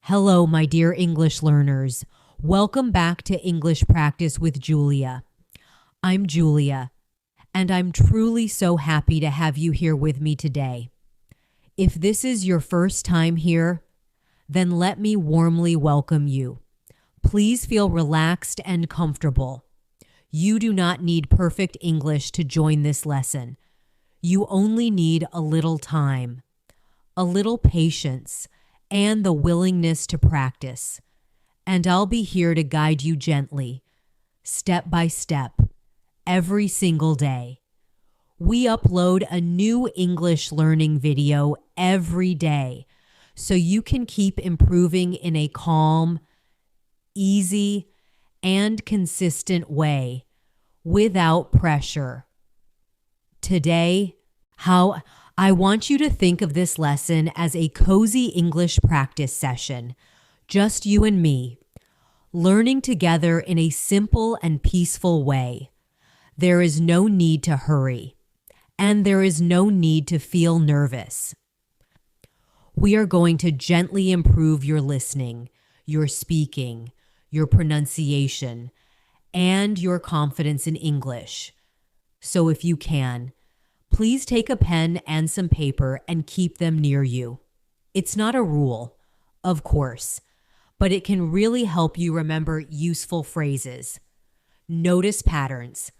Hello, my dear English learners. Welcome back to English Practice with Julia. I'm Julia, and I'm truly so happy to have you here with me today. If this is your first time here, then let me warmly welcome you. Please feel relaxed and comfortable. You do not need perfect English to join this lesson. You only need a little time, a little patience, and the willingness to practice. And I'll be here to guide you gently, step by step, every single day. We upload a new English learning video every day, so you can keep improving in a calm, easy, and consistent way without pressure. Today, I want you to think of this lesson as a cozy English practice session, just you and me, learning together in a simple and peaceful way. There is no need to hurry, and there is no need to feel nervous. We are going to gently improve your listening, your speaking, your pronunciation, and your confidence in English. So if you can, please take a pen and some paper and keep them near you. It's not a rule, of course, but it can really help you remember useful phrases, notice patterns,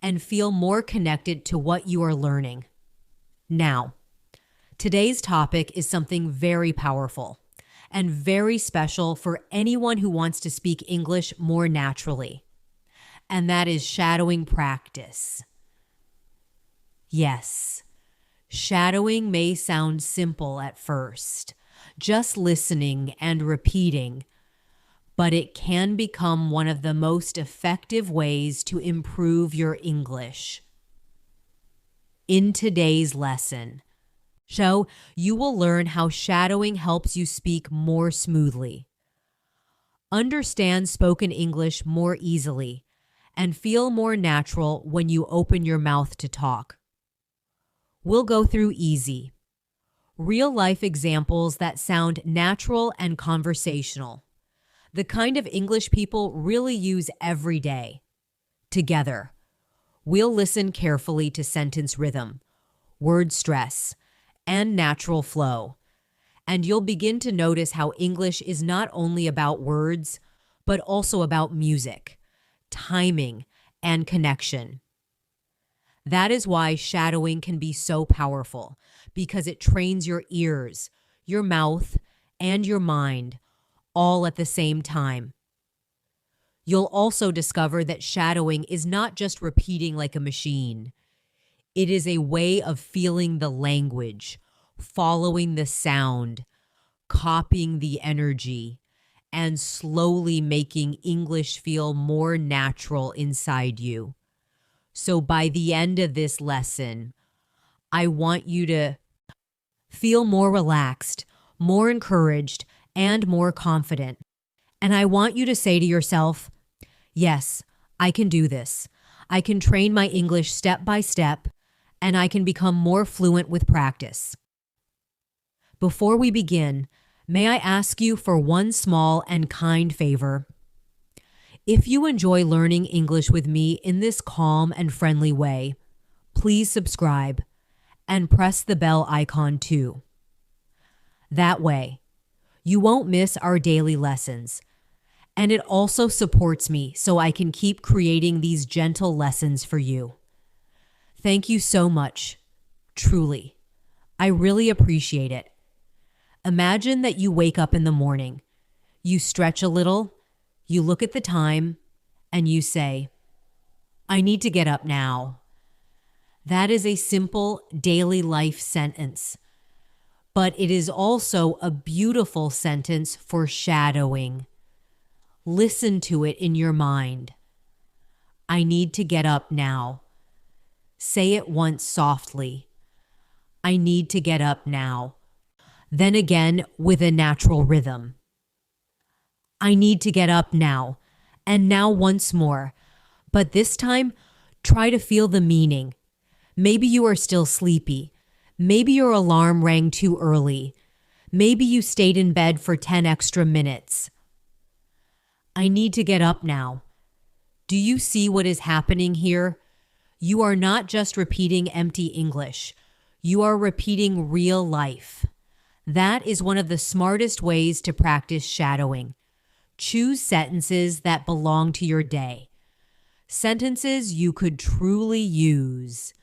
and feel more connected to what you are learning. Now, today's topic is something very powerful and very special for anyone who wants to speak English more naturally, and that is shadowing practice. Yes, shadowing may sound simple at first, just listening and repeating, but it can become one of the most effective ways to improve your English. In today's lesson, you will learn how shadowing helps you speak more smoothly, understand spoken English more easily, and feel more natural when you open your mouth to talk. We'll go through easy, real-life examples that sound natural and conversational, the kind of English people really use every day. Together, we'll listen carefully to sentence rhythm, word stress, and natural flow, and you'll begin to notice how English is not only about words, but also about music, timing, and connection. That is why shadowing can be so powerful, because it trains your ears, your mouth, and your mind all at the same time. You'll also discover that shadowing is not just repeating like a machine. It is a way of feeling the language, following the sound, copying the energy, and slowly making English feel more natural inside you. So by the end of this lesson, I want you to feel more relaxed, more encouraged, and more confident. And I want you to say to yourself, yes, I can do this. I can train my English step by step, and I can become more fluent with practice. Before we begin, may I ask you for one small and kind favor? If you enjoy learning English with me in this calm and friendly way, please subscribe and press the bell icon too. That way, you won't miss our daily lessons, and it also supports me so I can keep creating these gentle lessons for you. Thank you so much, truly. I really appreciate it. Imagine that you wake up in the morning, you stretch a little, you look at the time, and you say, I need to get up now. That is a simple daily life sentence, but it is also a beautiful sentence for shadowing. Listen to it in your mind. I need to get up now. Say it once softly. I need to get up now. Then again with a natural rhythm. I need to get up now, and now once more. But this time, try to feel the meaning. Maybe you are still sleepy. Maybe your alarm rang too early. Maybe you stayed in bed for 10 extra minutes. I need to get up now. Do you see what is happening here? You are not just repeating empty English. You are repeating real life. That is one of the smartest ways to practice shadowing. Choose sentences that belong to your day. Sentences you could truly use,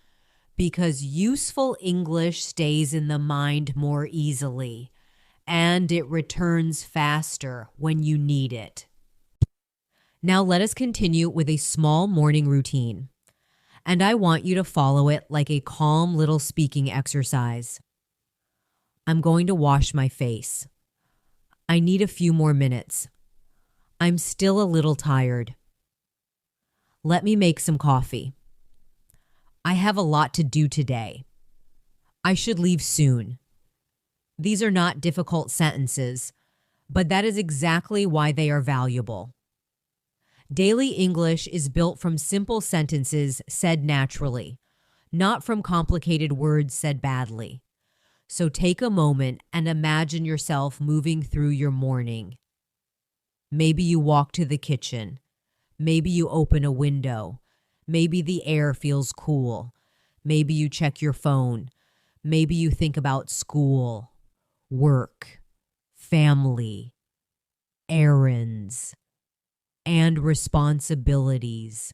because useful English stays in the mind more easily, and it returns faster when you need it. Now let us continue with a small morning routine, and I want you to follow it like a calm little speaking exercise. I'm going to wash my face. I need a few more minutes. I'm still a little tired. Let me make some coffee. I have a lot to do today. I should leave soon. These are not difficult sentences, but that is exactly why they are valuable. Daily English is built from simple sentences said naturally, not from complicated words said badly. So take a moment and imagine yourself moving through your morning. Maybe you walk to the kitchen. Maybe you open a window. Maybe the air feels cool. Maybe you check your phone. Maybe you think about school, work, family, errands, and responsibilities.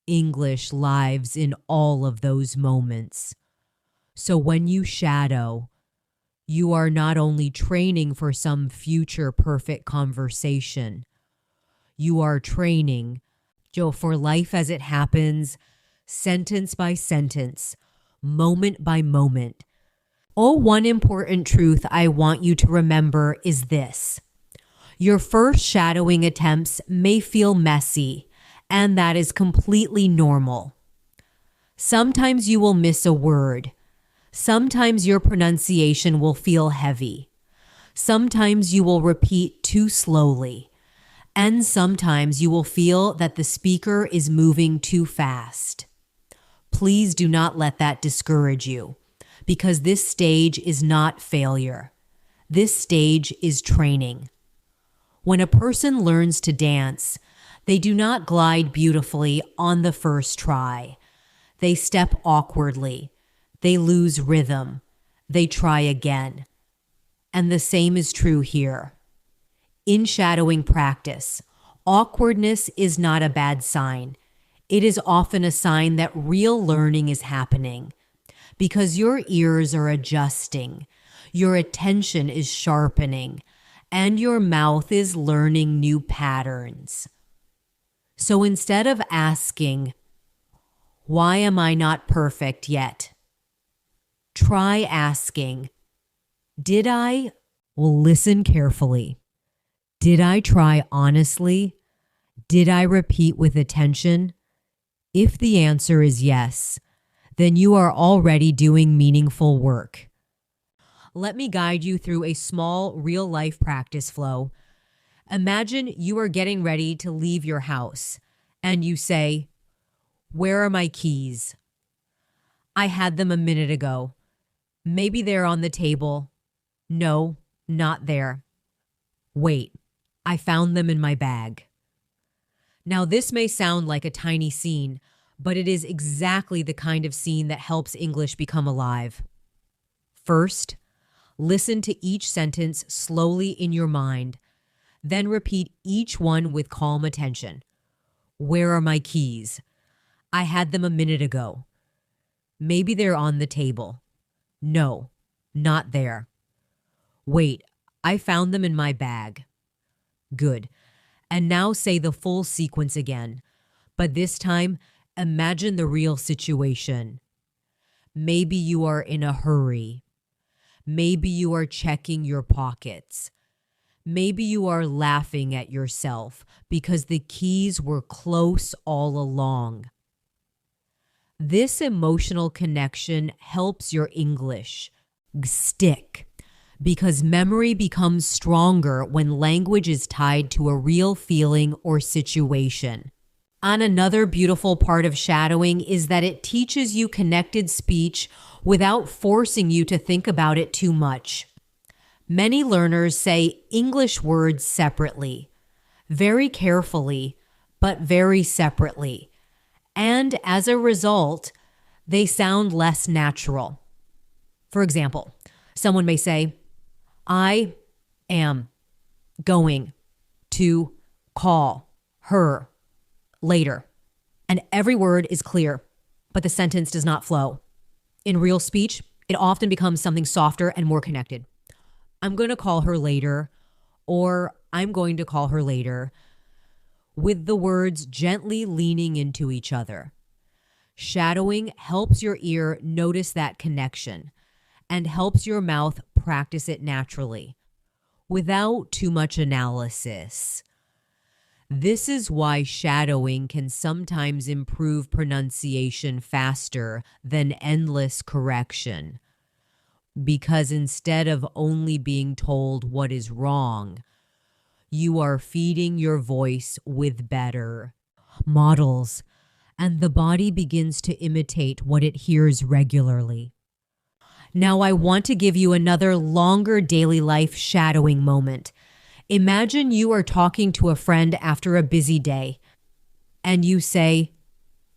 English lives in all of those moments. So when you shadow, you are not only training for some future perfect conversation, you are training for life as it happens, sentence by sentence, moment by moment. Oh, one important truth I want you to remember is this. Your first shadowing attempts may feel messy, and that is completely normal. Sometimes you will miss a word. Sometimes your pronunciation will feel heavy. Sometimes you will repeat too slowly. And sometimes you will feel that the speaker is moving too fast. Please do not let that discourage you, because this stage is not failure. This stage is training. When a person learns to dance, they do not glide beautifully on the first try. They step awkwardly. They lose rhythm. They try again. And the same is true here. In shadowing practice, awkwardness is not a bad sign. It is often a sign that real learning is happening, because your ears are adjusting, your attention is sharpening, and your mouth is learning new patterns. So instead of asking, "Why am I not perfect yet?" try asking, "Did I?" Well, listen carefully. Did I try honestly? Did I repeat with attention? If the answer is yes, then you are already doing meaningful work. Let me guide you through a small real-life practice flow. Imagine you are getting ready to leave your house, and you say, "Where are my keys?" "I had them a minute ago." "Maybe they're on the table." "No, not there." "Wait, I found them in my bag." Now, this may sound like a tiny scene, but it is exactly the kind of scene that helps English become alive. First, listen to each sentence slowly in your mind, then repeat each one with calm attention. "Where are my keys?" "I had them a minute ago." "Maybe they're on the table." "No, not there." "Wait, I found them in my bag." Good. And now say the full sequence again, but this time imagine the real situation. Maybe you are in a hurry. Maybe you are checking your pockets. Maybe you are laughing at yourself because the keys were close all along. This emotional connection helps your English stick, because memory becomes stronger when language is tied to a real feeling or situation. And another beautiful part of shadowing is that it teaches you connected speech without forcing you to think about it too much. Many learners say English words separately, very carefully, but very separately. And as a result, they sound less natural. For example, someone may say, I am going to call her later. And every word is clear, but the sentence does not flow. In real speech, it often becomes something softer and more connected. I'm going to call her later, or I'm going to call her later, with the words gently leaning into each other. Shadowing helps your ear notice that connection and helps your mouth practice it naturally, without too much analysis. This is why shadowing can sometimes improve pronunciation faster than endless correction. Because instead of only being told what is wrong, you are feeding your voice with better models, and the body begins to imitate what it hears regularly. Now I want to give you another longer daily life shadowing moment. Imagine you are talking to a friend after a busy day, and you say,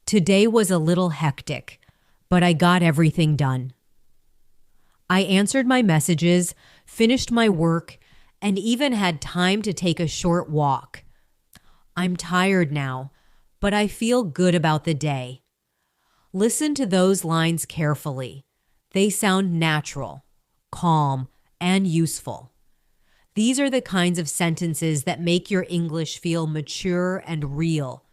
"Today was a little hectic, but I got everything done. I answered my messages, finished my work, and even had time to take a short walk. I'm tired now, but I feel good about the day." Listen to those lines carefully. They sound natural, calm, and useful. These are the kinds of sentences that make your English feel mature and real,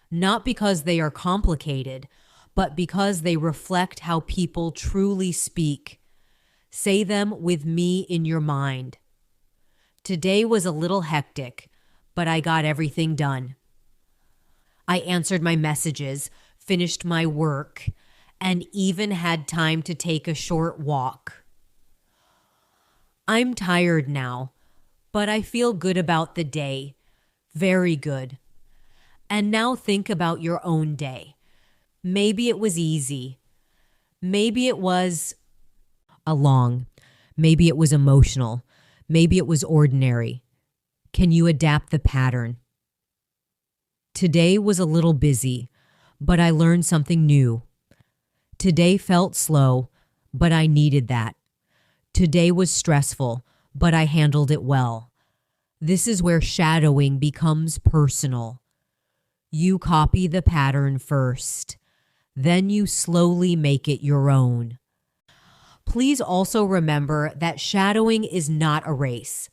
not because they are complicated, but because they reflect how people truly speak. Say them with me in your mind. Today was a little hectic, but I got everything done. I answered my messages, finished my work, and even had time to take a short walk. I'm tired now, but I feel good about the day. Very good. And now think about your own day. Maybe it was easy. Maybe it was long. Maybe it was emotional. Maybe it was ordinary. Can you adapt the pattern? Today was a little busy, but I learned something new. Today felt slow, but I needed that. Today was stressful, but I handled it well. This is where shadowing becomes personal. You copy the pattern first, then you slowly make it your own. Please also remember that shadowing is not a race.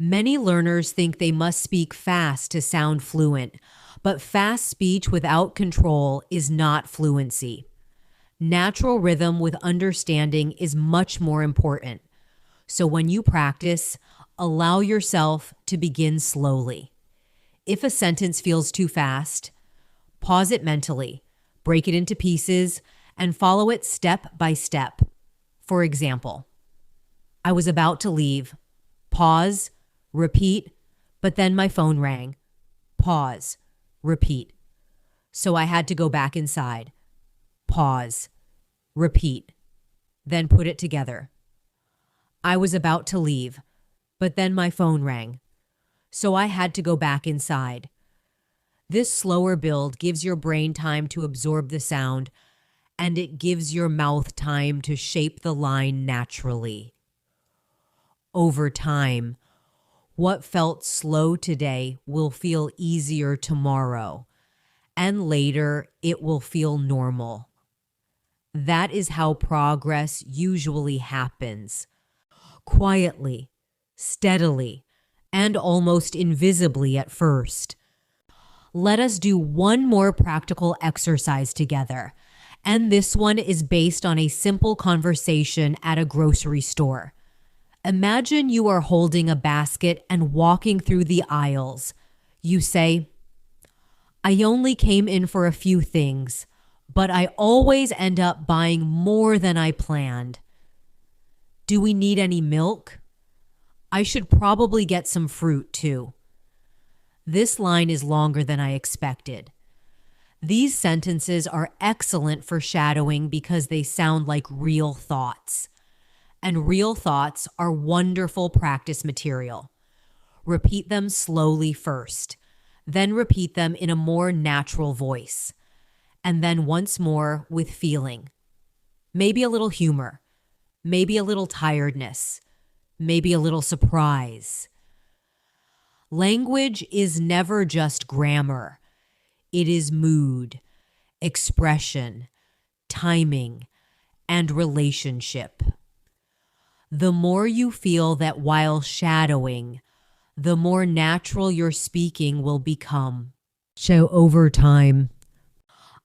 Many learners think they must speak fast to sound fluent, but fast speech without control is not fluency. Natural rhythm with understanding is much more important. So when you practice, allow yourself to begin slowly. If a sentence feels too fast, pause it mentally, break it into pieces, and follow it step by step. For example, I was about to leave. Pause, repeat, but then my phone rang. Pause, repeat. So I had to go back inside. Pause, repeat, then put it together. I was about to leave, but then my phone rang. So I had to go back inside. This slower build gives your brain time to absorb the sound, and it gives your mouth time to shape the line naturally. Over time, what felt slow today will feel easier tomorrow, and later it will feel normal. That is how progress usually happens. Quietly, steadily, and almost invisibly at first. Let us do one more practical exercise together, and this one is based on a simple conversation at a grocery store. Imagine you are holding a basket and walking through the aisles. You say, "I only came in for a few things, but I always end up buying more than I planned. Do we need any milk? I should probably get some fruit too." This line is longer than I expected. These sentences are excellent for shadowing because they sound like real thoughts. and real thoughts are wonderful practice material. Repeat them slowly first, then repeat them in a more natural voice, and then once more with feeling. Maybe a little humor, maybe a little tiredness, maybe a little surprise. Language is never just grammar. It is mood, expression, timing, and relationship. The more you feel that while shadowing, the more natural your speaking will become. So over time,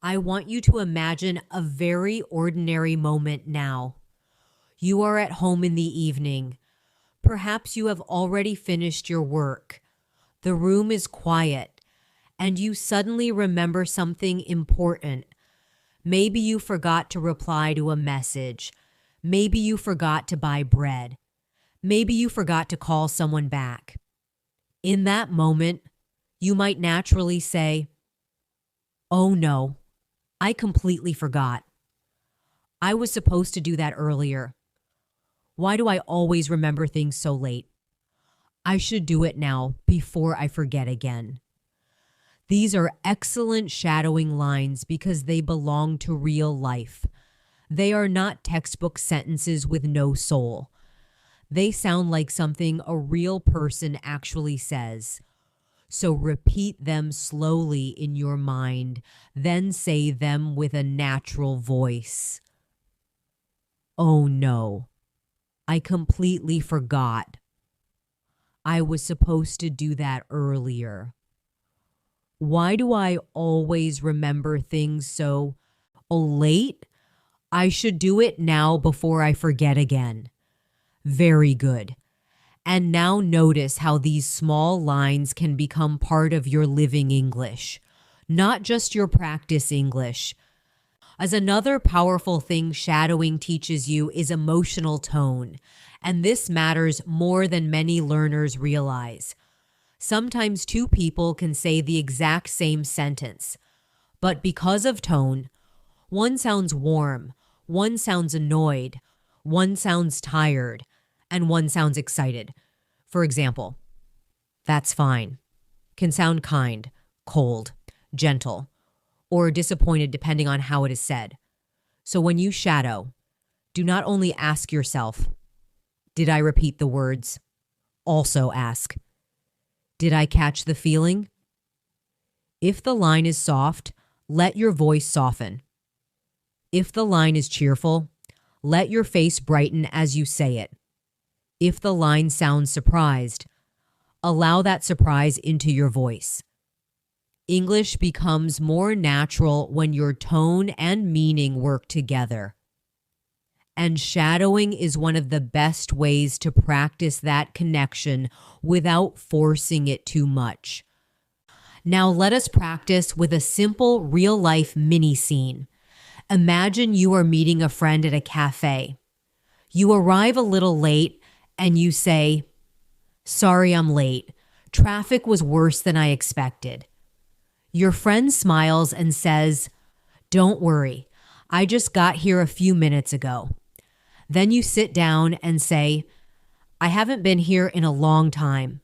I want you to imagine a very ordinary moment now. You are at home in the evening. Perhaps you have already finished your work. The room is quiet, and you suddenly remember something important. Maybe you forgot to reply to a message. Maybe you forgot to buy bread. Maybe you forgot to call someone back. In that moment, you might naturally say, "Oh no, I completely forgot. I was supposed to do that earlier. Why do I always remember things so late? I should do it now before I forget again." These are excellent shadowing lines because they belong to real life. They are not textbook sentences with no soul. They sound like something a real person actually says. So repeat them slowly in your mind, then say them with a natural voice. "Oh no, I completely forgot. I was supposed to do that earlier. Why do I always remember things so late? I should do it now before I forget again." Very good. And now notice how these small lines can become part of your living English, not just your practice English. As another powerful thing shadowing teaches you is emotional tone, and this matters more than many learners realize. Sometimes two people can say the exact same sentence, but because of tone, one sounds warm, one sounds annoyed, one sounds tired, and one sounds excited. For example, "That's fine" can sound kind, cold, gentle, or disappointed depending on how it is said. So when you shadow, do not only ask yourself, "Did I repeat the words?" Also ask, "Did I catch the feeling?" If the line is soft, let your voice soften. If the line is cheerful, let your face brighten as you say it. If the line sounds surprised, allow that surprise into your voice. English becomes more natural when your tone and meaning work together. And shadowing is one of the best ways to practice that connection without forcing it too much. Now let us practice with a simple real-life mini scene. Imagine you are meeting a friend at a cafe. You arrive a little late and you say, "Sorry I'm late. Traffic was worse than I expected." Your friend smiles and says, "Don't worry. I just got here a few minutes ago." Then you sit down and say, "I haven't been here in a long time."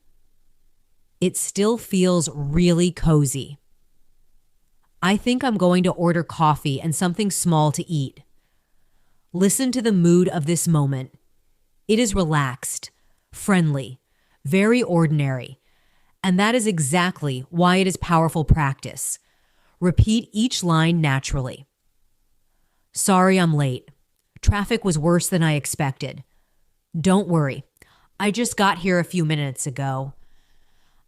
It still feels really cozy. "I think I'm going to order coffee and something small to eat." Listen to the mood of this moment. It is relaxed, friendly, very ordinary, and that is exactly why it is powerful practice. Repeat each line naturally. "Sorry I'm late. Traffic was worse than I expected." "Don't worry. I just got here a few minutes ago."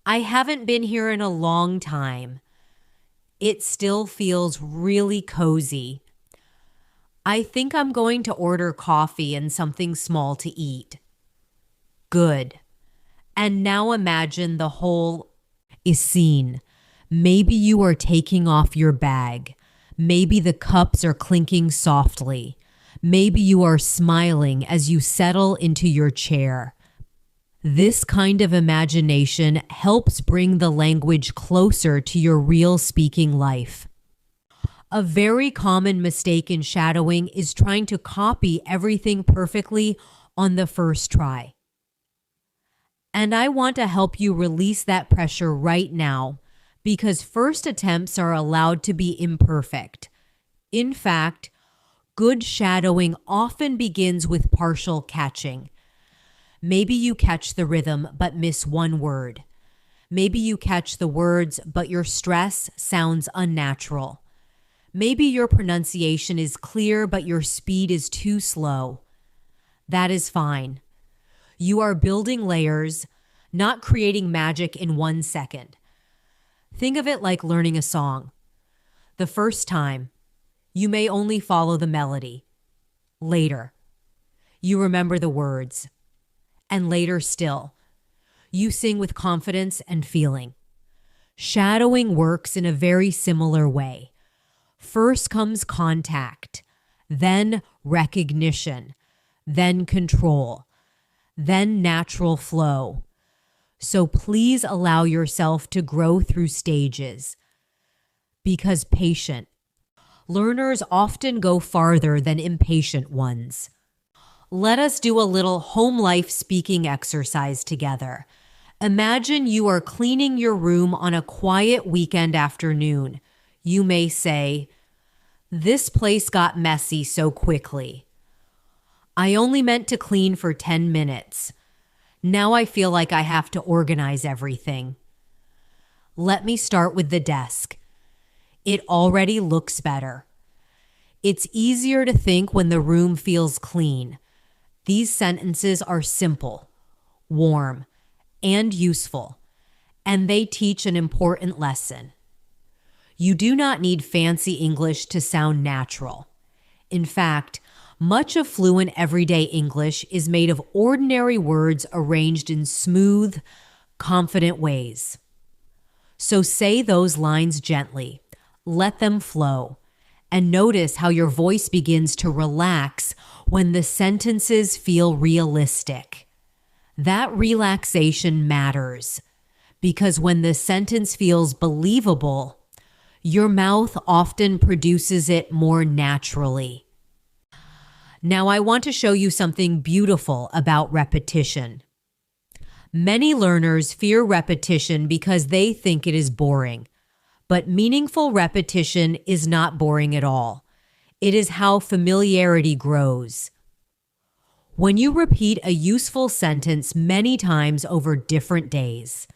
"I haven't been here in a long time." It still feels really cozy. "I think I'm going to order coffee and something small to eat." Good. And now imagine the whole is seen. Maybe you are taking off your bag. Maybe the cups are clinking softly. Maybe you are smiling as you settle into your chair. This kind of imagination helps bring the language closer to your real speaking life. A very common mistake in shadowing is trying to copy everything perfectly on the first try. And I want to help you release that pressure right now because first attempts are allowed to be imperfect. In fact, good shadowing often begins with partial catching. Maybe you catch the rhythm but miss one word. Maybe you catch the words but your stress sounds unnatural. Maybe your pronunciation is clear but your speed is too slow. That is fine. You are building layers, not creating magic in 1 second. Think of it like learning a song. The first time, you may only follow the melody. Later, you remember the words. And later still, you sing with confidence and feeling. Shadowing works in a very similar way. First comes contact, then recognition, then control, then natural flow. So please allow yourself to grow through stages. Because patient learners often go farther than impatient ones. Let us do a little home life speaking exercise together. Imagine you are cleaning your room on a quiet weekend afternoon. You may say, "This place got messy so quickly. I only meant to clean for 10 minutes. Now I feel like I have to organize everything. Let me start with the desk. It already looks better." It's easier to think when the room feels clean. These sentences are simple, warm, and useful, and they teach an important lesson. You do not need fancy English to sound natural. In fact, much of fluent everyday English is made of ordinary words arranged in smooth, confident ways. So say those lines gently, let them flow, and notice how your voice begins to relax when the sentences feel realistic. That relaxation matters because when the sentence feels believable, your mouth often produces it more naturally. Now I want to show you something beautiful about repetition. Many learners fear repetition because they think it is boring. But meaningful repetition is not boring at all. It is how familiarity grows. When you repeat a useful sentence many times over different days,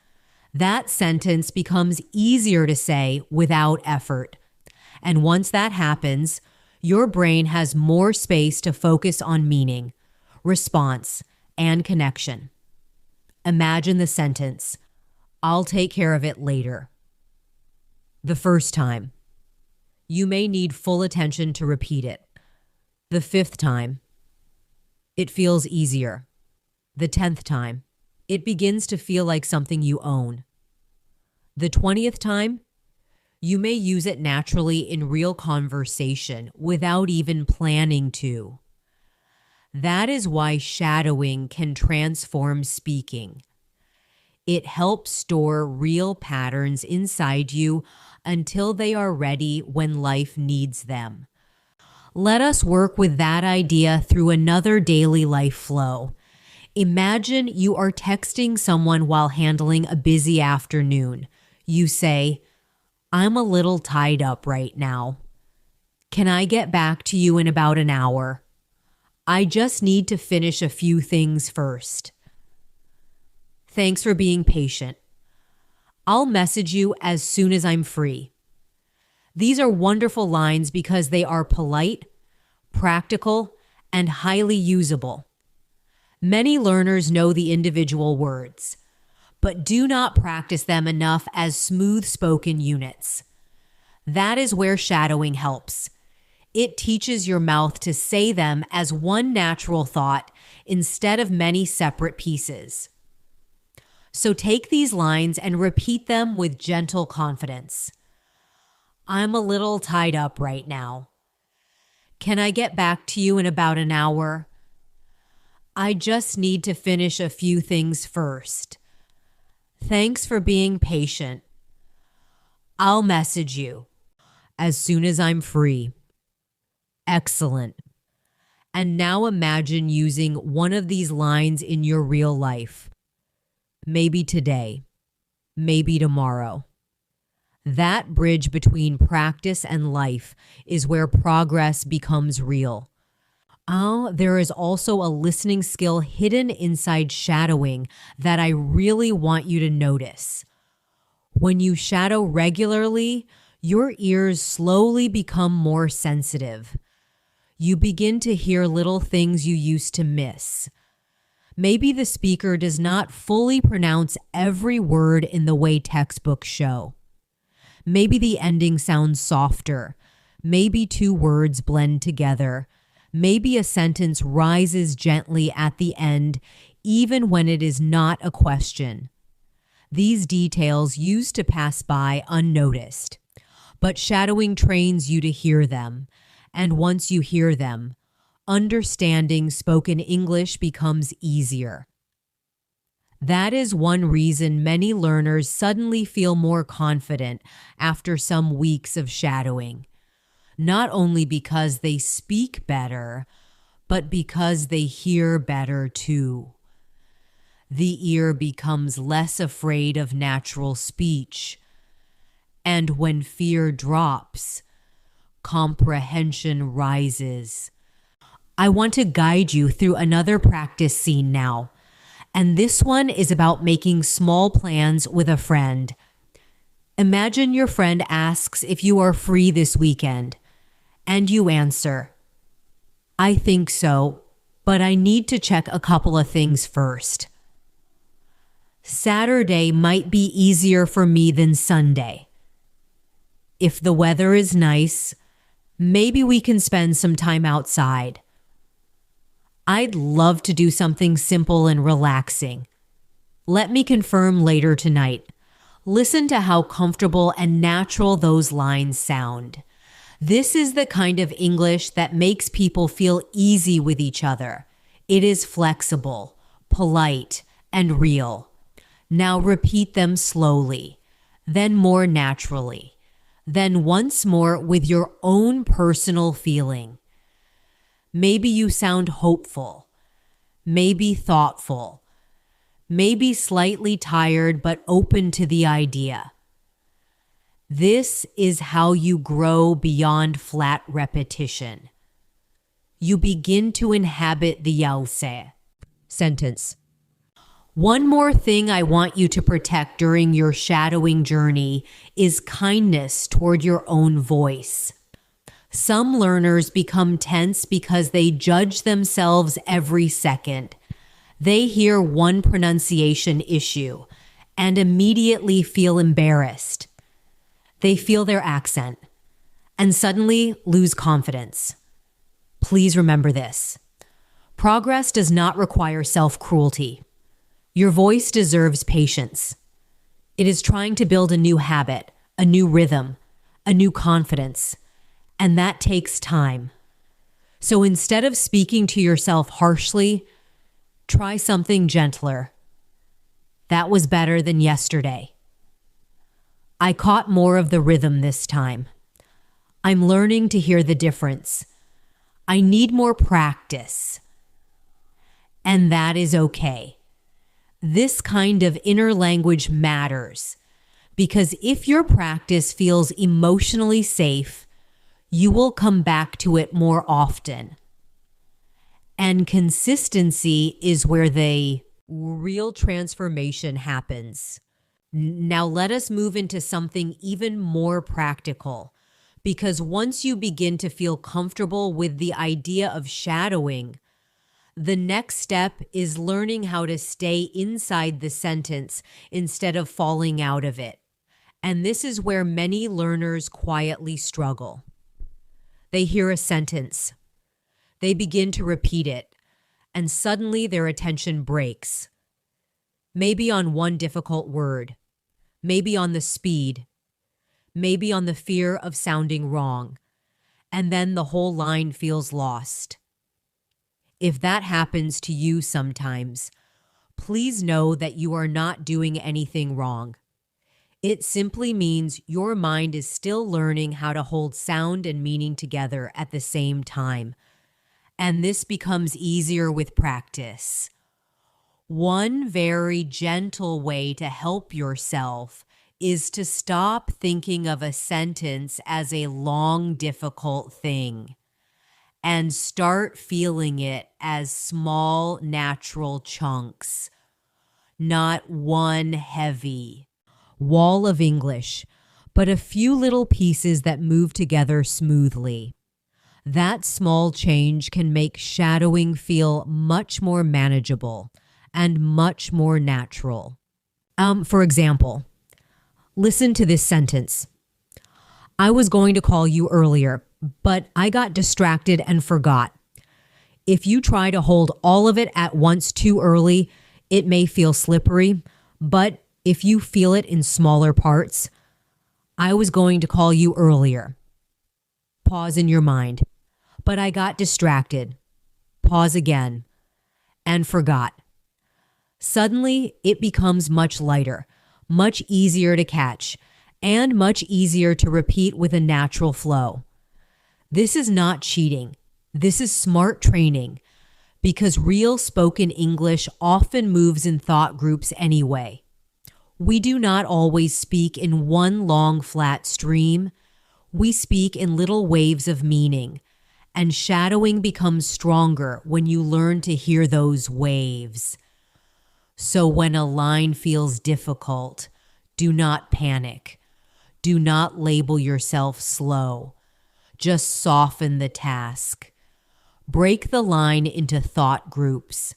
that sentence becomes easier to say without effort. And once that happens, your brain has more space to focus on meaning, response, and connection. Imagine the sentence, "I'll take care of it later." The first time, you may need full attention to repeat it. The 5th time, it feels easier. The 10th time, it begins to feel like something you own. The 20th time, you may use it naturally in real conversation without even planning to. That is why shadowing can transform speaking. It helps store real patterns inside you until they are ready when life needs them. Let us work with that idea through another daily life flow. Imagine you are texting someone while handling a busy afternoon. You say, "I'm a little tied up right now. Can I get back to you in about an hour? I just need to finish a few things first. Thanks for being patient. I'll message you as soon as I'm free." These are wonderful lines because they are polite, practical, and highly usable. Many learners know the individual words, but do not practice them enough as smooth-spoken units. That is where shadowing helps. It teaches your mouth to say them as one natural thought instead of many separate pieces. So take these lines and repeat them with gentle confidence. "I'm a little tied up right now. Can I get back to you in about an hour? I just need to finish a few things first. Thanks for being patient. I'll message you as soon as I'm free." Excellent. And now imagine using one of these lines in your real life. Maybe today, maybe tomorrow. That bridge between practice and life is where progress becomes real. Oh, there is also a listening skill hidden inside shadowing that I really want you to notice. When you shadow regularly, your ears slowly become more sensitive. You begin to hear little things you used to miss. Maybe the speaker does not fully pronounce every word in the way textbooks show. Maybe the ending sounds softer. Maybe two words blend together. Maybe a sentence rises gently at the end, even when it is not a question. These details used to pass by unnoticed, but shadowing trains you to hear them. And once you hear them, understanding spoken English becomes easier. That is one reason many learners suddenly feel more confident after some weeks of shadowing. Not only because they speak better, but because they hear better too. The ear becomes less afraid of natural speech. And when fear drops, comprehension rises. I want to guide you through another practice scene now. And this one is about making small plans with a friend. Imagine your friend asks if you are free this weekend, and you answer, "I think so, but I need to check a couple of things first." Saturday might be easier for me than Sunday. If the weather is nice, maybe we can spend some time outside. I'd love to do something simple and relaxing. Let me confirm later tonight. Listen to how comfortable and natural those lines sound. This is the kind of English that makes people feel easy with each other. It is flexible, polite, and real. Now repeat them slowly, then more naturally, then once more with your own personal feeling. Maybe you sound hopeful, maybe thoughtful, maybe slightly tired but open to the idea. This is how you grow beyond flat repetition. You begin to inhabit the yause sentence. One more thing I want you to protect during your shadowing journey is kindness toward your own voice. Some learners become tense because they judge themselves every second. They hear one pronunciation issue and immediately feel embarrassed. They feel their accent and suddenly lose confidence. Please remember this. Progress does not require self-cruelty. Your voice deserves patience. It is trying to build a new habit, a new rhythm, a new confidence, and that takes time. So instead of speaking to yourself harshly, try something gentler. That was better than yesterday. I caught more of the rhythm this time. I'm learning to hear the difference. I need more practice. And that is okay. This kind of inner language matters because if your practice feels emotionally safe, you will come back to it more often. And consistency is where the real transformation happens. Now let us move into something even more practical, because once you begin to feel comfortable with the idea of shadowing, the next step is learning how to stay inside the sentence instead of falling out of it. And this is where many learners quietly struggle. They hear a sentence. They begin to repeat it, and suddenly their attention breaks. Maybe on one difficult word, maybe on the speed, maybe on the fear of sounding wrong, and then the whole line feels lost. If that happens to you sometimes, please know that you are not doing anything wrong. It simply means your mind is still learning how to hold sound and meaning together at the same time. and this becomes easier with practice. One very gentle way to help yourself is to stop thinking of a sentence as a long, difficult thing and start feeling it as small, natural chunks, not one heavy wall of English, but a few little pieces that move together smoothly. That small change can make shadowing feel much more manageable and much more natural. For example, listen to this sentence. I was going to call you earlier, but I got distracted and forgot. If you try to hold all of it at once too early, it may feel slippery, but if you feel it in smaller parts, I was going to call you earlier. Pause in your mind. But I got distracted. Pause again. And forgot. Suddenly, it becomes much lighter, much easier to catch, and much easier to repeat with a natural flow. This is not cheating. This is smart training, because real spoken English often moves in thought groups anyway. We do not always speak in one long, flat stream. We speak in little waves of meaning, and shadowing becomes stronger when you learn to hear those waves. So when a line feels difficult, do not panic. Do not label yourself slow. Just soften the task. Break the line into thought groups.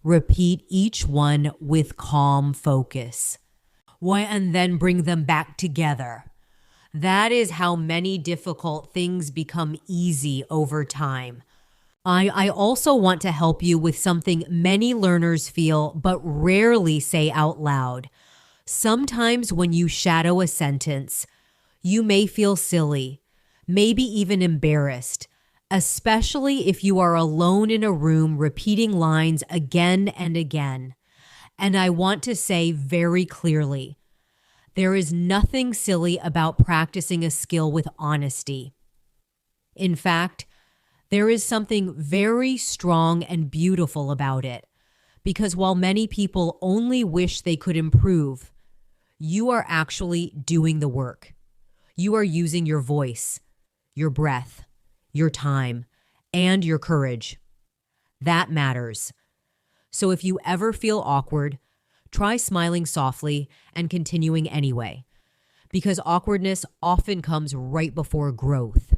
Repeat each one with calm focus. And then bring them back together. That is how many difficult things become easy over time. I also want to help you with something many learners feel but rarely say out loud. Sometimes when you shadow a sentence, you may feel silly, maybe even embarrassed, especially if you are alone in a room repeating lines again and again. And I want to say very clearly, there is nothing silly about practicing a skill with honesty. In fact, there is something very strong and beautiful about it, because while many people only wish they could improve, you are actually doing the work. You are using your voice, your breath, your time, and your courage. That matters. So if you ever feel awkward, try smiling softly and continuing anyway, because awkwardness often comes right before growth.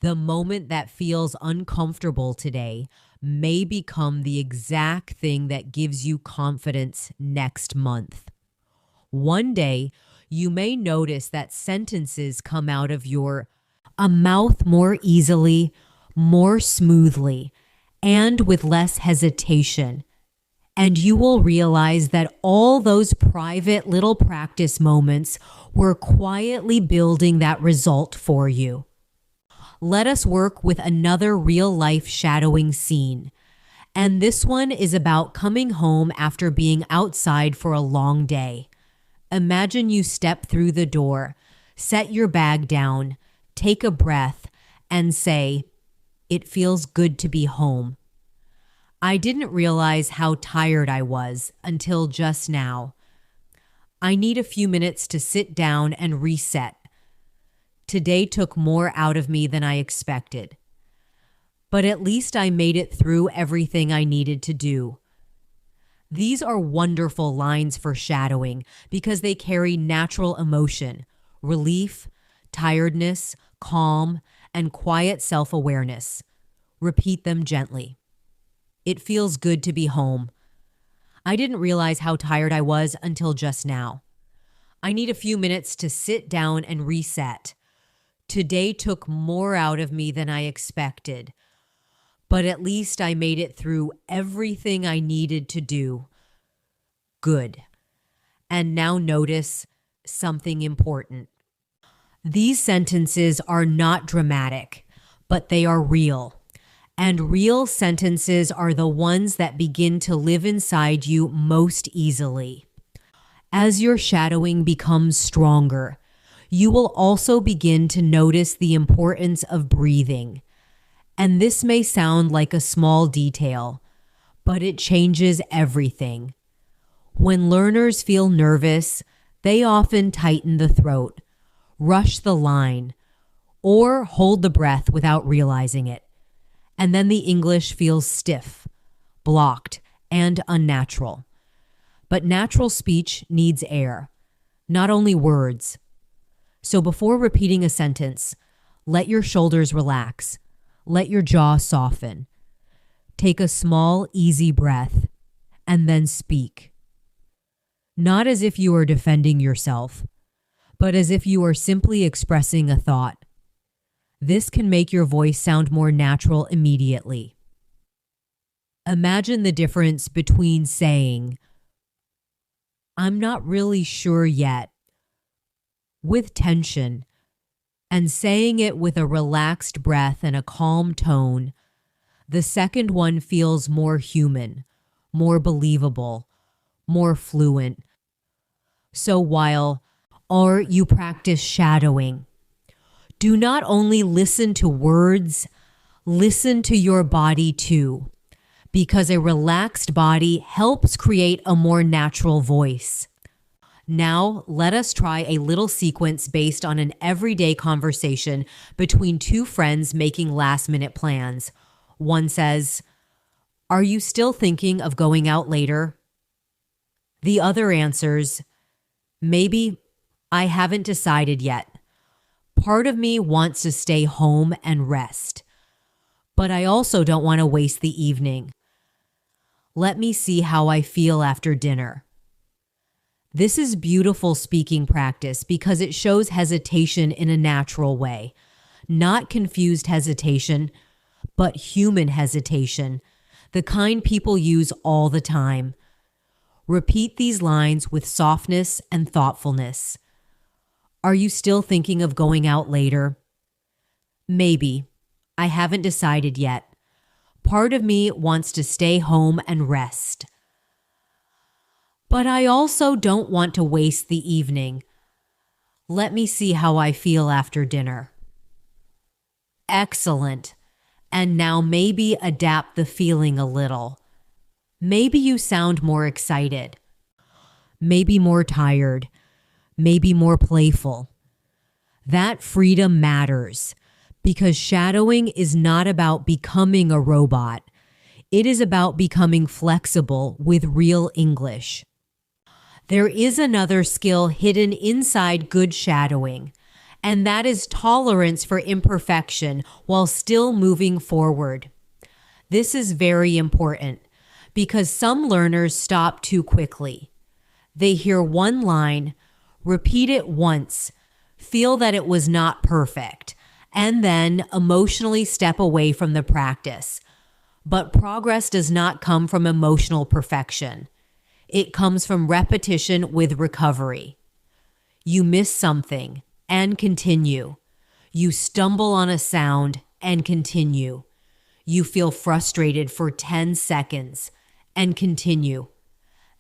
The moment that feels uncomfortable today may become the exact thing that gives you confidence next month. One day, you may notice that sentences come out of your mouth more easily, more smoothly, and with less hesitation. And you will realize that all those private little practice moments were quietly building that result for you. Let us work with another real-life shadowing scene. And this one is about coming home after being outside for a long day. Imagine you step through the door, set your bag down, take a breath, and say, "It feels good to be home." I didn't realize how tired I was until just now. I need a few minutes to sit down and reset. Today took more out of me than I expected. But at least I made it through everything I needed to do. These are wonderful lines for shadowing because they carry natural emotion, relief, tiredness, calm, and quiet self-awareness. Repeat them gently. It feels good to be home. I didn't realize how tired I was until just now. I need a few minutes to sit down and reset. Today took more out of me than I expected, but at least I made it through everything I needed to do. Good. And now notice something important. These sentences are not dramatic, but they are real. And real sentences are the ones that begin to live inside you most easily. As your shadowing becomes stronger, you will also begin to notice the importance of breathing. And this may sound like a small detail, but it changes everything. When learners feel nervous, they often tighten the throat, rush the line, or hold the breath without realizing it. And then the English feels stiff, blocked, and unnatural. But natural speech needs air, not only words. So before repeating a sentence, let your shoulders relax. Let your jaw soften. Take a small, easy breath, and then speak. Not as if you are defending yourself, but as if you are simply expressing a thought. This can make your voice sound more natural immediately. Imagine the difference between saying, "I'm not really sure yet," with tension, and saying it with a relaxed breath and a calm tone. The second one feels more human, more believable, more fluent. So while you practice shadowing, do not only listen to words, listen to your body too, because a relaxed body helps create a more natural voice. Now, let us try a little sequence based on an everyday conversation between two friends making last-minute plans. One says, "Are you still thinking of going out later?" The other answers, "Maybe. I haven't decided yet. Part of me wants to stay home and rest, but I also don't want to waste the evening. Let me see how I feel after dinner." This is beautiful speaking practice because it shows hesitation in a natural way, not confused hesitation, but human hesitation, the kind people use all the time. Repeat these lines with softness and thoughtfulness. Are you still thinking of going out later? Maybe. I haven't decided yet. Part of me wants to stay home and rest, but I also don't want to waste the evening. Let me see how I feel after dinner. Excellent. And now maybe adapt the feeling a little. Maybe you sound more excited, maybe more tired, maybe more playful. That freedom matters because shadowing is not about becoming a robot. It is about becoming flexible with real English. There is another skill hidden inside good shadowing, and that is tolerance for imperfection while still moving forward. This is very important because some learners stop too quickly. They hear one line, repeat it once, feel that it was not perfect, and then emotionally step away from the practice. But progress does not come from emotional perfection. It comes from repetition with recovery. You miss something and continue. You stumble on a sound and continue. You feel frustrated for 10 seconds and continue.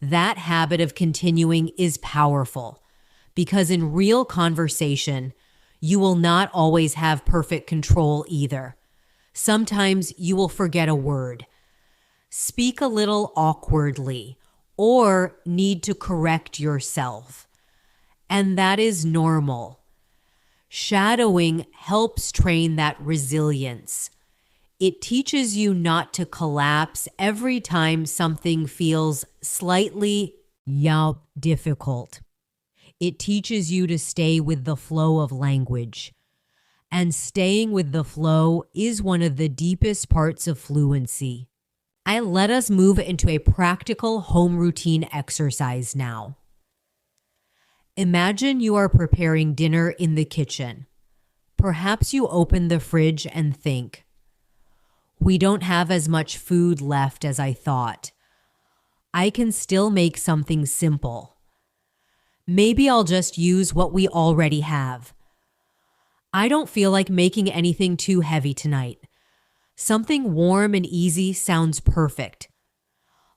That habit of continuing is powerful because in real conversation, you will not always have perfect control either. Sometimes you will forget a word, speak a little awkwardly, or need to correct yourself. And that is normal. Shadowing helps train that resilience. It teaches you not to collapse every time something feels slightly difficult. It teaches you to stay with the flow of language. And staying with the flow is one of the deepest parts of fluency. Let us move into a practical home routine exercise now. Imagine you are preparing dinner in the kitchen. Perhaps you open the fridge and think, "We don't have as much food left as I thought. I can still make something simple. Maybe I'll just use what we already have. I don't feel like making anything too heavy tonight. Something warm and easy sounds perfect."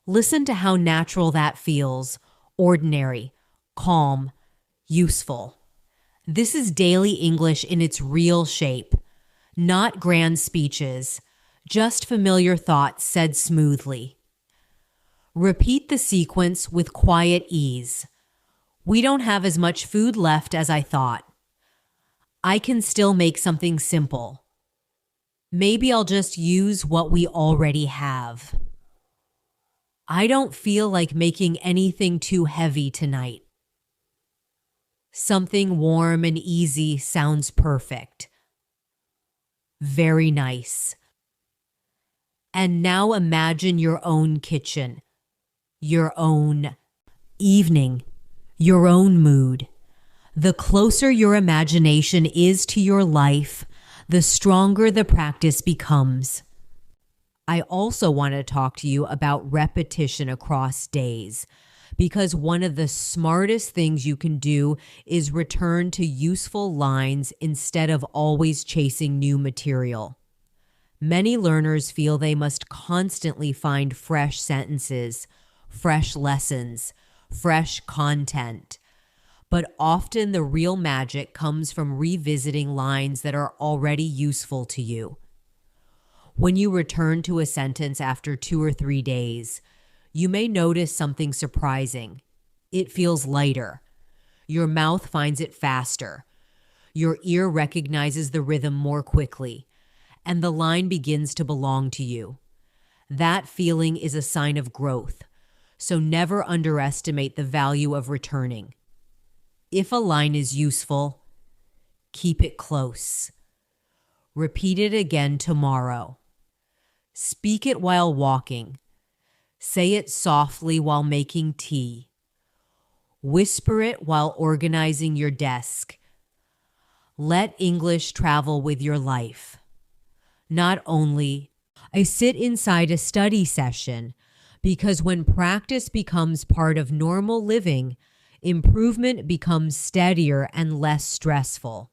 Listen to how natural that feels, ordinary, calm, useful. This is daily English in its real shape, not grand speeches, Just familiar thoughts said smoothly. Repeat the sequence with quiet ease. We don't have as much food left as I thought. I can still make something simple. Maybe I'll just use what we already have. I don't feel like making anything too heavy tonight. Something warm and easy sounds perfect. Very nice. And now imagine your own kitchen, your own evening, your own mood. The closer your imagination is to your life, the stronger the practice becomes. I also want to talk to you about repetition across days, because one of the smartest things you can do is return to useful lines instead of always chasing new material. Many learners feel they must constantly find fresh sentences, fresh lessons, fresh content. But often the real magic comes from revisiting lines that are already useful to you. When you return to a sentence after 2 or 3 days, you may notice something surprising. It feels lighter. Your mouth finds it faster. Your ear recognizes the rhythm more quickly, and the line begins to belong to you. That feeling is a sign of growth, so never underestimate the value of returning. If a line is useful, keep it close. Repeat it again tomorrow. Speak it while walking. Say it softly while making tea. Whisper it while organizing your desk. Let English travel with your life. Not only, I sit inside a study session because when practice becomes part of normal living, improvement becomes steadier and less stressful.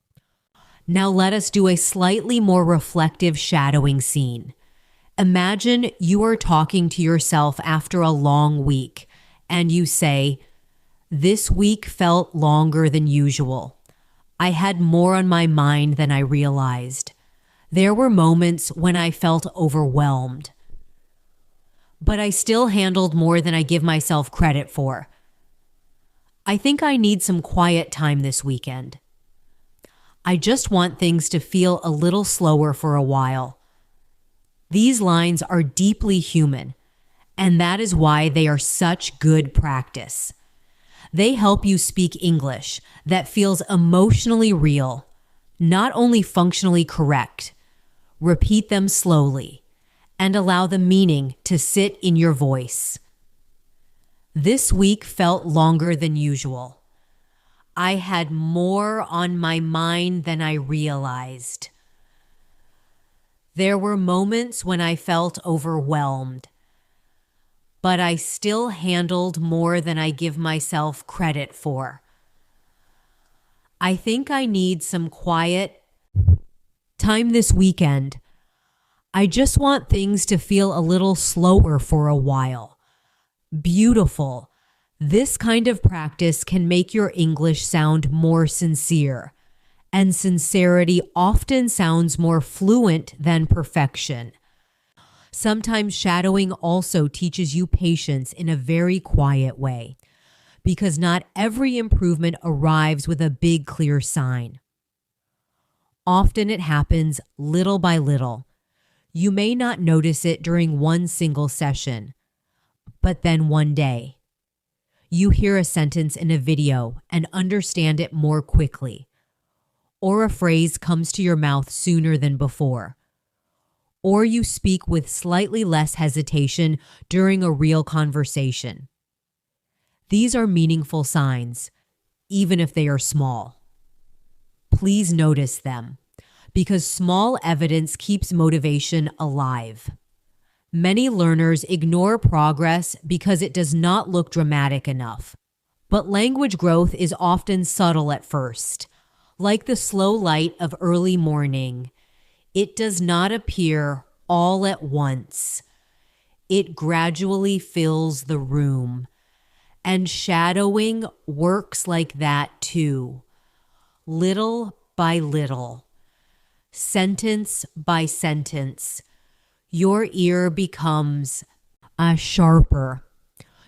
Now let us do a slightly more reflective shadowing scene. Imagine you are talking to yourself after a long week, and you say, "This week felt longer than usual. I had more on my mind than I realized. There were moments when I felt overwhelmed. But I still handled more than I give myself credit for. I think I need some quiet time this weekend. I just want things to feel a little slower for a while." These lines are deeply human, and that is why they are such good practice. They help you speak English that feels emotionally real, not only functionally correct. Repeat them slowly and allow the meaning to sit in your voice. This week felt longer than usual. I had more on my mind than I realized. There were moments when I felt overwhelmed, but I still handled more than I give myself credit for. I think I need some quiet time this weekend. I just want things to feel a little slower for a while. Beautiful. This kind of practice can make your English sound more sincere, and sincerity often sounds more fluent than perfection. Sometimes shadowing also teaches you patience in a very quiet way, because not every improvement arrives with a big, clear sign. Often it happens little by little. You may not notice it during one single session, but then one day, you hear a sentence in a video and understand it more quickly, or a phrase comes to your mouth sooner than before, or you speak with slightly less hesitation during a real conversation. These are meaningful signs, even if they are small. Please notice them, because small evidence keeps motivation alive. Many learners ignore progress because it does not look dramatic enough. But language growth is often subtle at first. Like the slow light of early morning, it does not appear all at once. It gradually fills the room. And shadowing works like that too. Little by little, sentence by sentence, Your ear becomes sharper,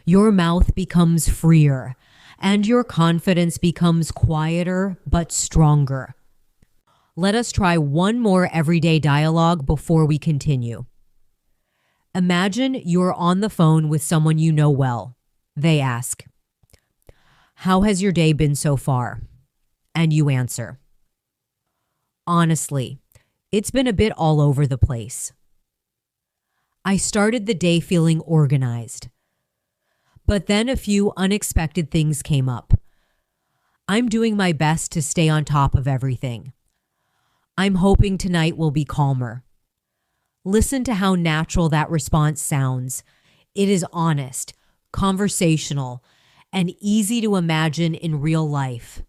your mouth becomes freer, and your confidence becomes quieter but stronger. Let us try one more everyday dialogue before we continue. Imagine you're on the phone with someone you know well. They ask, "How has your day been so far?" And you answer, "Honestly, it's been a bit all over the place. I started the day feeling organized, but then a few unexpected things came up. I'm doing my best to stay on top of everything. I'm hoping tonight will be calmer." Listen to how natural that response sounds. It is honest, conversational, and easy to imagine in real life.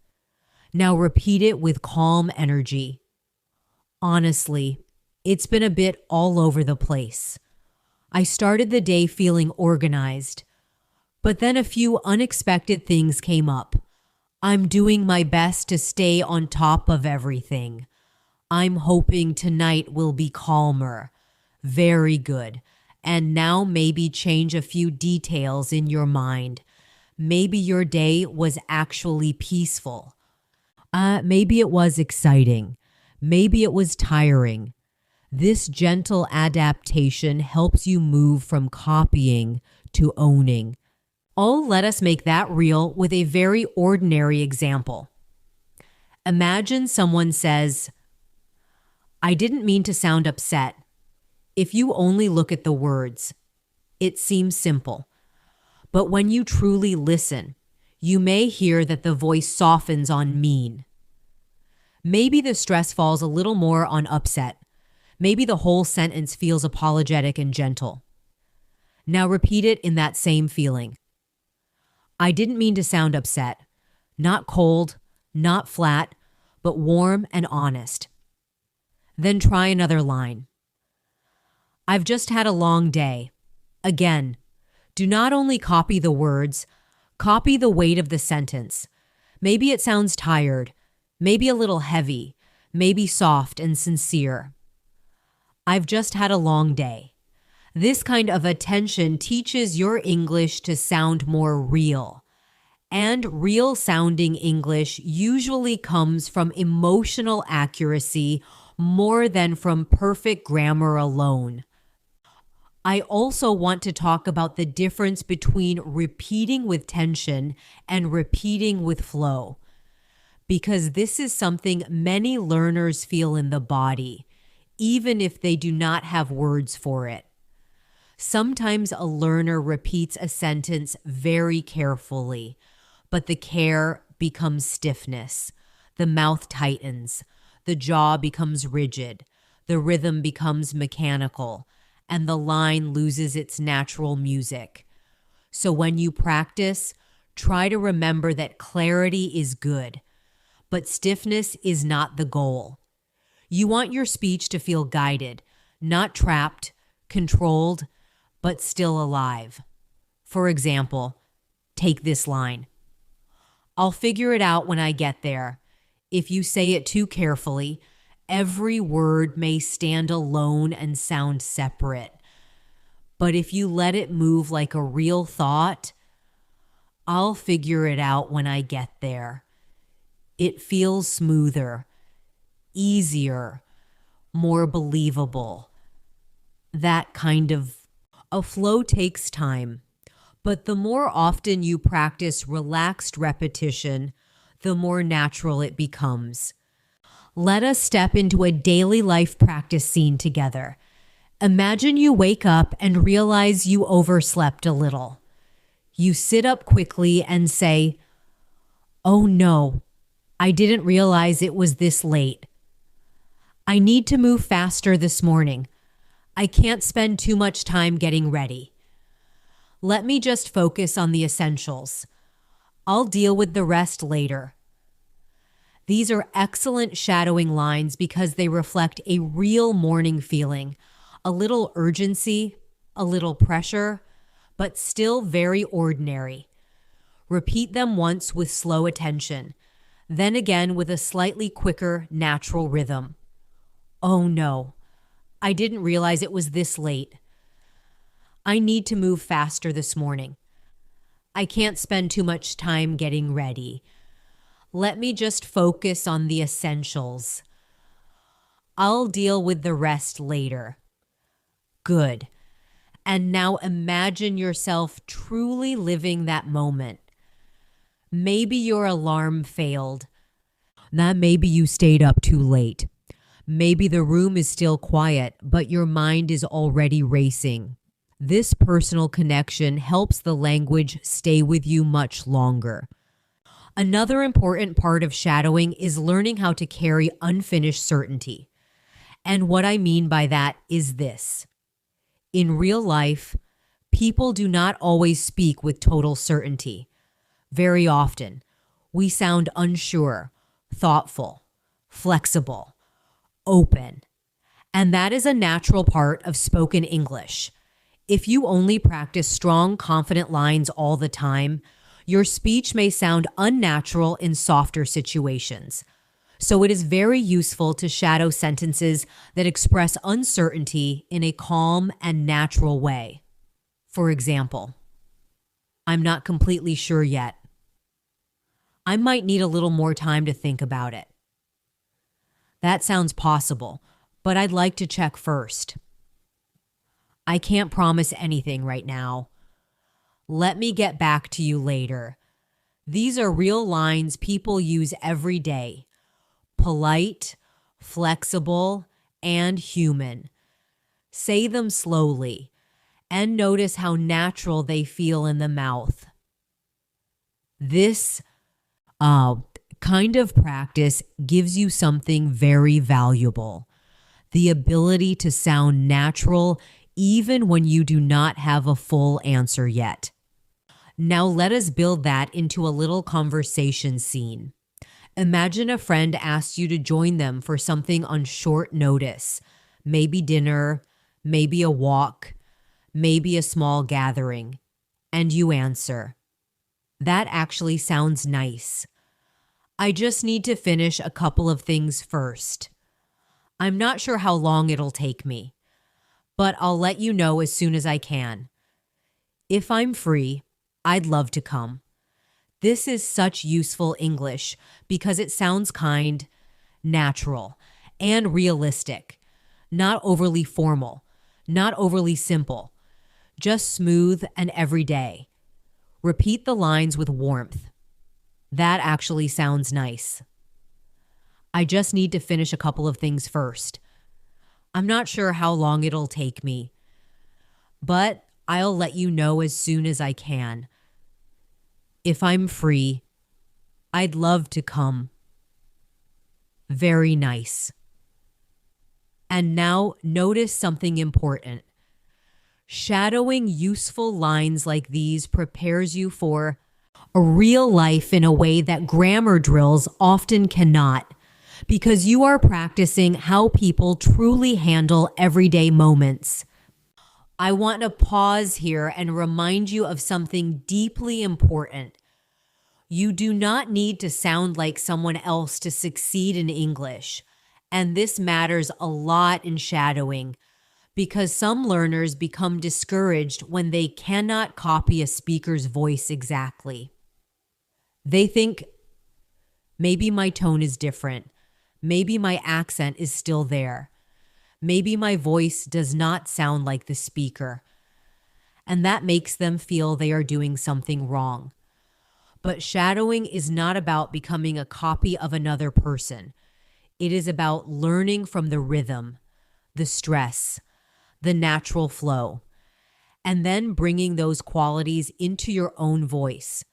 Now repeat it with calm energy. "Honestly, it's been a bit all over the place. I started the day feeling organized, but then a few unexpected things came up. I'm doing my best to stay on top of everything. I'm hoping tonight will be calmer." Very good. And now maybe change a few details in your mind. Maybe your day was actually peaceful. Maybe it was exciting. Maybe it was tiring. This gentle adaptation helps you move from copying to owning. Oh, let us make that real with a very ordinary example. Imagine someone says, "I didn't mean to sound upset." If you only look at the words, it seems simple. But when you truly listen, you may hear that the voice softens on mean. Maybe the stress falls a little more on upset. Maybe the whole sentence feels apologetic and gentle. Now repeat it in that same feeling. "I didn't mean to sound upset." Not cold, not flat, but warm and honest. Then try another line. "I've just had a long day." Again, do not only copy the words, copy the weight of the sentence. Maybe it sounds tired, maybe a little heavy, maybe soft and sincere. "I've just had a long day." This kind of attention teaches your English to sound more real. And real sounding English usually comes from emotional accuracy more than from perfect grammar alone. I also want to talk about the difference between repeating with tension and repeating with flow, because this is something many learners feel in the body, even if they do not have words for it. Sometimes a learner repeats a sentence very carefully, but the care becomes stiffness. The mouth tightens, the jaw becomes rigid, the rhythm becomes mechanical, and the line loses its natural music. So when you practice, try to remember that clarity is good, but stiffness is not the goal. You want your speech to feel guided, not trapped, controlled, but still alive. For example, take this line. "I'll figure it out when I get there." If you say it too carefully, every word may stand alone and sound separate. But if you let it move like a real thought, "I'll figure it out when I get there," it feels smoother, easier, more believable. That kind of a flow takes time, but the more often you practice relaxed repetition, the more natural it becomes. Let us step into a daily life practice scene together. Imagine you wake up and realize you overslept a little. You sit up quickly and say, "Oh no, I didn't realize it was this late. I need to move faster this morning. I can't spend too much time getting ready. Let me just focus on the essentials. I'll deal with the rest later." These are excellent shadowing lines because they reflect a real morning feeling, a little urgency, a little pressure, but still very ordinary. Repeat them once with slow attention, then again with a slightly quicker, natural rhythm. "Oh no, I didn't realize it was this late. I need to move faster this morning. I can't spend too much time getting ready. Let me just focus on the essentials. I'll deal with the rest later. Good. And now imagine yourself truly living that moment. Maybe your alarm failed. That maybe you stayed up too late. Maybe the room is still quiet, but your mind is already racing. This personal connection helps the language stay with you much longer. Another important part of shadowing is learning how to carry unfinished certainty. And what I mean by that is this. In real life, people do not always speak with total certainty. Very often, we sound unsure, thoughtful, flexible, open. And that is a natural part of spoken English. If you only practice strong, confident lines all the time, your speech may sound unnatural in softer situations. So it is very useful to shadow sentences that express uncertainty in a calm and natural way. For example, I'm not completely sure yet. I might need a little more time to think about it. That sounds possible, but I'd like to check first. I can't promise anything right now. Let me get back to you later. These are real lines people use every day. Polite, flexible, and human. Say them slowly and notice how natural they feel in the mouth. This kind of practice gives you something very valuable. The ability to sound natural even when you do not have a full answer yet. Now let us build that into a little conversation scene. Imagine a friend asks you to join them for something on short notice. Maybe dinner, maybe a walk, maybe a small gathering. And you answer, "That actually sounds nice. I just need to finish a couple of things first. I'm not sure how long it'll take me, but I'll let you know as soon as I can. If I'm free, I'd love to come." This is such useful English because it sounds kind, natural, and realistic. Not overly formal, not overly simple, just smooth and everyday. Repeat the lines with warmth. That actually sounds nice. I just need to finish a couple of things first. I'm not sure how long it'll take me, but I'll let you know as soon as I can. If I'm free, I'd love to come. Very nice. And now notice something important. Shadowing useful lines like these prepares you for a real life in a way that grammar drills often cannot, because you are practicing how people truly handle everyday moments. I want to pause here and remind you of something deeply important. You do not need to sound like someone else to succeed in English, and this matters a lot in shadowing because some learners become discouraged when they cannot copy a speaker's voice exactly. They think, maybe my tone is different, maybe my accent is still there. Maybe my voice does not sound like the speaker, and that makes them feel they are doing something wrong. But shadowing is not about becoming a copy of another person. It is about learning from the rhythm, the stress, the natural flow, and then bringing those qualities into your own voice.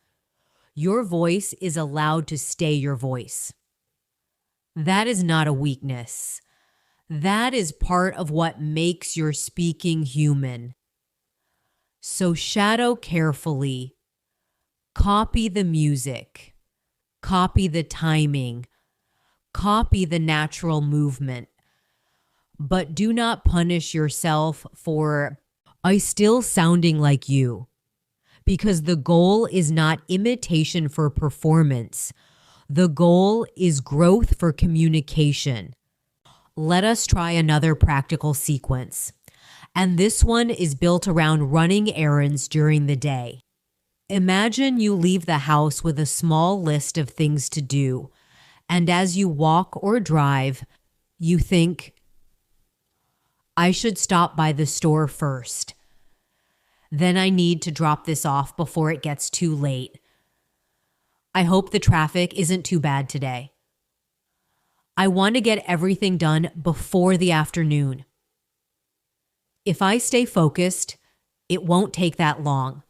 Your voice is allowed to stay your voice. That is not a weakness. That is part of what makes your speaking human. So shadow carefully. Copy the music. Copy the timing. Copy the natural movement. But do not punish yourself for I still sounding like you. Because the goal is not imitation for performance. The goal is growth for communication. Let us try another practical sequence. And this one is built around running errands during the day. Imagine you leave the house with a small list of things to do, and as you walk or drive, you think, I should stop by the store first. Then I need to drop this off before it gets too late. I hope the traffic isn't too bad today. I want to get everything done before the afternoon. If I stay focused, it won't take that long.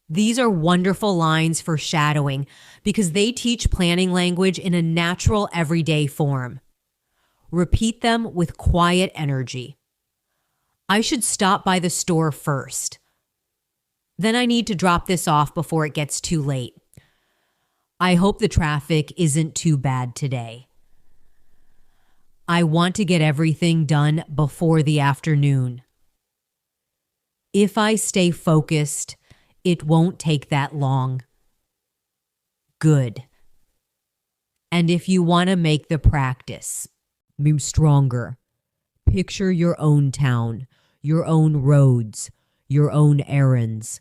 These are wonderful lines for shadowing because they teach planning language in a natural, everyday form. Repeat them with quiet energy. I should stop by the store first. Then I need to drop this off before it gets too late. I hope the traffic isn't too bad today. I want to get everything done before the afternoon. If I stay focused, it won't take that long. Good. And if you want to make the practice stronger, picture your own town, your own roads, your own errands.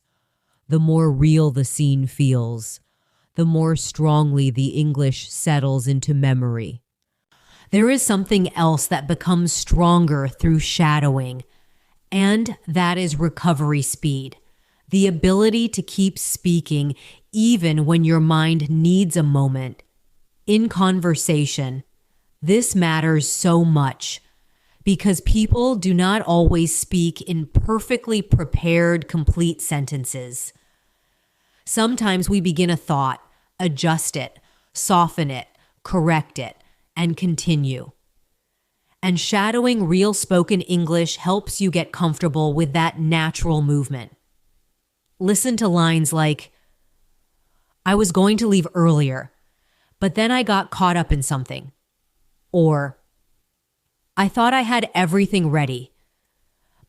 The more real the scene feels, the more strongly the English settles into memory. There is something else that becomes stronger through shadowing, and that is recovery speed, the ability to keep speaking even when your mind needs a moment. In conversation, this matters so much because people do not always speak in perfectly prepared, complete sentences. Sometimes we begin a thought, adjust it, soften it, correct it, and continue. And shadowing real spoken English helps you get comfortable with that natural movement. Listen to lines like, I was going to leave earlier, but then I got caught up in something. Or, I thought I had everything ready,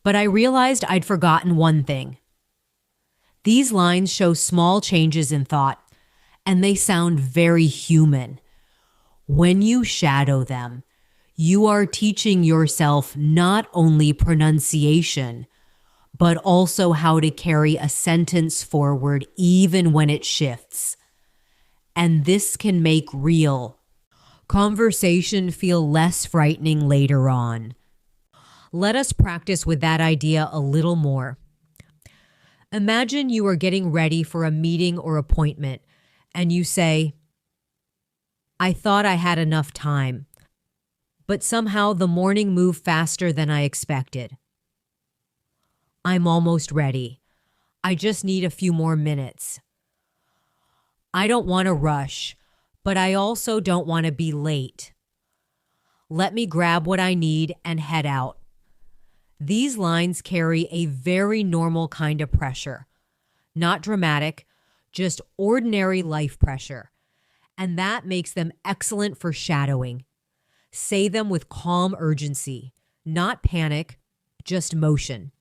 but I realized I'd forgotten one thing. These lines show small changes in thought, and they sound very human. When you shadow them, you are teaching yourself not only pronunciation, but also how to carry a sentence forward even when it shifts. And this can make real conversation feel less frightening later on. Let us practice with that idea a little more. Imagine you are getting ready for a meeting or appointment, and you say, I thought I had enough time, but somehow the morning moved faster than I expected. I'm almost ready. I just need a few more minutes. I don't want to rush, but I also don't want to be late. Let me grab what I need and head out. These lines carry a very normal kind of pressure, not dramatic, just ordinary life pressure. And that makes them excellent for shadowing. Say them with calm urgency, not panic, just motion.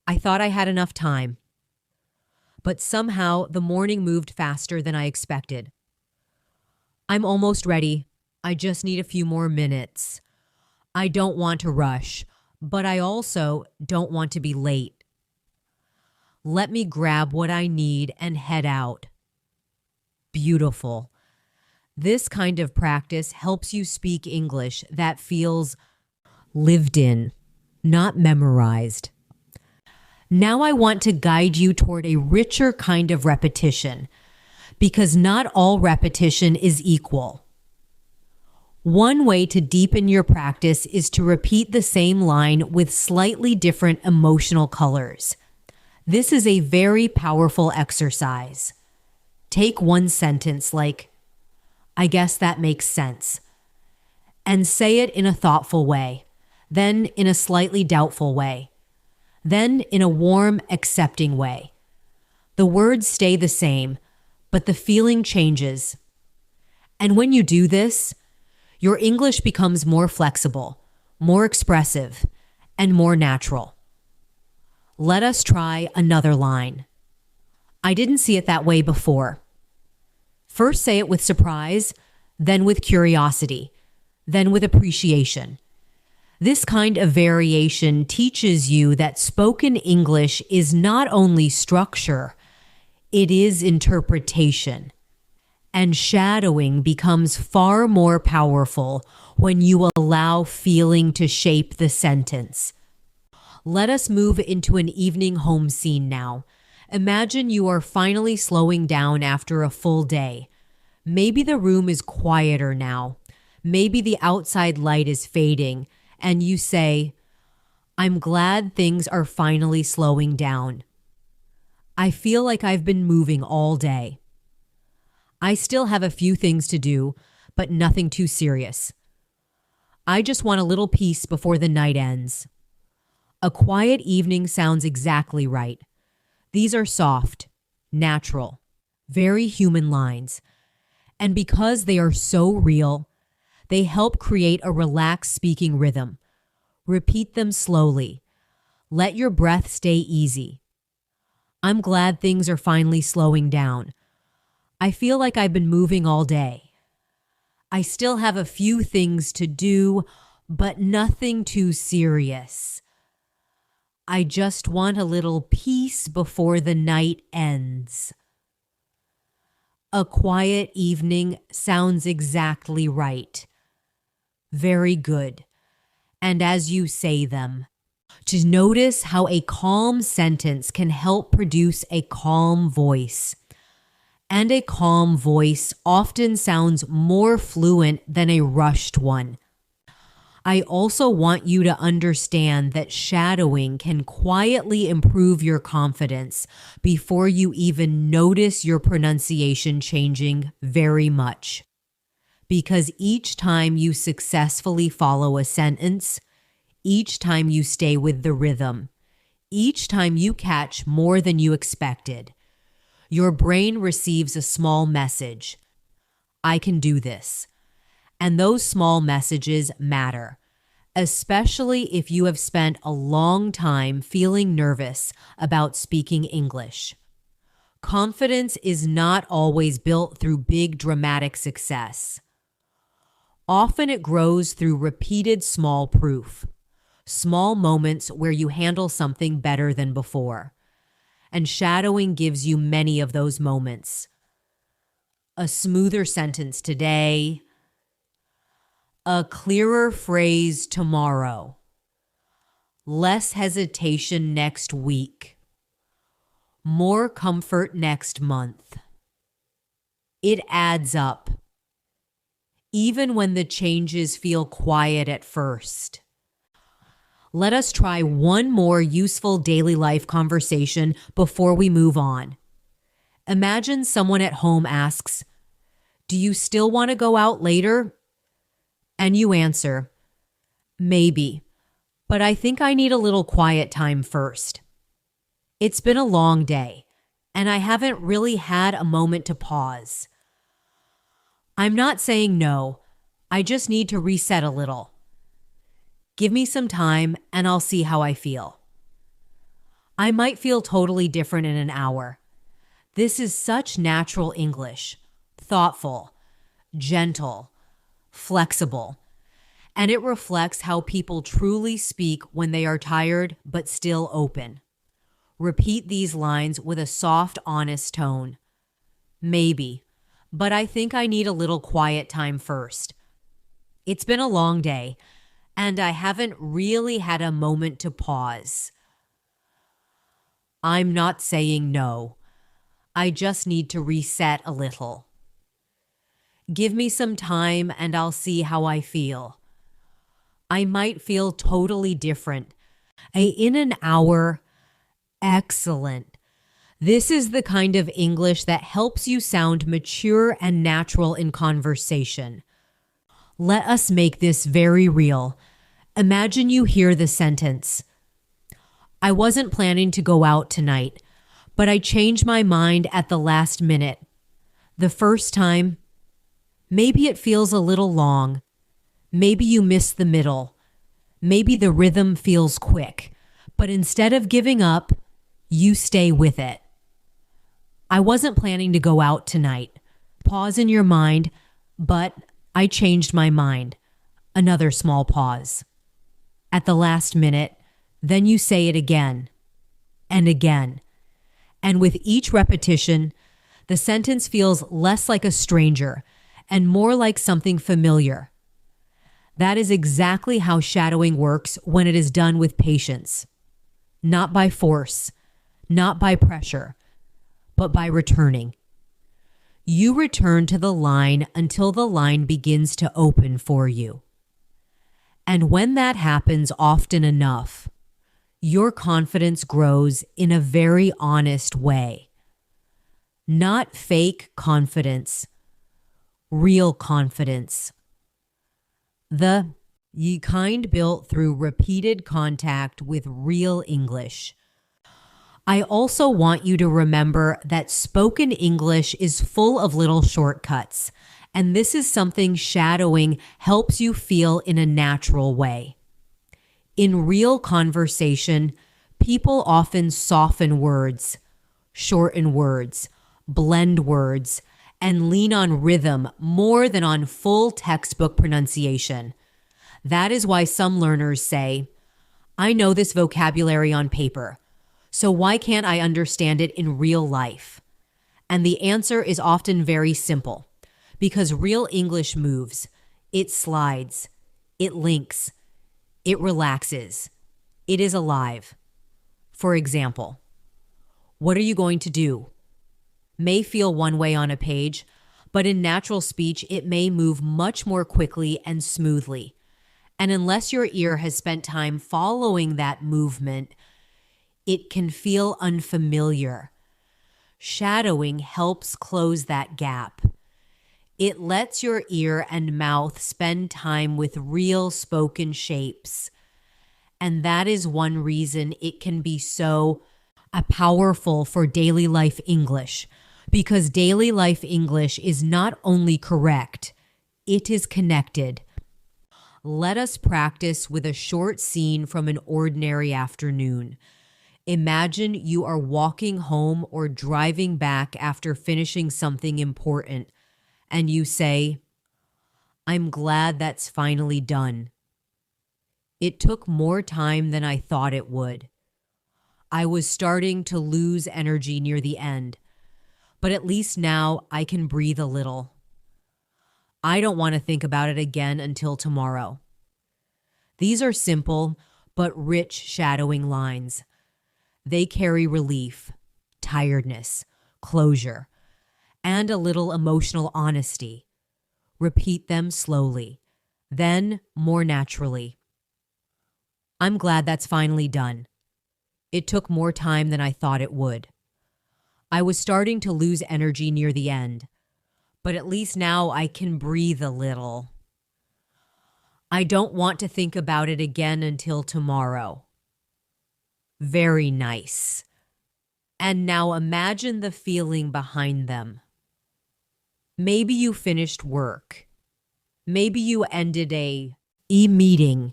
I thought I had enough time, but somehow the morning moved faster than I expected. I'm almost ready. I just need a few more minutes. I don't want to rush, but I also don't want to be late. Let me grab what I need and head out. Beautiful. This kind of practice helps you speak English that feels lived in, not memorized. Now I want to guide you toward a richer kind of repetition, because not all repetition is equal. One way to deepen your practice is to repeat the same line with slightly different emotional colors. This is a very powerful exercise. Take one sentence like, I guess that makes sense, and say it in a thoughtful way, then in a slightly doubtful way, then in a warm, accepting way. The words stay the same, but the feeling changes. And when you do this, your English becomes more flexible, more expressive, and more natural. Let us try another line. I didn't see it that way before. First say it with surprise, then with curiosity, then with appreciation. This kind of variation teaches you that spoken English is not only structure, it is interpretation. And shadowing becomes far more powerful when you allow feeling to shape the sentence. Let us move into an evening home scene now. Imagine you are finally slowing down after a full day. Maybe the room is quieter now. Maybe the outside light is fading, and you say, "I'm glad things are finally slowing down. I feel like I've been moving all day. I still have a few things to do, but nothing too serious. I just want a little peace before the night ends." A quiet evening sounds exactly right. These are soft, natural, very human lines. And because they are so real, they help create a relaxed speaking rhythm. Repeat them slowly. Let your breath stay easy. "I'm glad things are finally slowing down. I feel like I've been moving all day. I still have a few things to do, but nothing too serious. I just want a little peace before the night ends." A quiet evening sounds exactly right. Very good. And as you say them, to notice how a calm sentence can help produce a calm voice. And a calm voice often sounds more fluent than a rushed one. I also want you to understand that shadowing can quietly improve your confidence before you even notice your pronunciation changing very much. Because each time you successfully follow a sentence, each time you stay with the rhythm, each time you catch more than you expected, your brain receives a small message. "I can do this." And those small messages matter, especially if you have spent a long time feeling nervous about speaking English. Confidence is not always built through big dramatic success. Often it grows through repeated small proof, small moments where you handle something better than before. And shadowing gives you many of those moments. A smoother sentence today, a clearer phrase tomorrow, less hesitation next week, more comfort next month. It adds up, even when the changes feel quiet at first. Let us try one more useful daily life conversation before we move on. Imagine someone at home asks, "Do you still want to go out later?" And you answer, "Maybe, but I think I need a little quiet time first. It's been a long day, and I haven't really had a moment to pause. I'm not saying no, I just need to reset a little. Give me some time and I'll see how I feel. I might feel totally different in an hour." This is such natural English, thoughtful, gentle, flexible, and it reflects how people truly speak when they are tired but still open. Repeat these lines with a soft, honest tone. "Maybe, but I think I need a little quiet time first. It's been a long day, and I haven't really had a moment to pause. I'm not saying no. I just need to reset a little. Give me some time and I'll see how I feel. I might feel totally different. In an hour, excellent." This is the kind of English that helps you sound mature and natural in conversation. Let us make this very real. Imagine you hear the sentence, "I wasn't planning to go out tonight, but I changed my mind at the last minute. The first time, maybe it feels a little long. Maybe you miss the middle. Maybe the rhythm feels quick, but instead of giving up, you stay with it. I wasn't planning to go out tonight. Pause in your mind, but I changed my mind. Another small pause. At the last minute, then you say it again and again. And with each repetition, the sentence feels less like a stranger and more like something familiar. That is exactly how shadowing works when it is done with patience. Not by force, not by pressure, but by returning. You return to the line until the line begins to open for you. And when that happens often enough, your confidence grows in a very honest way. Not fake confidence, real confidence. The kind built through repeated contact with real English. I also want you to remember that spoken English is full of little shortcuts, and this is something shadowing helps you feel in a natural way. In real conversation, people often soften words, shorten words, blend words, and lean on rhythm more than on full textbook pronunciation. That is why some learners say, I know this vocabulary on paper, so why can't I understand it in real life? And the answer is often very simple, because real English moves, it slides, it links, it relaxes, it is alive. For example, what are you going to do? May feel one way on a page, but in natural speech, it may move much more quickly and smoothly. And unless your ear has spent time following that movement, it can feel unfamiliar. Shadowing helps close that gap. It lets your ear and mouth spend time with real spoken shapes. And that is one reason it can be so powerful for daily life English, because daily life English is not only correct, it is connected. Let us practice with a short scene from an ordinary afternoon. Imagine you are walking home or driving back after finishing something important, and you say, I'm glad that's finally done. It took more time than I thought it would. I was starting to lose energy near the end, but at least now I can breathe a little. I don't want to think about it again until tomorrow. These are simple but rich shadowing lines. They carry relief, tiredness, closure, and a little emotional honesty. Repeat them slowly, then more naturally. I'm glad that's finally done. It took more time than I thought it would. I was starting to lose energy near the end, but at least now I can breathe a little. I don't want to think about it again until tomorrow. Very nice. And now imagine the feeling behind them. Maybe you finished work. Maybe you ended a e-meeting.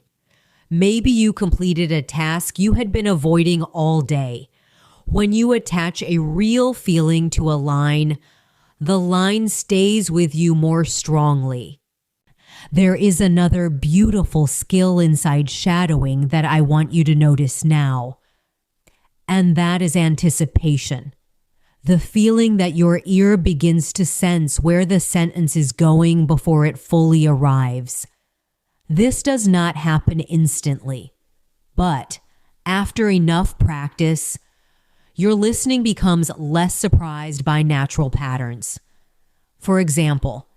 Maybe you completed a task you had been avoiding all day. When you attach a real feeling to a line, the line stays with you more strongly. There is another beautiful skill inside shadowing that I want you to notice now, and that is anticipation. The feeling that your ear begins to sense where the sentence is going before it fully arrives. This does not happen instantly, but after enough practice, your listening becomes less surprised by natural patterns. For example,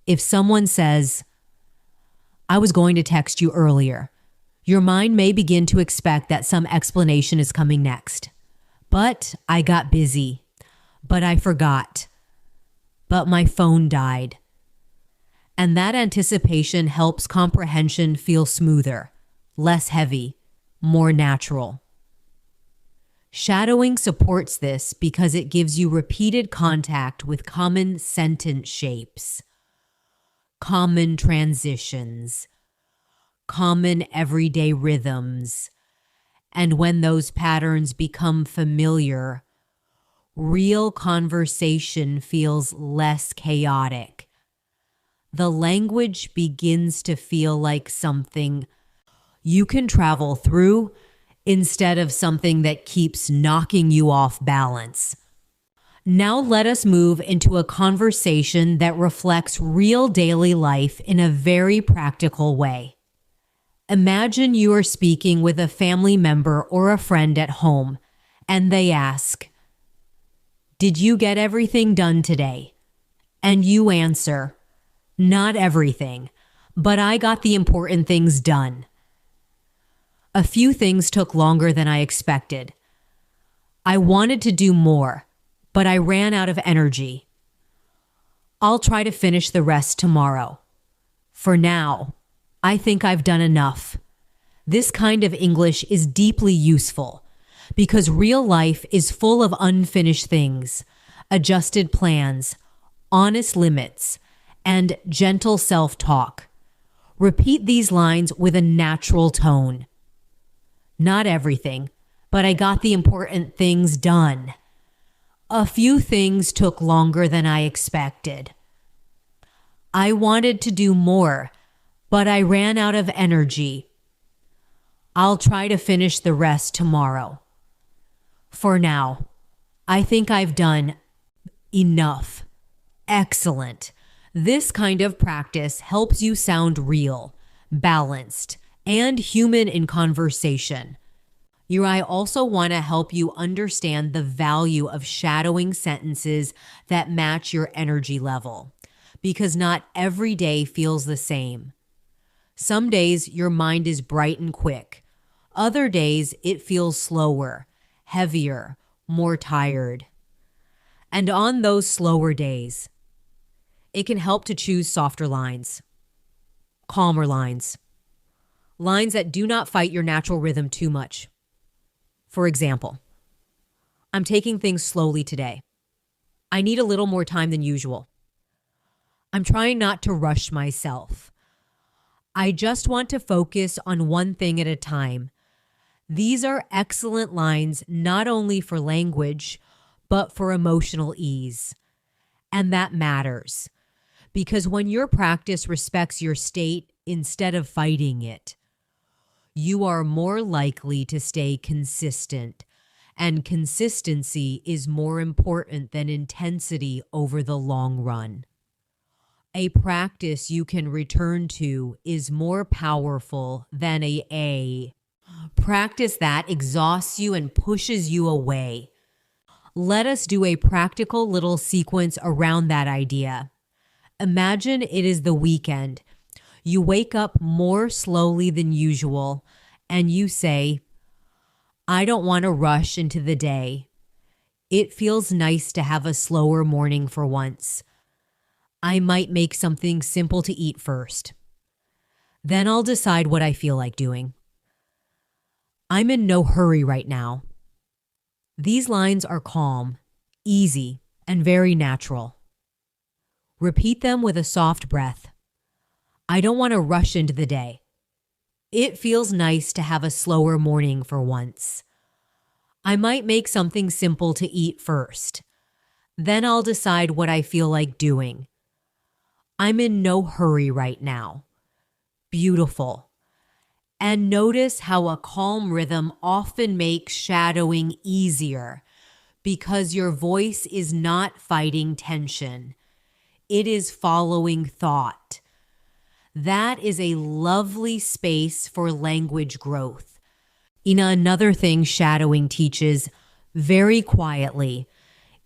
if someone says, I was going to text you earlier, your mind may begin to expect that some explanation is coming next. But I got busy. But I forgot. But my phone died. And that anticipation helps comprehension feel smoother, less heavy, more natural. Shadowing supports this because it gives you repeated contact with common sentence shapes, common transitions, common everyday rhythms. And when those patterns become familiar, real conversation feels less chaotic. the language begins to feel like something you can travel through instead of something that keeps knocking you off balance. Now let us move into a conversation that reflects real daily life in a very practical way. Imagine you are speaking with a family member or a friend at home, and they ask, "Did you get everything done today?" And you answer, "Not everything, but I got the important things done. A few things took longer than I expected. I wanted to do more, but I ran out of energy. I'll try to finish the rest tomorrow. For now, I think I've done enough." This kind of English is deeply useful because real life is full of unfinished things, adjusted plans, honest limits, and gentle self-talk. Repeat these lines with a natural tone. Not everything, but I got the important things done. A few things took longer than I expected. I wanted to do more, but I ran out of energy. I'll try to finish the rest tomorrow. For now, I think I've done enough. Excellent. This kind of practice helps you sound real, balanced, and human in conversation. I also want to help you understand the value of shadowing sentences that match your energy level, because not every day feels the same. Some days your mind is bright and quick. Other days it feels slower, heavier, more tired. And on those slower days, it can help to choose softer lines, calmer lines, lines that do not fight your natural rhythm too much. For example, "I'm taking things slowly today. I need a little more time than usual. I'm trying not to rush myself. I just want to focus on one thing at a time." These are excellent lines not only for language, but for emotional ease. And that matters, because when your practice respects your state instead of fighting it, you are more likely to stay consistent, and consistency is more important than intensity over the long run. A practice you can return to is more powerful than a practice that exhausts you and pushes you away. Let us do a practical little sequence around that idea. Imagine it is the weekend. You wake up more slowly than usual, and you say, "I don't want to rush into the day. It feels nice to have a slower morning for once. I might make something simple to eat first. Then I'll decide what I feel like doing. I'm in no hurry right now." These lines are calm, easy, and very natural. Repeat them with a soft breath. "I don't want to rush into the day. It feels nice to have a slower morning for once. I might make something simple to eat first. Then I'll decide what I feel like doing. I'm in no hurry right now." Beautiful. And notice how a calm rhythm often makes shadowing easier because your voice is not fighting tension. It is following thought. That is a lovely space for language growth. Another thing shadowing teaches very quietly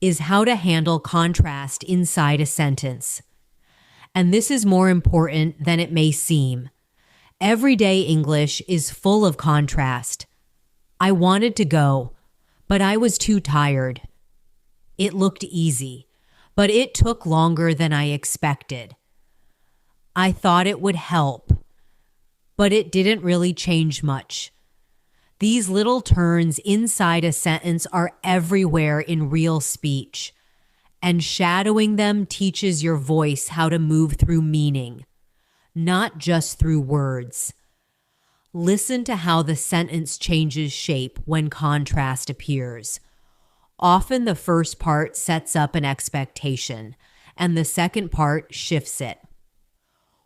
is how to handle contrast inside a sentence. And this is more important than it may seem. Everyday English is full of contrast. "I wanted to go, but I was too tired. It looked easy, but it took longer than I expected. I thought it would help, but it didn't really change much." These little turns inside a sentence are everywhere in real speech, and shadowing them teaches your voice how to move through meaning, not just through words. Listen to how the sentence changes shape when contrast appears. Often the first part sets up an expectation, and the second part shifts it.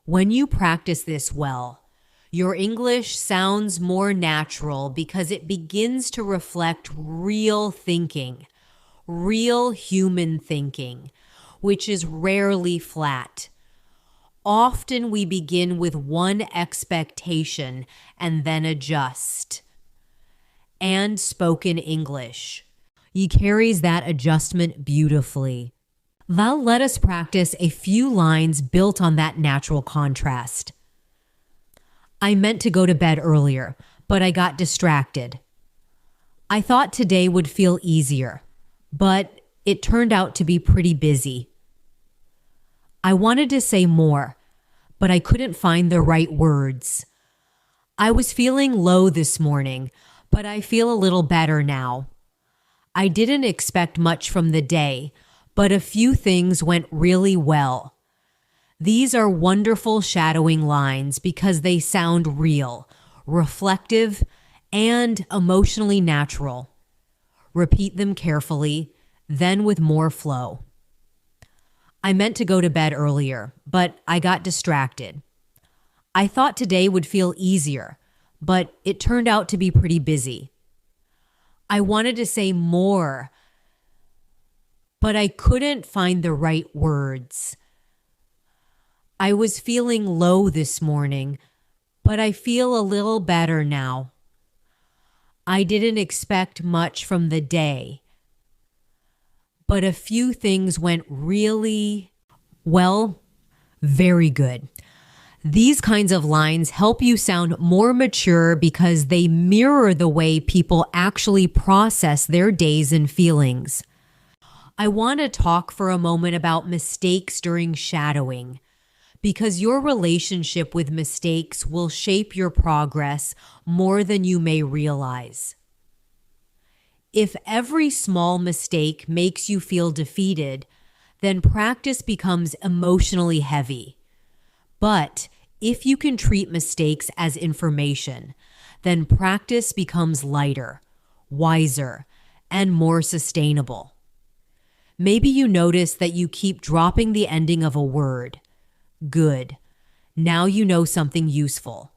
When you practice this well, your English sounds more natural because it begins to reflect real thinking, real human thinking, which is rarely flat. Often we begin with one expectation and then adjust. And spoken English. He carries that adjustment beautifully. Now let us practice a few lines built on that natural contrast. I meant to go to bed earlier, but I got distracted. I thought today would feel easier, but it turned out to be pretty busy. I wanted to say more, but I couldn't find the right words. I was feeling low this morning, but I feel a little better now. I didn't expect much from the day, but a few things went really well. These are wonderful shadowing lines because they sound real, reflective, and emotionally natural. Repeat them carefully, then with more flow. I meant to go to bed earlier, but I got distracted. I thought today would feel easier, but it turned out to be pretty busy. I wanted to say more, but I couldn't find the right words. I was feeling low this morning, but I feel a little better now. I didn't expect much from the day, but a few things went really well, very good. These kinds of lines help you sound more mature because they mirror the way people actually process their days and feelings. I want to talk for a moment about mistakes during shadowing, because your relationship with mistakes will shape your progress more than you may realize. If every small mistake makes you feel defeated, then practice becomes emotionally heavy. But if you can treat mistakes as information, then practice becomes lighter, wiser, and more sustainable. Maybe you notice that you keep dropping the ending of a word. Good. Now you know something useful.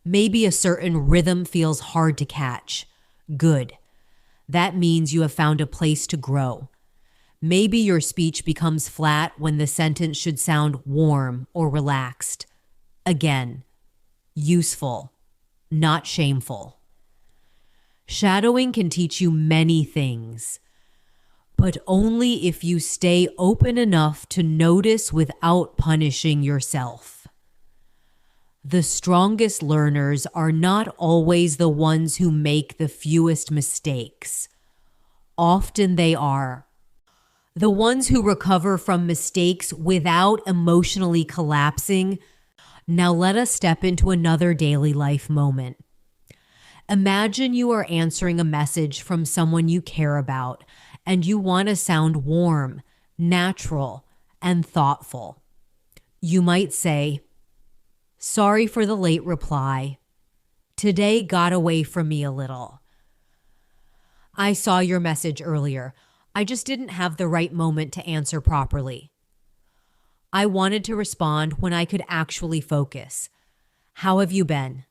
Maybe a certain rhythm feels hard to catch. Good. That means you have found a place to grow. Maybe your speech becomes flat when the sentence should sound warm or relaxed. Again, useful, not shameful. Shadowing can teach you many things, but only if you stay open enough to notice without punishing yourself. The strongest learners are not always the ones who make the fewest mistakes. Often they are the ones who recover from mistakes without emotionally collapsing. Now let us step into another daily life moment. Imagine you are answering a message from someone you care about, and you want to sound warm, natural, and thoughtful. You might say, "Sorry for the late reply. Today got away from me a little. I saw your message earlier. I just didn't have the right moment to answer properly. I wanted to respond when I could actually focus. How have you been?"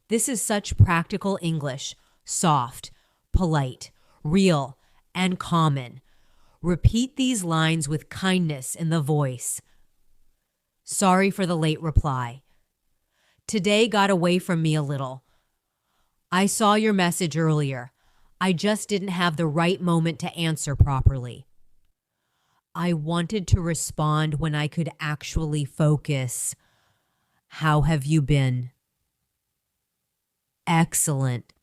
This is such practical English, soft, polite, real, and common. Repeat these lines with kindness in the voice. Sorry for the late reply. Today got away from me a little. I saw your message earlier. I just didn't have the right moment to answer properly. I wanted to respond when I could actually focus. How have you been? Excellent.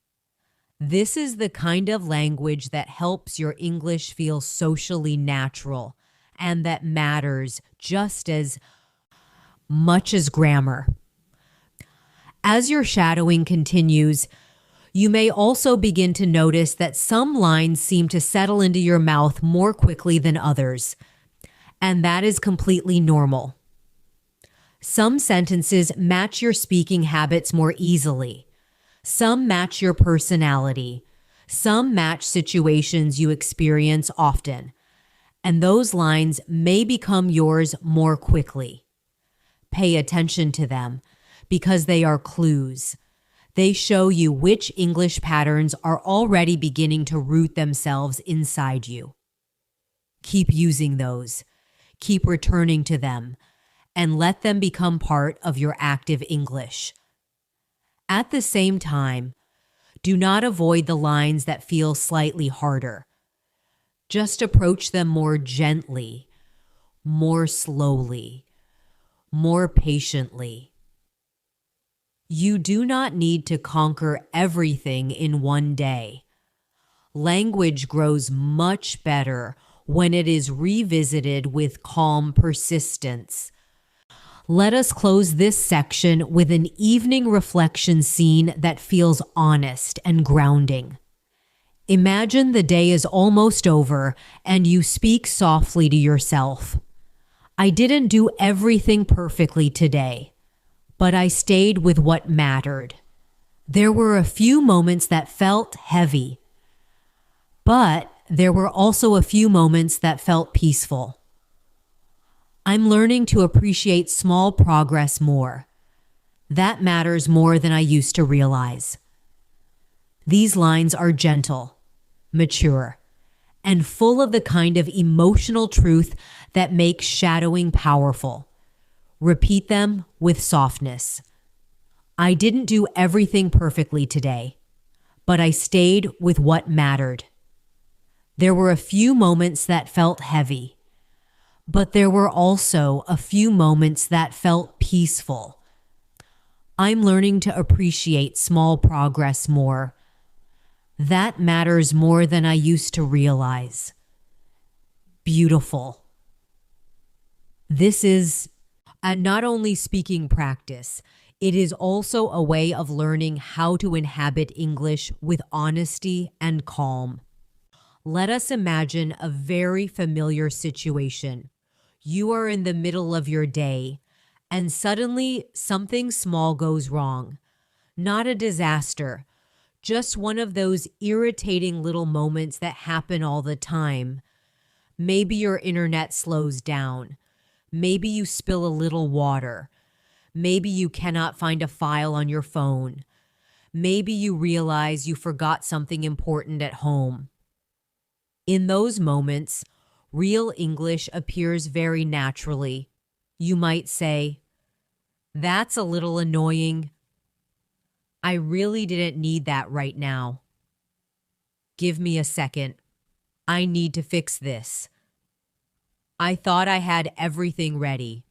This is the kind of language that helps your English feel socially natural and that matters just as much as grammar. As your shadowing continues, you may also begin to notice that some lines seem to settle into your mouth more quickly than others, and that is completely normal. Some sentences match your speaking habits more easily. Some match your personality. Some match situations you experience often, and those lines may become yours more quickly. Pay attention to them because they are clues. They show you which English patterns are already beginning to root themselves inside you. Keep using those. Keep returning to them and let them become part of your active English. At the same time, do not avoid the lines that feel slightly harder. Just approach them more gently, more slowly, more patiently. You do not need to conquer everything in one day. Language grows much better when it is revisited with calm persistence. Let us close this section with an evening reflection scene that feels honest and grounding. Imagine the day is almost over and you speak softly to yourself. I didn't do everything perfectly today, but I stayed with what mattered. There were a few moments that felt heavy, but there were also a few moments that felt peaceful. I'm learning to appreciate small progress more. That matters more than I used to realize. These lines are gentle, mature, and full of the kind of emotional truth that makes shadowing powerful. Repeat them with softness. I didn't do everything perfectly today, but I stayed with what mattered. There were a few moments that felt heavy, but there were also a few moments that felt peaceful. I'm learning to appreciate small progress more. That matters more than I used to realize. Beautiful. This is not only speaking practice, it is also a way of learning how to inhabit English with honesty and calm. Let us imagine a very familiar situation. You are in the middle of your day, and suddenly something small goes wrong. Not a disaster, just one of those irritating little moments that happen all the time. Maybe your internet slows down. Maybe you spill a little water. Maybe you cannot find a file on your phone. Maybe you realize you forgot something important at home. In those moments, real English appears very naturally. You might say, "That's a little annoying. I really didn't need that right now. Give me a second. I need to fix this. I thought I had everything ready.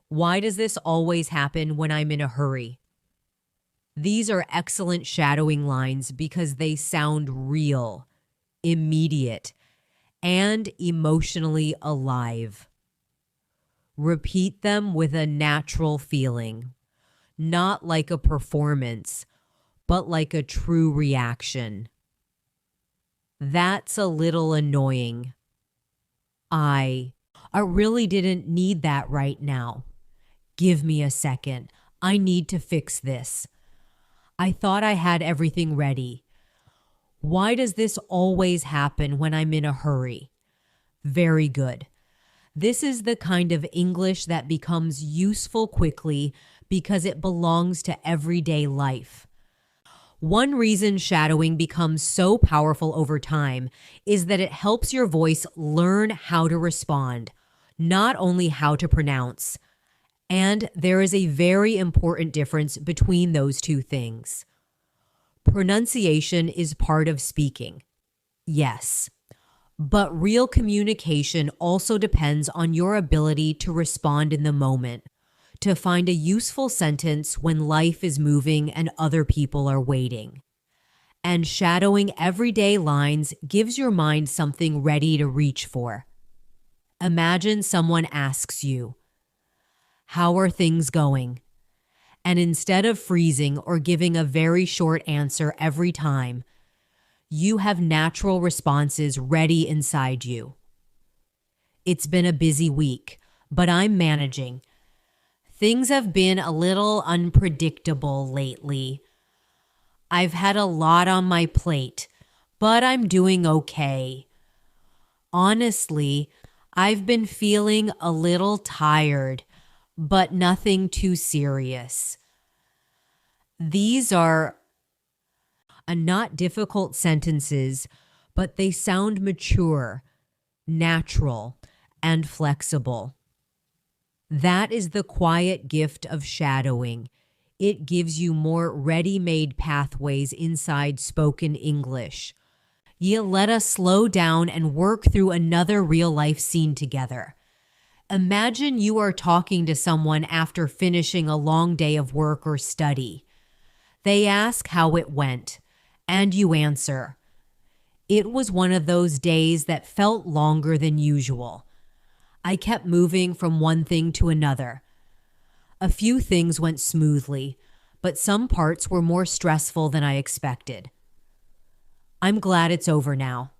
Why does this always happen when I'm in a hurry?" These are excellent shadowing lines because they sound real, immediate, and emotionally alive. Repeat them with a natural feeling, not like a performance, but like a true reaction. That's a little annoying. I really didn't need that right now. Give me a second. I need to fix this. I thought I had everything ready. Why does this always happen when I'm in a hurry? Very good. This is the kind of English that becomes useful quickly because it belongs to everyday life. One reason shadowing becomes so powerful over time is that it helps your voice learn how to respond, not only how to pronounce. And there is a very important difference between those two things. Pronunciation is part of speaking. Yes. But real communication also depends on your ability to respond in the moment, to find a useful sentence when life is moving and other people are waiting. And shadowing everyday lines gives your mind something ready to reach for. Imagine someone asks you, "How are things going?" And instead of freezing or giving a very short answer every time, you have natural responses ready inside you. "It's been a busy week, but I'm managing. Things have been a little unpredictable lately. I've had a lot on my plate, but I'm doing okay. Honestly, I've been feeling a little tired, but nothing too serious. These are not difficult sentences, but they sound mature, natural, and flexible. That is the quiet gift of shadowing. It gives you more ready-made pathways inside spoken English. Let us slow down and work through another real-life scene together. Imagine you are talking to someone after finishing a long day of work or study. They ask how it went, and you answer, "It was one of those days that felt longer than usual. I kept moving from one thing to another. A few things went smoothly, but some parts were more stressful than I expected. I'm glad it's over now.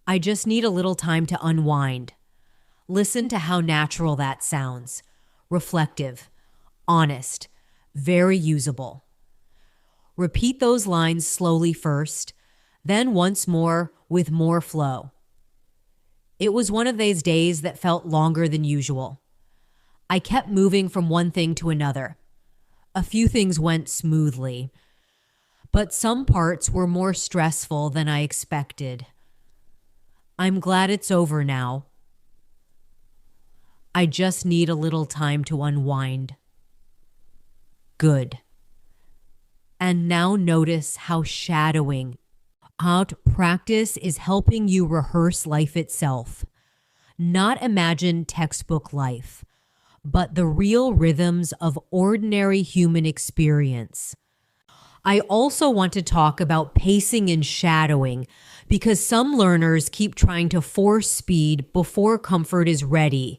I just need a little time to unwind." Listen to how natural that sounds. Reflective, honest, very usable. Repeat those lines slowly first, then once more with more flow. It was one of those days that felt longer than usual. I kept moving from one thing to another. A few things went smoothly, but some parts were more stressful than I expected. I'm glad it's over now. I just need a little time to unwind. Good. And now notice how shadowing, how practice is helping you rehearse life itself. Not imagine textbook life, but the real rhythms of ordinary human experience. I also want to talk about pacing and shadowing because some learners keep trying to force speed before comfort is ready,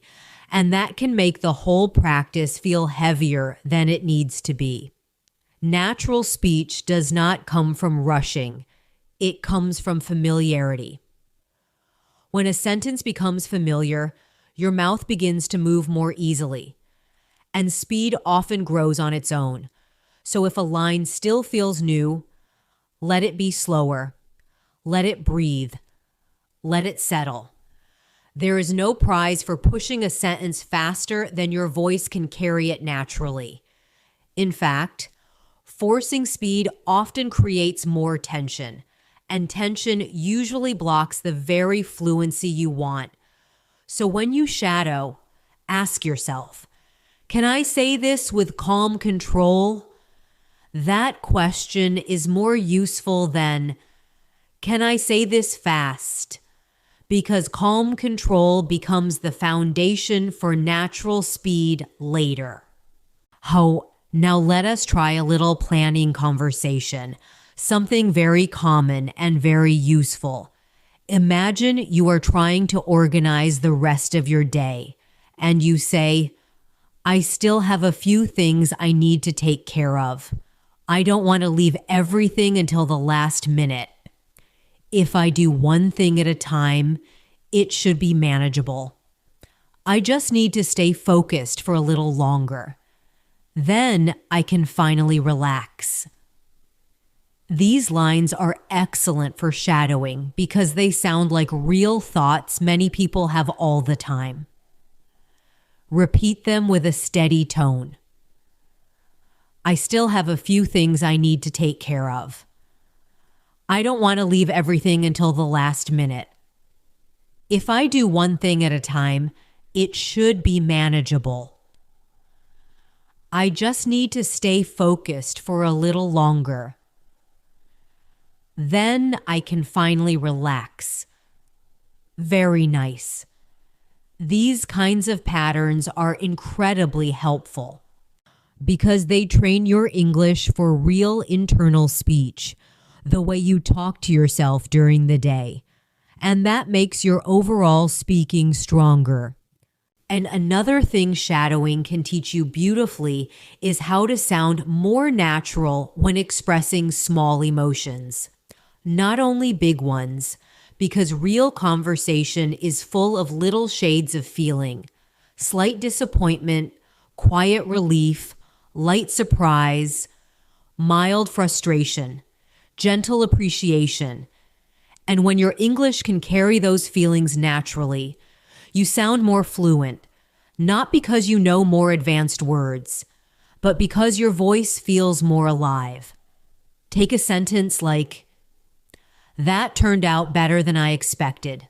and that can make the whole practice feel heavier than it needs to be. Natural speech does not come from rushing. It comes from familiarity. When a sentence becomes familiar, your mouth begins to move more easily, and speed often grows on its own. So if a line still feels new, let it be slower. Let it breathe. Let it settle. There is no prize for pushing a sentence faster than your voice can carry it naturally. In fact, forcing speed often creates more tension, and tension usually blocks the very fluency you want. So when you shadow, ask yourself, can I say this with calm control? That question is more useful than, can I say this fast? Because calm control becomes the foundation for natural speed later. Now let us try a little planning conversation, something very common and very useful. Imagine you are trying to organize the rest of your day, and you say, I still have a few things I need to take care of. I don't want to leave everything until the last minute. If I do one thing at a time, it should be manageable. I just need to stay focused for a little longer. Then I can finally relax. These lines are excellent for shadowing because they sound like real thoughts many people have all the time. Repeat them with a steady tone. I still have a few things I need to take care of. I don't want to leave everything until the last minute. If I do one thing at a time, it should be manageable. I just need to stay focused for a little longer. Then I can finally relax. Very nice. These kinds of patterns are incredibly helpful because they train your English for real internal speech, the way you talk to yourself during the day, and that makes your overall speaking stronger. And another thing shadowing can teach you beautifully is how to sound more natural when expressing small emotions, not only big ones, because real conversation is full of little shades of feeling, slight disappointment, quiet relief, light surprise, mild frustration, gentle appreciation. And when your English can carry those feelings naturally, you sound more fluent, Not because you know more advanced words, but because your voice feels more alive. Take a sentence like, "That turned out better than I expected."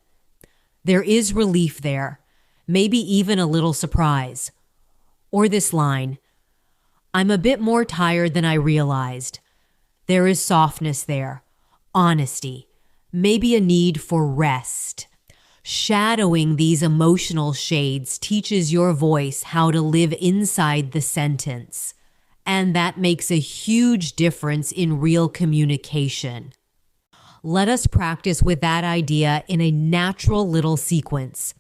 There is relief there, maybe even a little surprise. Or this line, "I'm a bit more tired than I realized." There is softness there, honesty, maybe a need for rest. Shadowing these emotional shades teaches your voice how to live inside the sentence, and that makes a huge difference in real communication. Let us practice with that idea in a natural little sequence.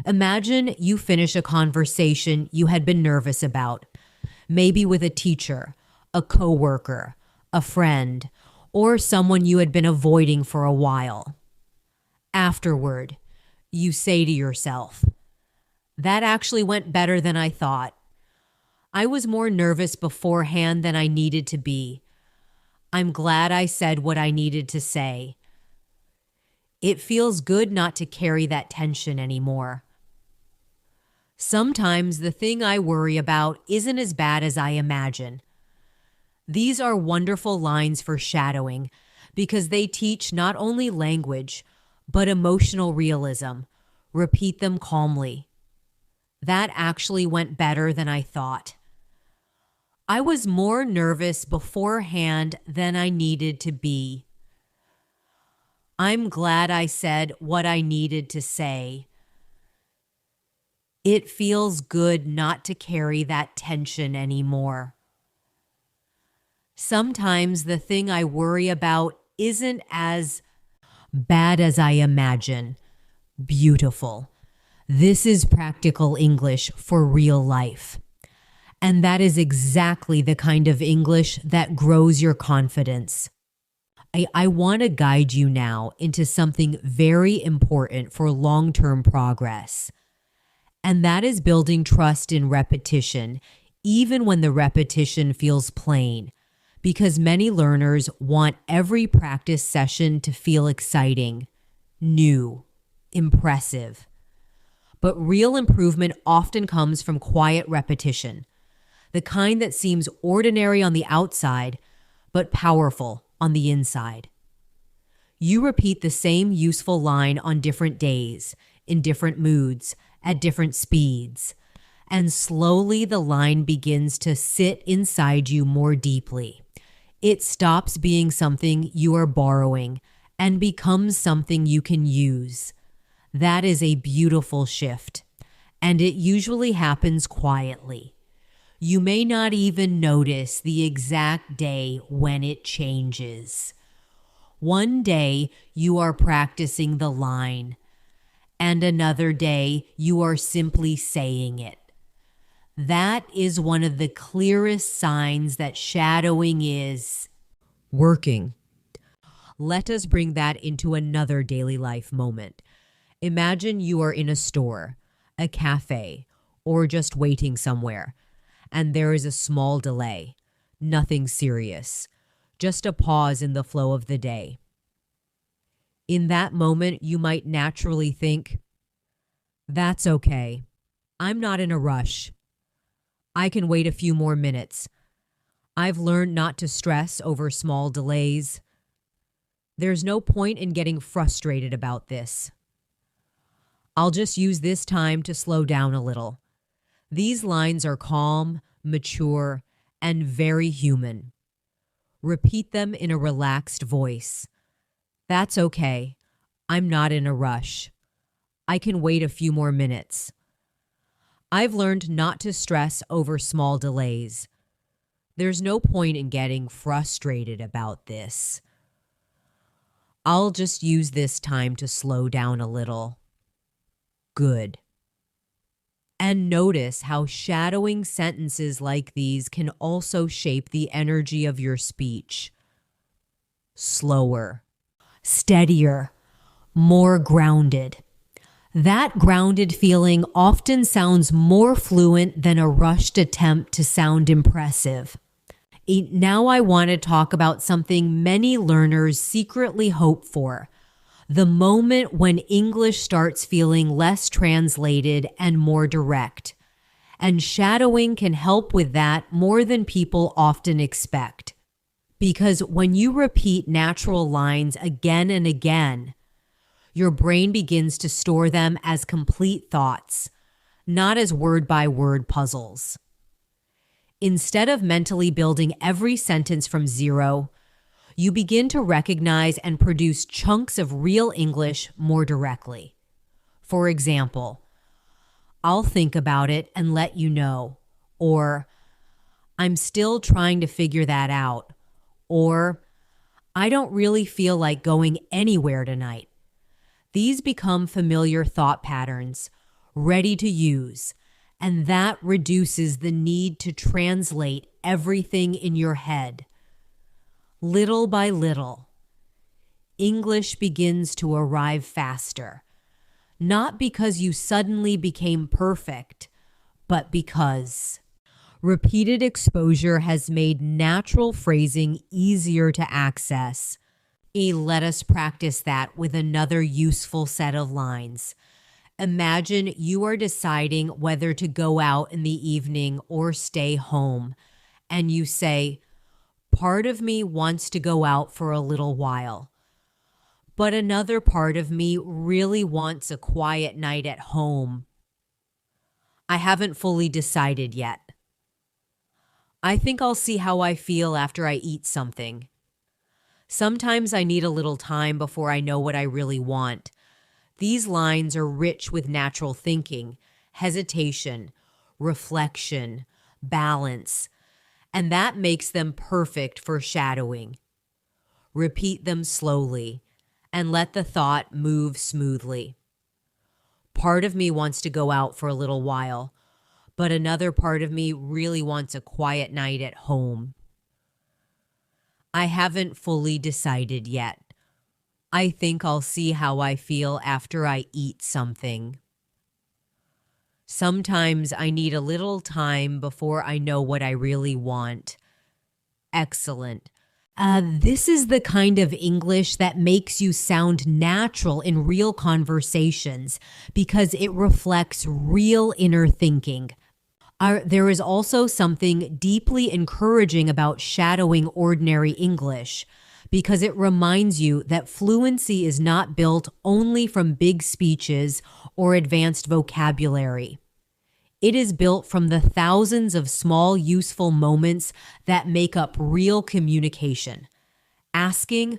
Imagine you finish a conversation you had been nervous about, maybe with a teacher, a coworker, a friend, or someone you had been avoiding for a while. Afterward, you say to yourself, "That actually went better than I thought. I was more nervous beforehand than I needed to be. I'm glad I said what I needed to say. It feels good not to carry that tension anymore. Sometimes the thing I worry about isn't as bad as I imagine." These are wonderful lines for shadowing because they teach not only language, but emotional realism. Repeat them calmly. "That actually went better than I thought. I was more nervous beforehand than I needed to be. I'm glad I said what I needed to say. It feels good not to carry that tension anymore. Sometimes the thing I worry about isn't as bad as I imagine." Beautiful. This is practical English for real life. And that is exactly the kind of English that grows your confidence. I want to guide you now into something very important for long-term progress. And that is building trust in repetition, even when the repetition feels plain, because many learners want every practice session to feel exciting, new, impressive. But real improvement often comes from quiet repetition, the kind that seems ordinary on the outside, but powerful on the inside. You repeat the same useful line on different days, in different moods, at different speeds, and slowly the line begins to sit inside you more deeply. It stops being something you are borrowing and becomes something you can use. That is a beautiful shift, and it usually happens quietly. You may not even notice the exact day when it changes. One day you are practicing the line, and another day you are simply saying it. That is one of the clearest signs that shadowing is working. Let us bring that into another daily life moment. Imagine you are in a store, a cafe, or just waiting somewhere, and there is a small delay. Nothing serious, just a pause in the flow of the day. In that moment, you might naturally think, "That's okay. I'm not in a rush. I can wait a few more minutes. I've learned not to stress over small delays. There's no point in getting frustrated about this. I'll just use this time to slow down a little." These lines are calm, mature, and very human. Repeat them in a relaxed voice. "That's okay. I'm not in a rush. I can wait a few more minutes. I've learned not to stress over small delays. There's no point in getting frustrated about this. I'll just use this time to slow down a little." Good. And notice how shadowing sentences like these can also shape the energy of your speech. Slower, steadier, more grounded. That grounded feeling often sounds more fluent than a rushed attempt to sound impressive. Now I want to talk about something many learners secretly hope for, the moment when English starts feeling less translated and more direct. And shadowing can help with that more than people often expect. Because when you repeat natural lines again and again, your brain begins to store them as complete thoughts, not as word-by-word puzzles. Instead of mentally building every sentence from zero, you begin to recognize and produce chunks of real English more directly. For example, I'll think about it and let you know, or I'm still trying to figure that out, or I don't really feel like going anywhere tonight. These become familiar thought patterns, ready to use, and that reduces the need to translate everything in your head. Little by little, English begins to arrive faster, not because you suddenly became perfect, but because repeated exposure has made natural phrasing easier to access. Let us practice that with another useful set of lines. Imagine you are deciding whether to go out in the evening or stay home, and you say, "Part of me wants to go out for a little while, but another part of me really wants a quiet night at home. I haven't fully decided yet. I think I'll see how I feel after I eat something. Sometimes I need a little time before I know what I really want." These lines are rich with natural thinking, hesitation, reflection, balance, and that makes them perfect for shadowing. Repeat them slowly and let the thought move smoothly. Part of me wants to go out for a little while, but another part of me really wants a quiet night at home. I haven't fully decided yet. I think I'll see how I feel after I eat something. Sometimes I need a little time before I know what I really want. Excellent. This is the kind of English that makes you sound natural in real conversations because it reflects real inner thinking. There is also something deeply encouraging about shadowing ordinary English because it reminds you that fluency is not built only from big speeches or advanced vocabulary. It is built from the thousands of small, useful moments that make up real communication. Asking,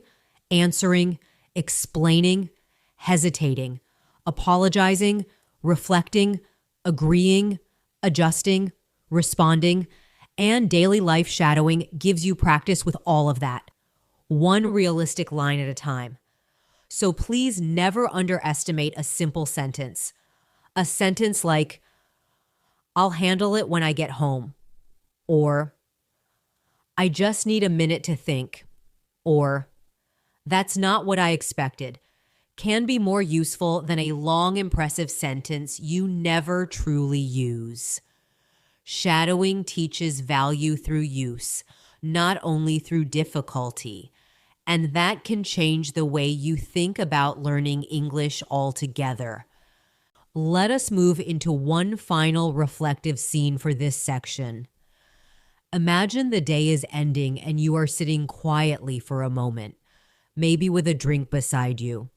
answering, explaining, hesitating, apologizing, reflecting, agreeing, adjusting, responding, and daily life shadowing gives you practice with all of that, one realistic line at a time. So please never underestimate a simple sentence. A sentence like, "I'll handle it when I get home," or "I just need a minute to think," or "That's not what I expected," can be more useful than a long, impressive sentence you never truly use. Shadowing teaches value through use, not only through difficulty, and that can change the way you think about learning English altogether. Let us move into one final reflective scene for this section. Imagine the day is ending and you are sitting quietly for a moment, maybe with a drink beside you,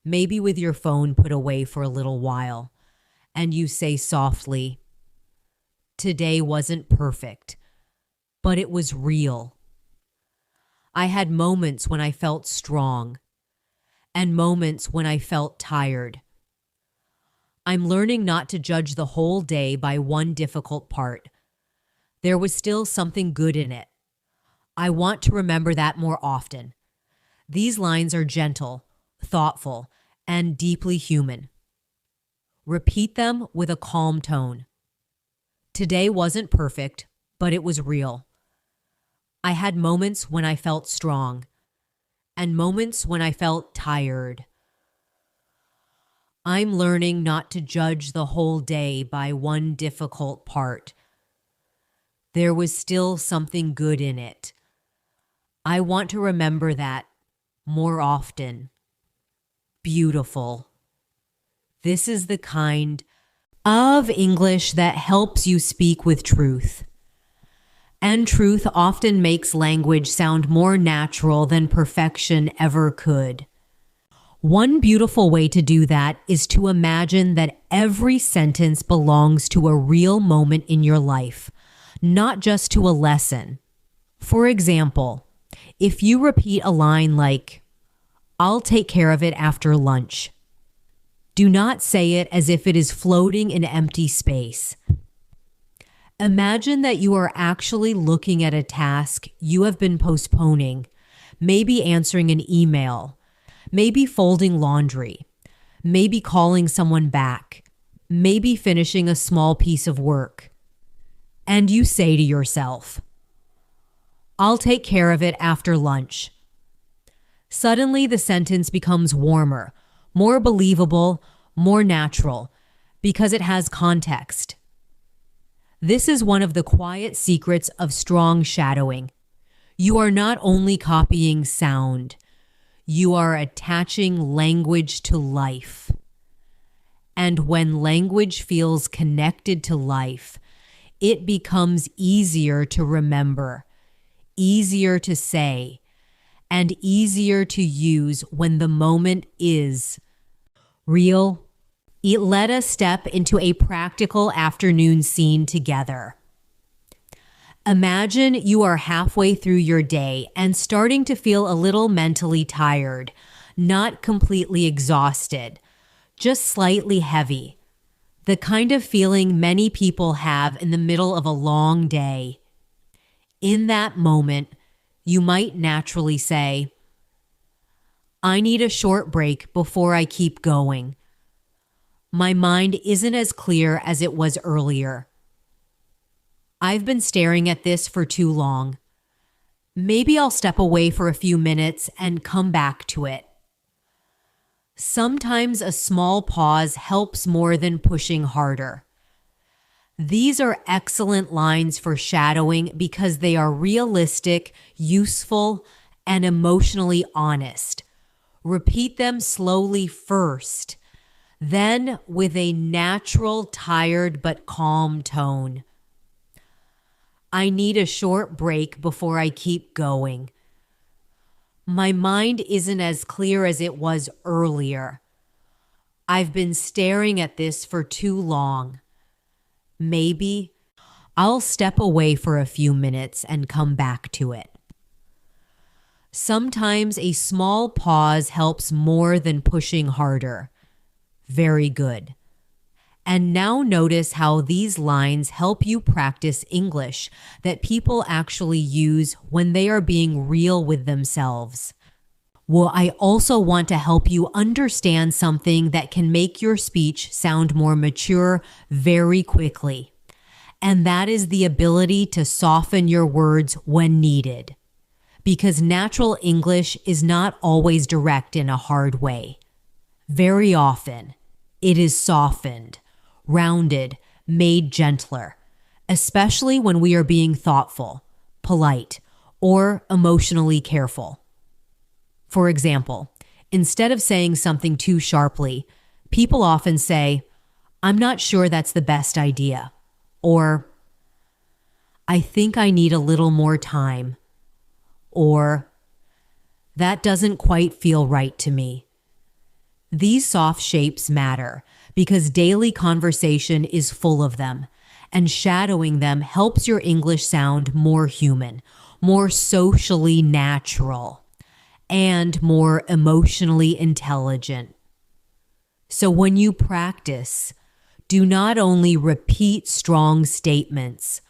maybe with your phone put away for a little while, and you say softly, "Today wasn't perfect, but it was real. I had moments when I felt strong and moments when I felt tired. I'm learning not to judge the whole day by one difficult part. There was still something good in it. I want to remember that more often." These lines are gentle, thoughtful, and deeply human. Repeat them with a calm tone. Today wasn't perfect, but it was real. I had moments when I felt strong and moments when I felt tired. I'm learning not to judge the whole day by one difficult part. There was still something good in it. I want to remember that more often. Beautiful. This is the kind of English that helps you speak with truth. And truth often makes language sound more natural than perfection ever could. One beautiful way to do that is to imagine that every sentence belongs to a real moment in your life, not just to a lesson. For example, if you repeat a line like, "I'll take care of it after lunch," do not say it as if it is floating in empty space. Imagine that you are actually looking at a task you have been postponing, maybe answering an email, maybe folding laundry, maybe calling someone back, maybe finishing a small piece of work. And you say to yourself, "I'll take care of it after lunch." Suddenly, the sentence becomes warmer, more believable, more natural, because it has context. This is one of the quiet secrets of strong shadowing. You are not only copying sound, you are attaching language to life. And when language feels connected to life, it becomes easier to remember, easier to say, and easier to use when the moment is real. Let us step into a practical afternoon scene together. Imagine you are halfway through your day and starting to feel a little mentally tired, not completely exhausted, just slightly heavy. The kind of feeling many people have in the middle of a long day. In that moment, you might naturally say, "I need a short break before I keep going. My mind isn't as clear as it was earlier. I've been staring at this for too long. Maybe I'll step away for a few minutes and come back to it." Sometimes a small pause helps more than pushing harder. These are excellent lines for shadowing because they are realistic, useful, and emotionally honest. Repeat them slowly first, then with a natural, tired but calm tone. "I need a short break before I keep going. My mind isn't as clear as it was earlier. I've been staring at this for too long. Maybe I'll step away for a few minutes and come back to it." Sometimes a small pause helps more than pushing harder. Very good. And now notice how these lines help you practice English that people actually use when they are being real with themselves. Well, I also want to help you understand something that can make your speech sound more mature very quickly. And that is the ability to soften your words when needed. Because natural English is not always direct in a hard way. Very often, it is softened, rounded, made gentler, especially when we are being thoughtful, polite, or emotionally careful. For example, instead of saying something too sharply, people often say, "I'm not sure that's the best idea," or "I think I need a little more time," or "That doesn't quite feel right to me." These soft shapes matter because daily conversation is full of them, and shadowing them helps your English sound more human, more socially natural, and more emotionally intelligent. So when you practice, do not only repeat strong statements,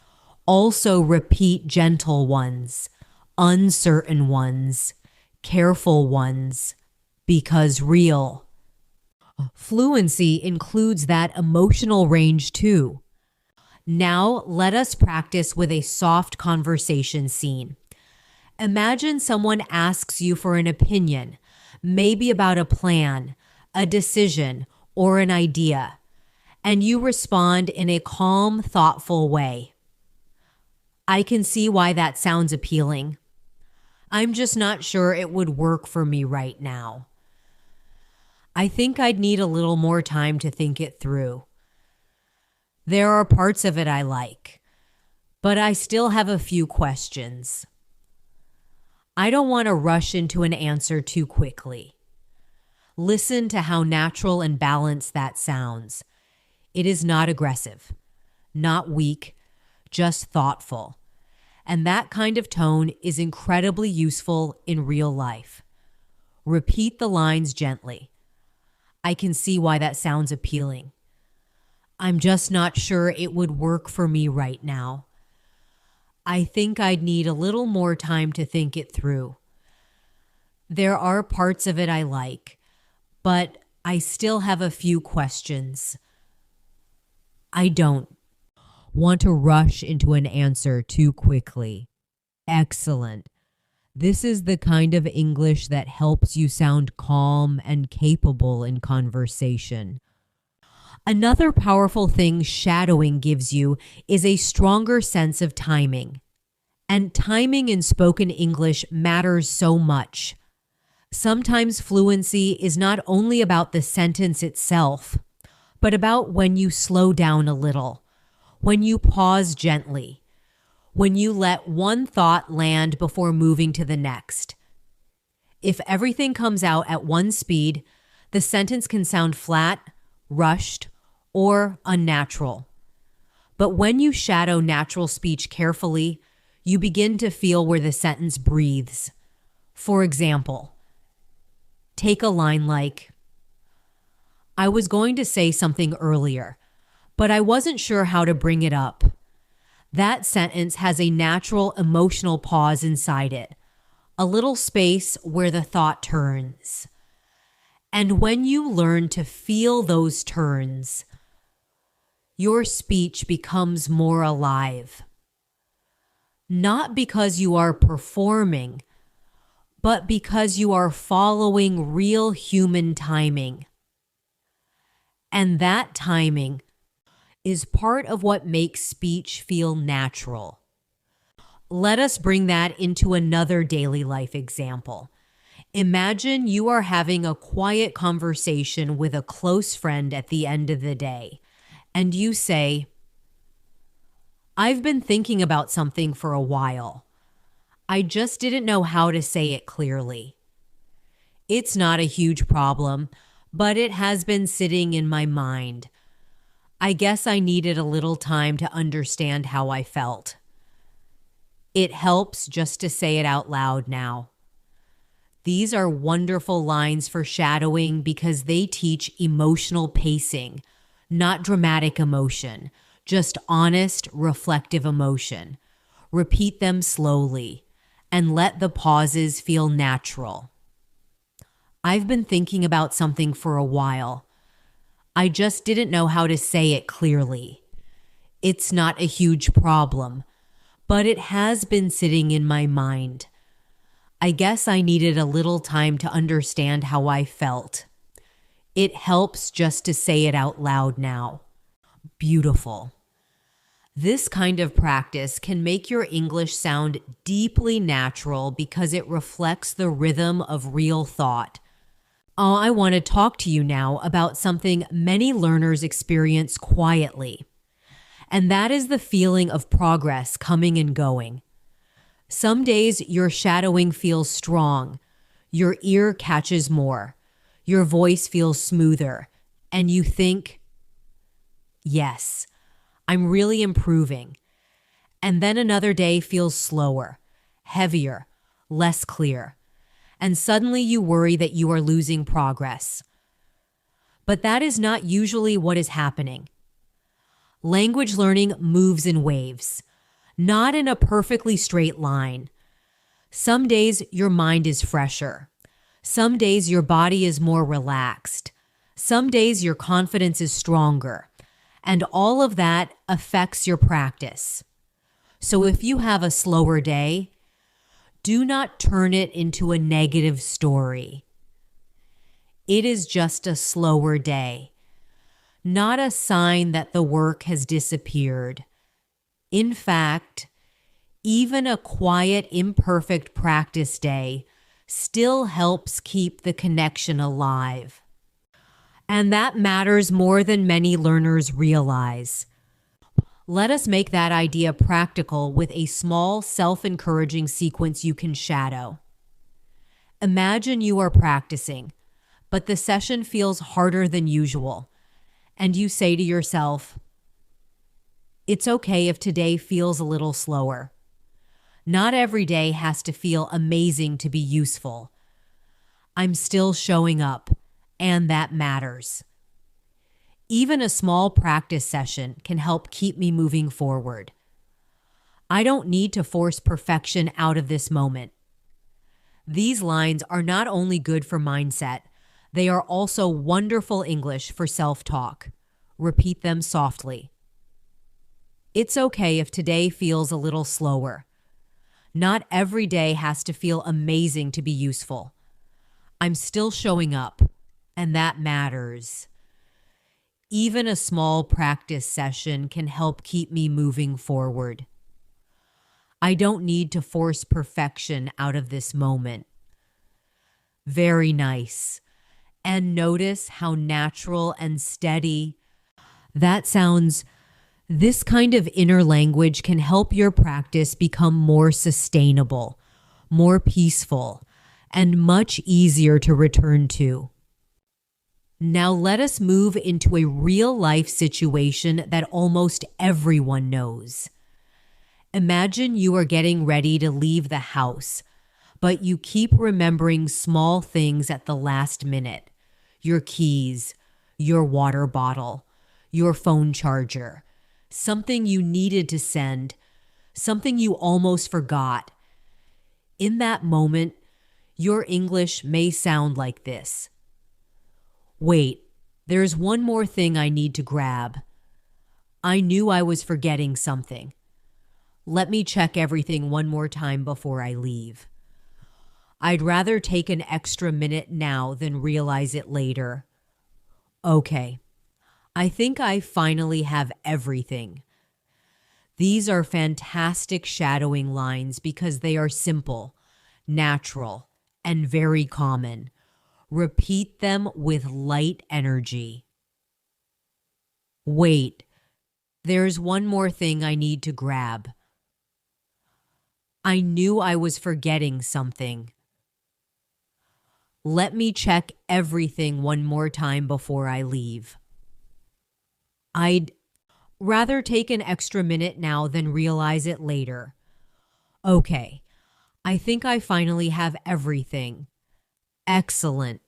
also repeat gentle ones, uncertain ones, careful ones, because real. Fluency includes that emotional range too. Now let us practice with a soft conversation scene. Imagine someone asks you for an opinion, maybe about a plan, a decision, or an idea, and you respond in a calm, thoughtful way. "I can see why that sounds appealing. I'm just not sure it would work for me right now. I think I'd need a little more time to think it through. There are parts of it I like, but I still have a few questions. I don't want to rush into an answer too quickly. Listen to how natural and balanced that sounds. It is not aggressive, not weak, just thoughtful. And that kind of tone is incredibly useful in real life. Repeat the lines gently. I can see why that sounds appealing. I'm just not sure it would work for me right now. I think I'd need a little more time to think it through. There are parts of it I like, but I still have a few questions. I don't want to rush into an answer too quickly. Excellent. This is the kind of English that helps you sound calm and capable in conversation. Another powerful thing shadowing gives you is a stronger sense of timing. And timing in spoken English matters so much. Sometimes fluency is not only about the sentence itself, but about when you slow down a little, when you pause gently, when you let one thought land before moving to the next. If everything comes out at one speed, the sentence can sound flat, rushed, or unnatural. But when you shadow natural speech carefully, you begin to feel where the sentence breathes. For example, take a line like, I was going to say something earlier, but I wasn't sure how to bring it up. That sentence has a natural emotional pause inside it, a little space where the thought turns. And when you learn to feel those turns, your speech becomes more alive. Not because you are performing, but because you are following real human timing. And that timing is part of what makes speech feel natural. Let us bring that into another daily life example. Imagine you are having a quiet conversation with a close friend at the end of the day, and you say, I've been thinking about something for a while. I just didn't know how to say it clearly. It's not a huge problem, but it has been sitting in my mind. I guess I needed a little time to understand how I felt. It helps just to say it out loud now. These are wonderful lines for shadowing because they teach emotional pacing, not dramatic emotion, just honest, reflective emotion. Repeat them slowly and let the pauses feel natural. I've been thinking about something for a while. I just didn't know how to say it clearly. It's not a huge problem, but it has been sitting in my mind. I guess I needed a little time to understand how I felt. It helps just to say it out loud now. Beautiful. This kind of practice can make your English sound deeply natural because it reflects the rhythm of real thought. Oh, I want to talk to you now about something many learners experience quietly, and that is the feeling of progress coming and going. Some days your shadowing feels strong, your ear catches more, your voice feels smoother, and you think, yes, I'm really improving. And then another day feels slower, heavier, less clear. And suddenly you worry that you are losing progress. But that is not usually what is happening. Language learning moves in waves, not in a perfectly straight line. Some days your mind is fresher. Some days your body is more relaxed. Some days your confidence is stronger. And all of that affects your practice. So if you have a slower day, do not turn it into a negative story. It is just a slower day, not a sign that the work has disappeared. In fact, even a quiet, imperfect practice day still helps keep the connection alive. And that matters more than many learners realize. Let us make that idea practical with a small, self-encouraging sequence you can shadow. Imagine you are practicing, but the session feels harder than usual, and you say to yourself, "It's okay if today feels a little slower. Not every day has to feel amazing to be useful. I'm still showing up, and that matters." Even a small practice session can help keep me moving forward. I don't need to force perfection out of this moment. These lines are not only good for mindset, they are also wonderful English for self-talk. Repeat them softly. It's okay if today feels a little slower. Not every day has to feel amazing to be useful. I'm still showing up, and that matters. Even a small practice session can help keep me moving forward. I don't need to force perfection out of this moment. Very nice. And notice how natural and steady that sounds. This kind of inner language can help your practice become more sustainable, more peaceful, and much easier to return to. Now let us move into a real-life situation that almost everyone knows. Imagine you are getting ready to leave the house, but you keep remembering small things at the last minute. Your keys, your water bottle, your phone charger, something you needed to send, something you almost forgot. In that moment, your English may sound like this. "Wait, there's one more thing I need to grab. I knew I was forgetting something. Let me check everything one more time before I leave. I'd rather take an extra minute now than realize it later. Okay, I think I finally have everything." These are fantastic shadowing lines because they are simple, natural, and very common. Repeat them with light energy. "Wait, there's one more thing I need to grab. I knew I was forgetting something. Let me check everything one more time before I leave. I'd rather take an extra minute now than realize it later. Okay, I think I finally have everything. Excellent."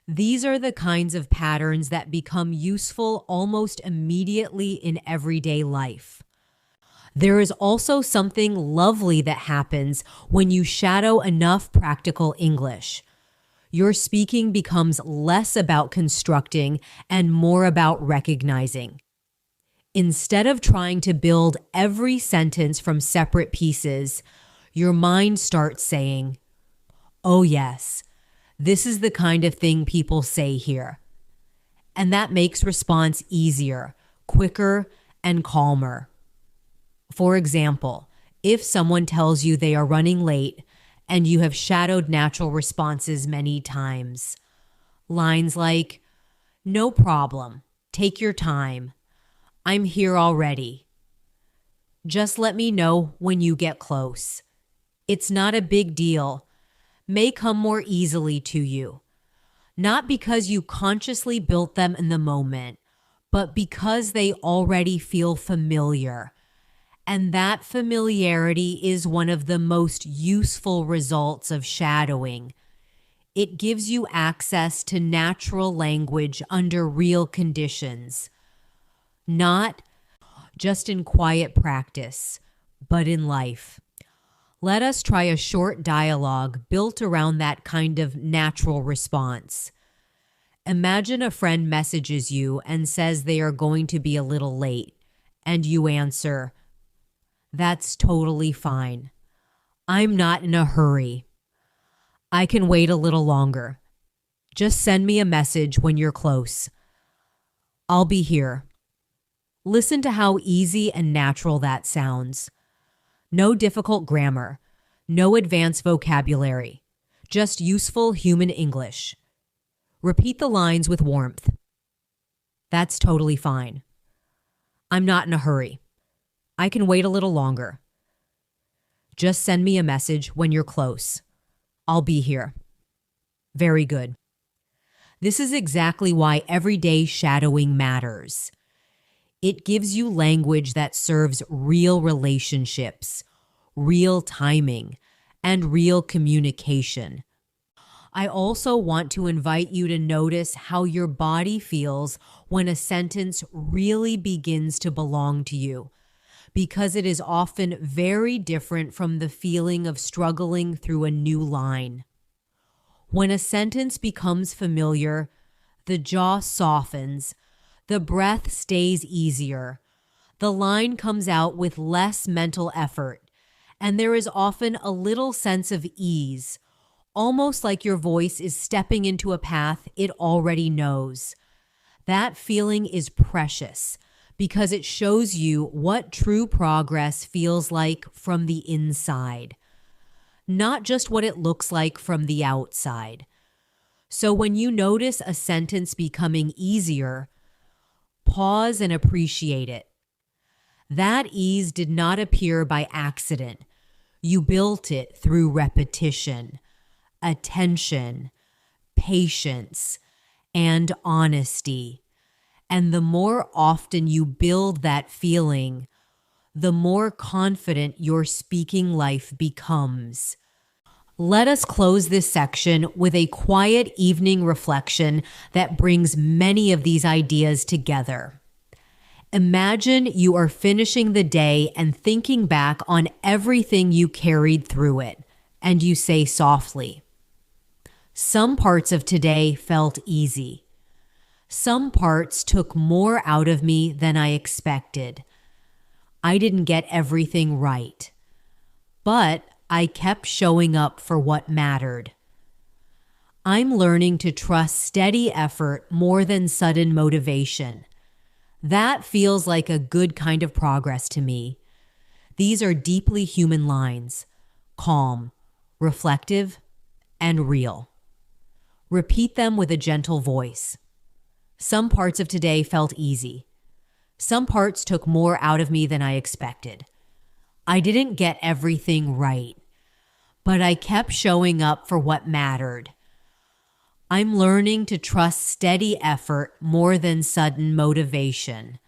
These are the kinds of patterns that become useful almost immediately in everyday life. There is also something lovely that happens when you shadow enough practical English. Your speaking becomes less about constructing and more about recognizing. Instead of trying to build every sentence from separate pieces, your mind starts saying, "Oh yes, this is the kind of thing people say here." And that makes response easier, quicker, and calmer. For example, if someone tells you they are running late and you have shadowed natural responses many times, lines like, "No problem, take your time, I'm here already. Just let me know when you get close. It's not a big deal," may come more easily to you. Not because you consciously built them in the moment, but because they already feel familiar. And that familiarity is one of the most useful results of shadowing. It gives you access to natural language under real conditions, not just in quiet practice, but in life. Let us try a short dialogue built around that kind of natural response. Imagine a friend messages you and says they are going to be a little late, and you answer, "That's totally fine. I'm not in a hurry. I can wait a little longer. Just send me a message when you're close. I'll be here." Listen to how easy and natural that sounds. No difficult grammar, no advanced vocabulary, just useful human English. Repeat the lines with warmth. That's totally fine. I'm not in a hurry. I can wait a little longer. Just send me a message when you're close. I'll be here. Very good. This is exactly why everyday shadowing matters. It gives you language that serves real relationships, real timing, and real communication. I also want to invite you to notice how your body feels when a sentence really begins to belong to you, because it is often very different from the feeling of struggling through a new line. When a sentence becomes familiar, the jaw softens, the breath stays easier, the line comes out with less mental effort, and there is often a little sense of ease, almost like your voice is stepping into a path it already knows. That feeling is precious because it shows you what true progress feels like from the inside, not just what it looks like from the outside. So when you notice a sentence becoming easier, pause and appreciate it. That ease did not appear by accident. You built it through repetition, attention, patience, and honesty. And the more often you build that feeling, the more confident your speaking life becomes. Let us close this section with a quiet evening reflection that brings many of these ideas together. Imagine you are finishing the day and thinking back on everything you carried through it, and you say softly, "Some parts of today felt easy. Some parts took more out of me than I expected. I didn't get everything right, but I kept showing up for what mattered. I'm learning to trust steady effort more than sudden motivation. That feels like a good kind of progress to me." These are deeply human lines, calm, reflective, and real. Repeat them with a gentle voice. Some parts of today felt easy. Some parts took more out of me than I expected. I didn't get everything right, but I kept showing up for what mattered. I'm learning to trust steady effort more than sudden motivation.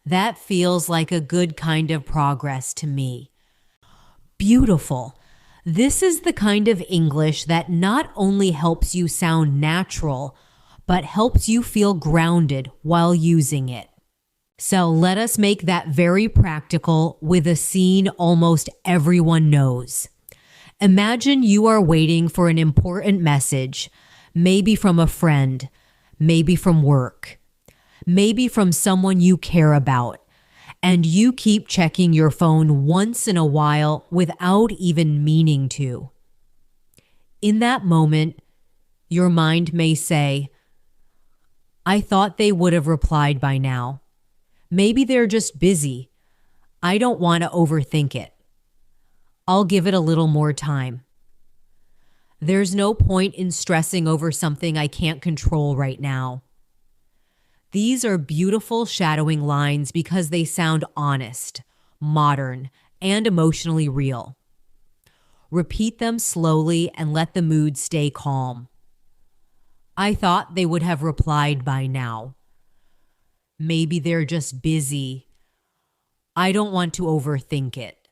That feels like a good kind of progress to me. Beautiful. This is the kind of English that not only helps you sound natural, but helps you feel grounded while using it. So let us make that very practical with a scene almost everyone knows. Imagine you are waiting for an important message, maybe from a friend, maybe from work, maybe from someone you care about, and you keep checking your phone once in a while without even meaning to. In that moment, your mind may say, "I thought they would have replied by now. Maybe they're just busy. I don't want to overthink it. I'll give it a little more time. There's no point in stressing over something I can't control right now." These are beautiful shadowing lines because they sound honest, modern, and emotionally real. Repeat them slowly and let the mood stay calm. I thought they would have replied by now. Maybe they're just busy. I don't want to overthink it.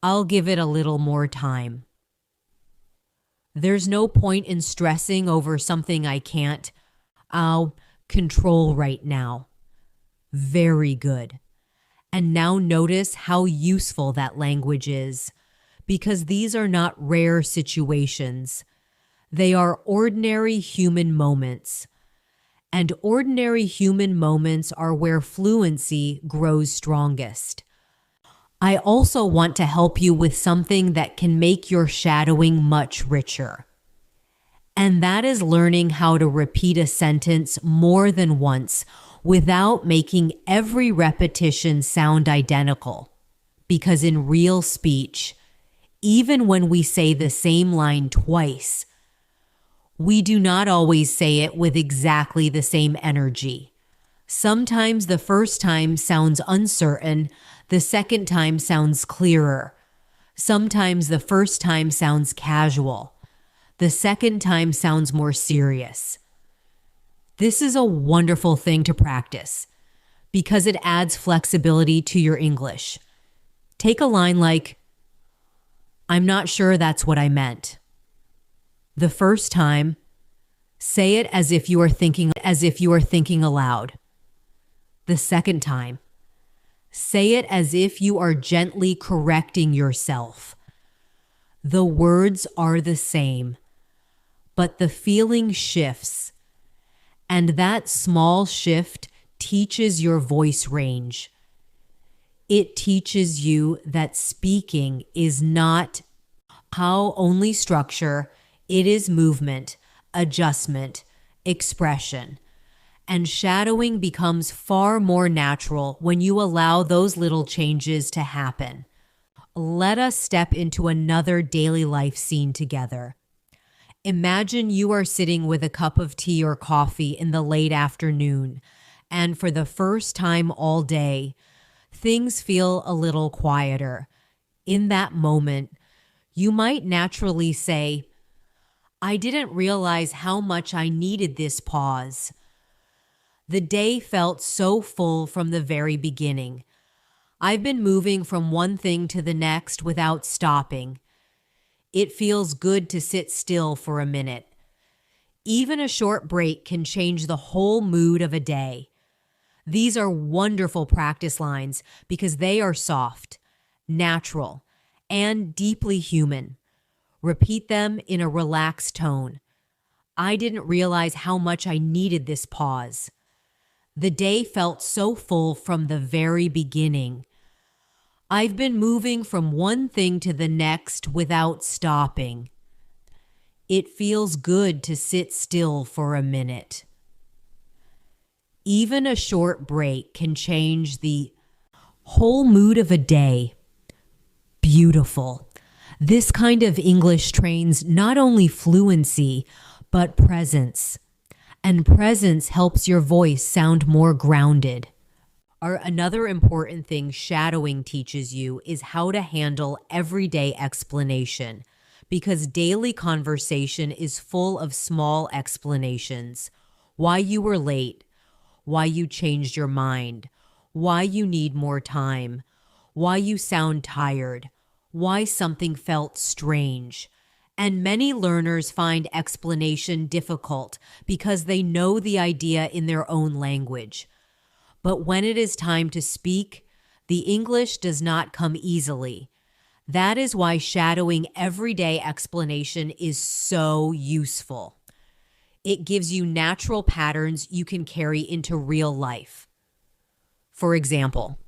I'll give it a little more time. There's no point in stressing over something I can't control right now. Very good. And now notice how useful that language is, because these are not rare situations. They are ordinary human moments. And ordinary human moments are where fluency grows strongest. I also want to help you with something that can make your shadowing much richer. And that is learning how to repeat a sentence more than once without making every repetition sound identical. Because in real speech, even when we say the same line twice, We do not always say it with exactly the same energy. Sometimes the first time sounds uncertain, the second time sounds clearer. Sometimes the first time sounds casual, the second time sounds more serious. This is a wonderful thing to practice because it adds flexibility to your English. Take a line like, "I'm not sure that's what I meant." The first time, say it as if you are thinking aloud. The second time, say it as if you are gently correcting yourself. The words are the same, but the feeling shifts, and that small shift teaches your voice range. It teaches you that speaking is not how only structure, it is movement, adjustment, expression. And shadowing becomes far more natural when you allow those little changes to happen. Let us step into another daily life scene together. Imagine you are sitting with a cup of tea or coffee in the late afternoon, and for the first time all day, things feel a little quieter. In that moment, you might naturally say, "I didn't realize how much I needed this pause. The day felt so full from the very beginning. I've been moving from one thing to the next without stopping. It feels good to sit still for a minute." Even a short break can change the whole mood of a day. These are wonderful practice lines because they are soft, natural, and deeply human. Repeat them in a relaxed tone. "I didn't realize how much I needed this pause. The day felt so full from the very beginning. I've been moving from one thing to the next without stopping. It feels good to sit still for a minute." Even a short break can change the whole mood of a day. Beautiful. This kind of English trains not only fluency, but presence. And presence helps your voice sound more grounded. Another important thing shadowing teaches you is how to handle everyday explanation, because daily conversation is full of small explanations. Why you were late, why you changed your mind, why you need more time, why you sound tired, why something felt strange. And many learners find explanation difficult because they know the idea in their own language. But when it is time to speak, the English does not come easily. That is why shadowing everyday explanation is so useful. It gives you natural patterns you can carry into real life. For example,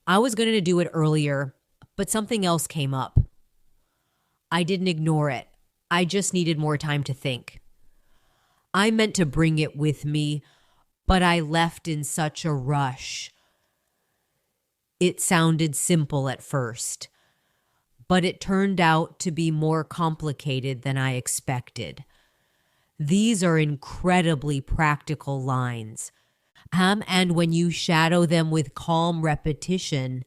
"I was going to do it earlier, but something else came up. I didn't ignore it. I just needed more time to think. I meant to bring it with me, but I left in such a rush." It sounded simple at first, but it turned out to be more complicated than I expected. These are incredibly practical lines. And when you shadow them with calm repetition,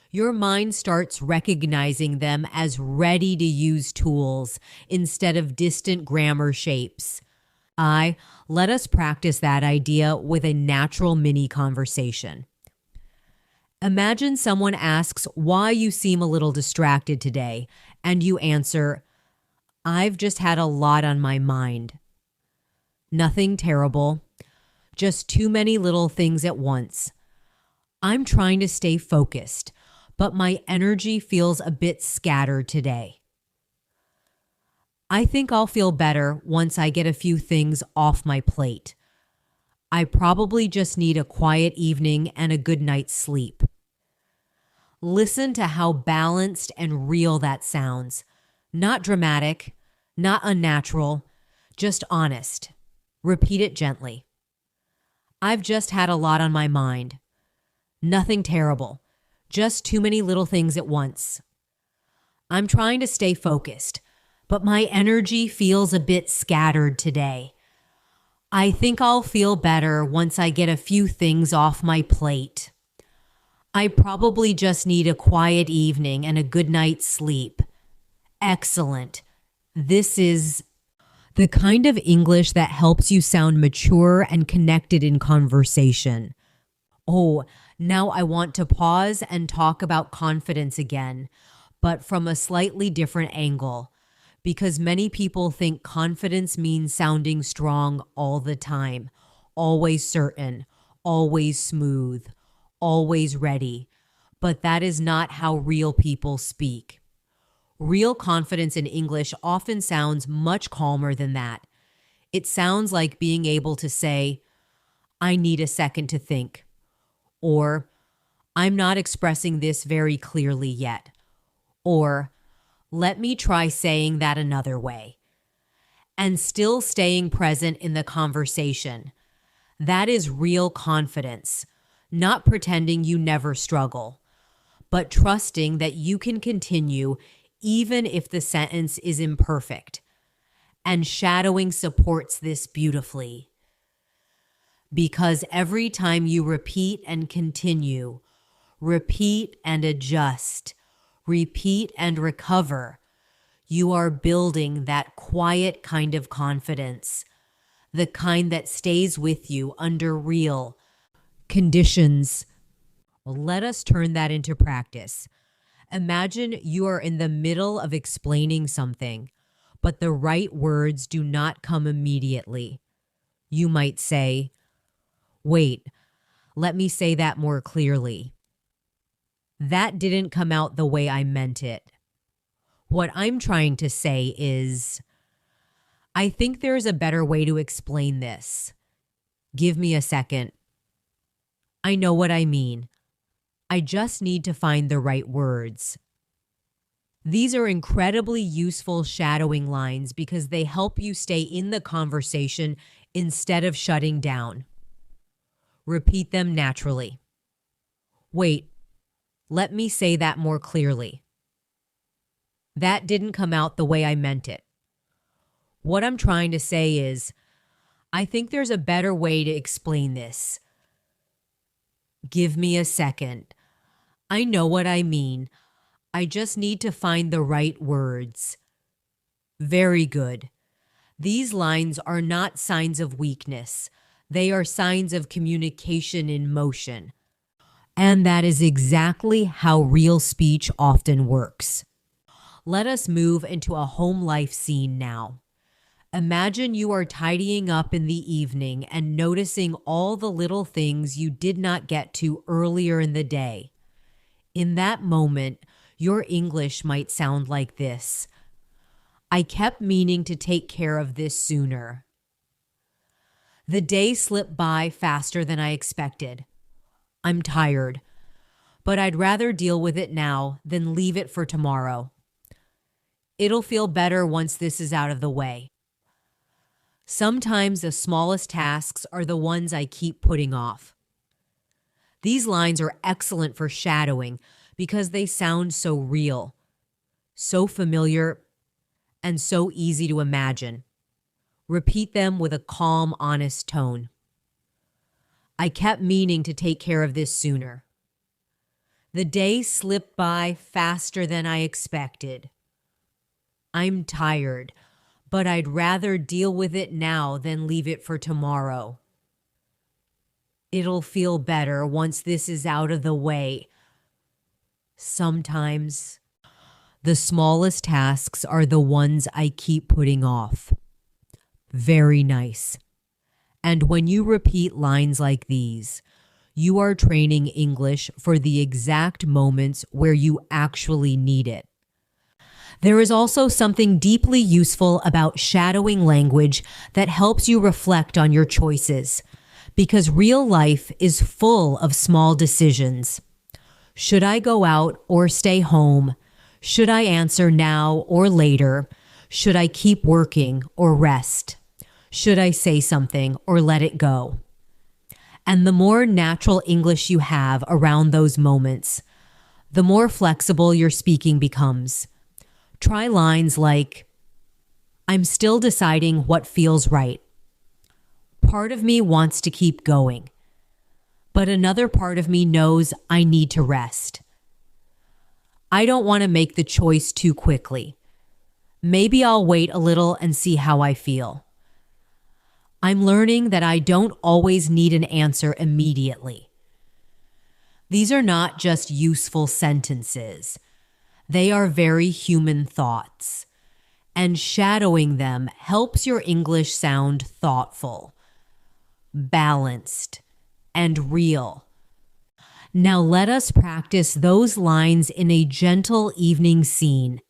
your mind starts recognizing them as ready-to-use tools instead of distant grammar shapes. Let us practice that idea with a natural mini conversation. Imagine someone asks why you seem a little distracted today, and you answer, "I've just had a lot on my mind." Nothing terrible, just too many little things at once. I'm trying to stay focused, but my energy feels a bit scattered today. I think I'll feel better once I get a few things off my plate. I probably just need a quiet evening and a good night's sleep. Listen to how balanced and real that sounds. Not dramatic, not unnatural, just honest. Repeat it gently. "I've just had a lot on my mind. Nothing terrible, just too many little things at once. I'm trying to stay focused, but my energy feels a bit scattered today. I think I'll feel better once I get a few things off my plate. I probably just need a quiet evening and a good night's sleep. Excellent. This is the kind of English that helps you sound mature and connected in conversation. Oh, now I want to pause and talk about confidence again, but from a slightly different angle, because many people think confidence means sounding strong all the time, always certain, always smooth, always ready. But that is not how real people speak. Real confidence in English often sounds much calmer than that. It sounds like being able to say, I need a second to think, or I'm not expressing this very clearly yet, or let me try saying that another way, and still staying present in the conversation. That is real confidence, not pretending you never struggle, but trusting that you can continue even if the sentence is imperfect. And shadowing supports this beautifully. Because every time you repeat and continue, repeat and adjust, repeat and recover, you are building that quiet kind of confidence, the kind that stays with you under real conditions. Let us turn that into practice. Imagine you are in the middle of explaining something, but the right words do not come immediately. You might say, wait, let me say that more clearly. That didn't come out the way I meant it. What I'm trying to say is, I think there's a better way to explain this. Give me a second. I know what I mean. I just need to find the right words. These are incredibly useful shadowing lines because they help you stay in the conversation instead of shutting down. Repeat them naturally. Wait, let me say that more clearly. That didn't come out the way I meant it. What I'm trying to say is, I think there's a better way to explain this. Give me a second. I know what I mean. I just need to find the right words. Very good. These lines are not signs of weakness. They are signs of communication in motion. And that is exactly how real speech often works. Let us move into a home life scene now. Imagine you are tidying up in the evening and noticing all the little things you did not get to earlier in the day. In that moment, your English might sound like this. I kept meaning to take care of this sooner. The day slipped by faster than I expected. I'm tired, but I'd rather deal with it now than leave it for tomorrow. It'll feel better once this is out of the way. Sometimes the smallest tasks are the ones I keep putting off. These lines are excellent for shadowing because they sound so real, so familiar, and so easy to imagine. Repeat them with a calm, honest tone. I kept meaning to take care of this sooner. The day slipped by faster than I expected. I'm tired, but I'd rather deal with it now than leave it for tomorrow. It'll feel better once this is out of the way. Sometimes the smallest tasks are the ones I keep putting off. Very nice. And when you repeat lines like these, you are training English for the exact moments where you actually need it. There is also something deeply useful about shadowing language that helps you reflect on your choices, because real life is full of small decisions. Should I go out or stay home? Should I answer now or later? Should I keep working or rest? Should I say something or let it go? And the more natural English you have around those moments, the more flexible your speaking becomes. Try lines like, I'm still deciding what feels right. Part of me wants to keep going, but another part of me knows I need to rest. I don't want to make the choice too quickly. Maybe I'll wait a little and see how I feel. I'm learning that I don't always need an answer immediately. These are not just useful sentences. They are very human thoughts. And shadowing them helps your English sound thoughtful, balanced, and real. Now let us practice those lines in a gentle evening scene.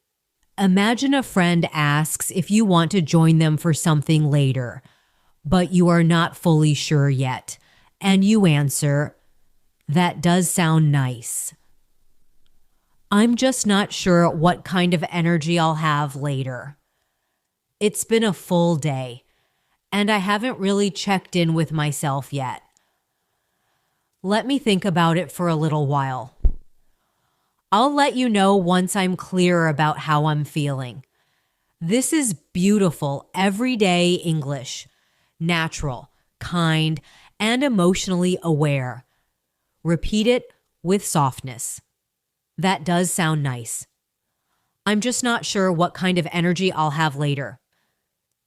Imagine a friend asks if you want to join them for something later, but you are not fully sure yet, and you answer, "That does sound nice. I'm just not sure what kind of energy I'll have later. It's been a full day, and I haven't really checked in with myself yet. Let me think about it for a little while. I'll let you know once I'm clearer about how I'm feeling." This is beautiful, everyday English, natural, kind, and emotionally aware. Repeat it with softness. That does sound nice. I'm just not sure what kind of energy I'll have later.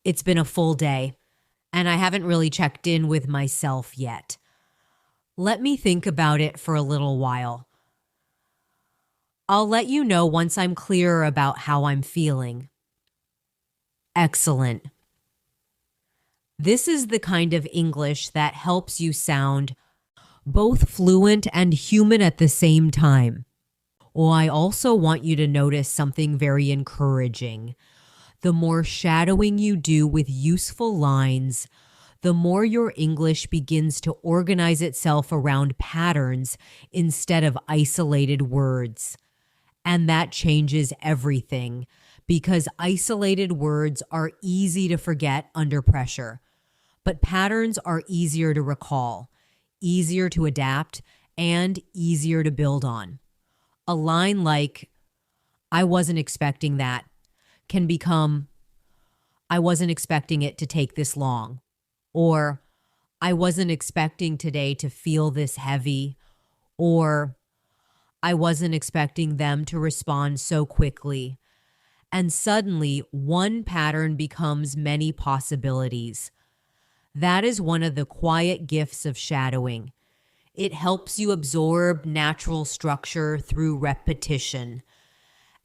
It's been a full day, and I haven't really checked in with myself yet. Let me think about it for a little while. I'll let you know once I'm clearer about how I'm feeling. Excellent. This is the kind of English that helps you sound both fluent and human at the same time. Well, I also want you to notice something very encouraging. The more shadowing you do with useful lines, the more your English begins to organize itself around patterns instead of isolated words. And that changes everything, because isolated words are easy to forget under pressure, but patterns are easier to recall, easier to adapt, and easier to build on. A line like, "I wasn't expecting that," can become, "I wasn't expecting it to take this long," or "I wasn't expecting today to feel this heavy," or "I wasn't expecting them to respond so quickly." And suddenly, one pattern becomes many possibilities. That is one of the quiet gifts of shadowing. It helps you absorb natural structure through repetition.